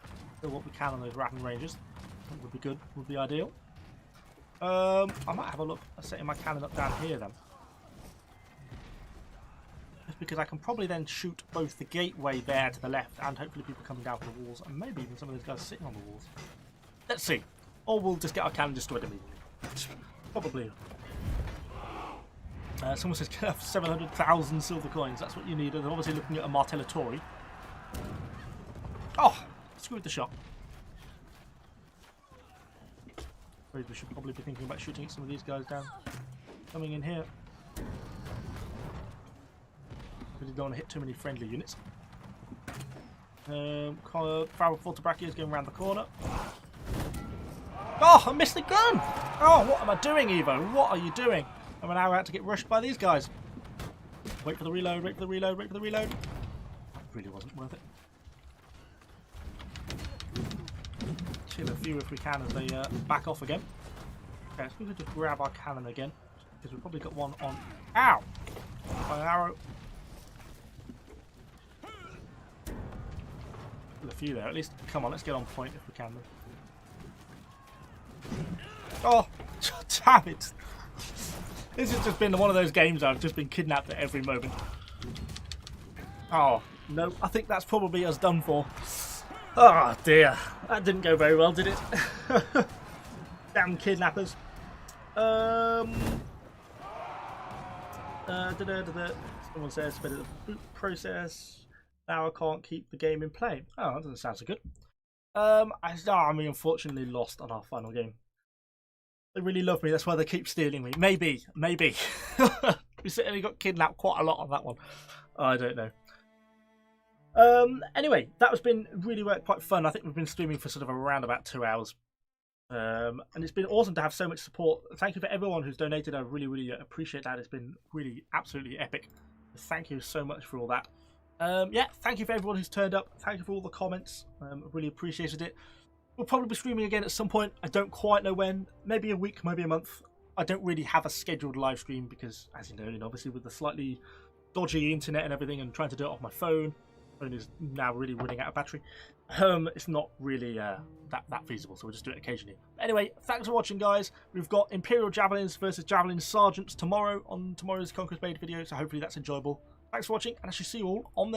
Do what we can on those rapping rangers. That would be good. Would be ideal. I might have a look at setting my cannon up down here then. Just because I can probably then shoot both the gateway there to the left and hopefully people coming down from the walls and maybe even some of those guys sitting on the walls. Let's see. Or we'll just get our cannon destroyed immediately. Probably. Someone says 700,000 silver coins. That's what you need. They're obviously looking at a Martellatore. Oh! Screwed the shot. We should probably be thinking about shooting some of these guys down. Coming in here. Really don't want to hit too many friendly units. Falconetti is going around the corner. Oh, I missed the gun! Oh, what am I doing, Evo? What are you doing? I'm now about to get rushed by these guys. Wait for the reload, wait for the reload, wait for the reload. That really wasn't worth it. Chill a few if we can as they back off again. Okay, let's quickly just grab our cannon again. Because we've probably got one on... Ow! By an arrow. Still a few there, at least. Come on, let's get on point if we can. Oh! Damn it! This has just been one of those games I've just been kidnapped at every moment. Oh, no. I think that's probably us done for. Oh, dear. That didn't go very well, did it? Damn kidnappers. Someone says, better the boot process. Now I can't keep the game in play. Oh, that doesn't sound so good. I mean, unfortunately lost on our final game. They really love me, that's why they keep stealing me. Maybe. We certainly got kidnapped quite a lot on that one. I don't know. Anyway, that has been really quite fun. I think we've been streaming for sort of around about 2 hours. And it's been awesome to have so much support. Thank you for everyone who's donated. I really appreciate that. It's been really absolutely epic. Thank you so much for all that. Yeah, thank you for everyone who's turned up. Thank you for all the comments. I really appreciated it. We'll probably be streaming again at some point. I don't quite know when. Maybe a week, maybe a month. I don't really have a scheduled live stream because, as you know, obviously with the slightly dodgy internet and everything and trying to do it off my phone is now really running out of battery. It's not really that feasible, so we'll just do it occasionally. Anyway, thanks for watching, guys. We've got Imperial Javelins versus Javelin Sergeants tomorrow on tomorrow's Conqueror's Blade video, so hopefully that's enjoyable. Thanks for watching, and I shall see you all on the next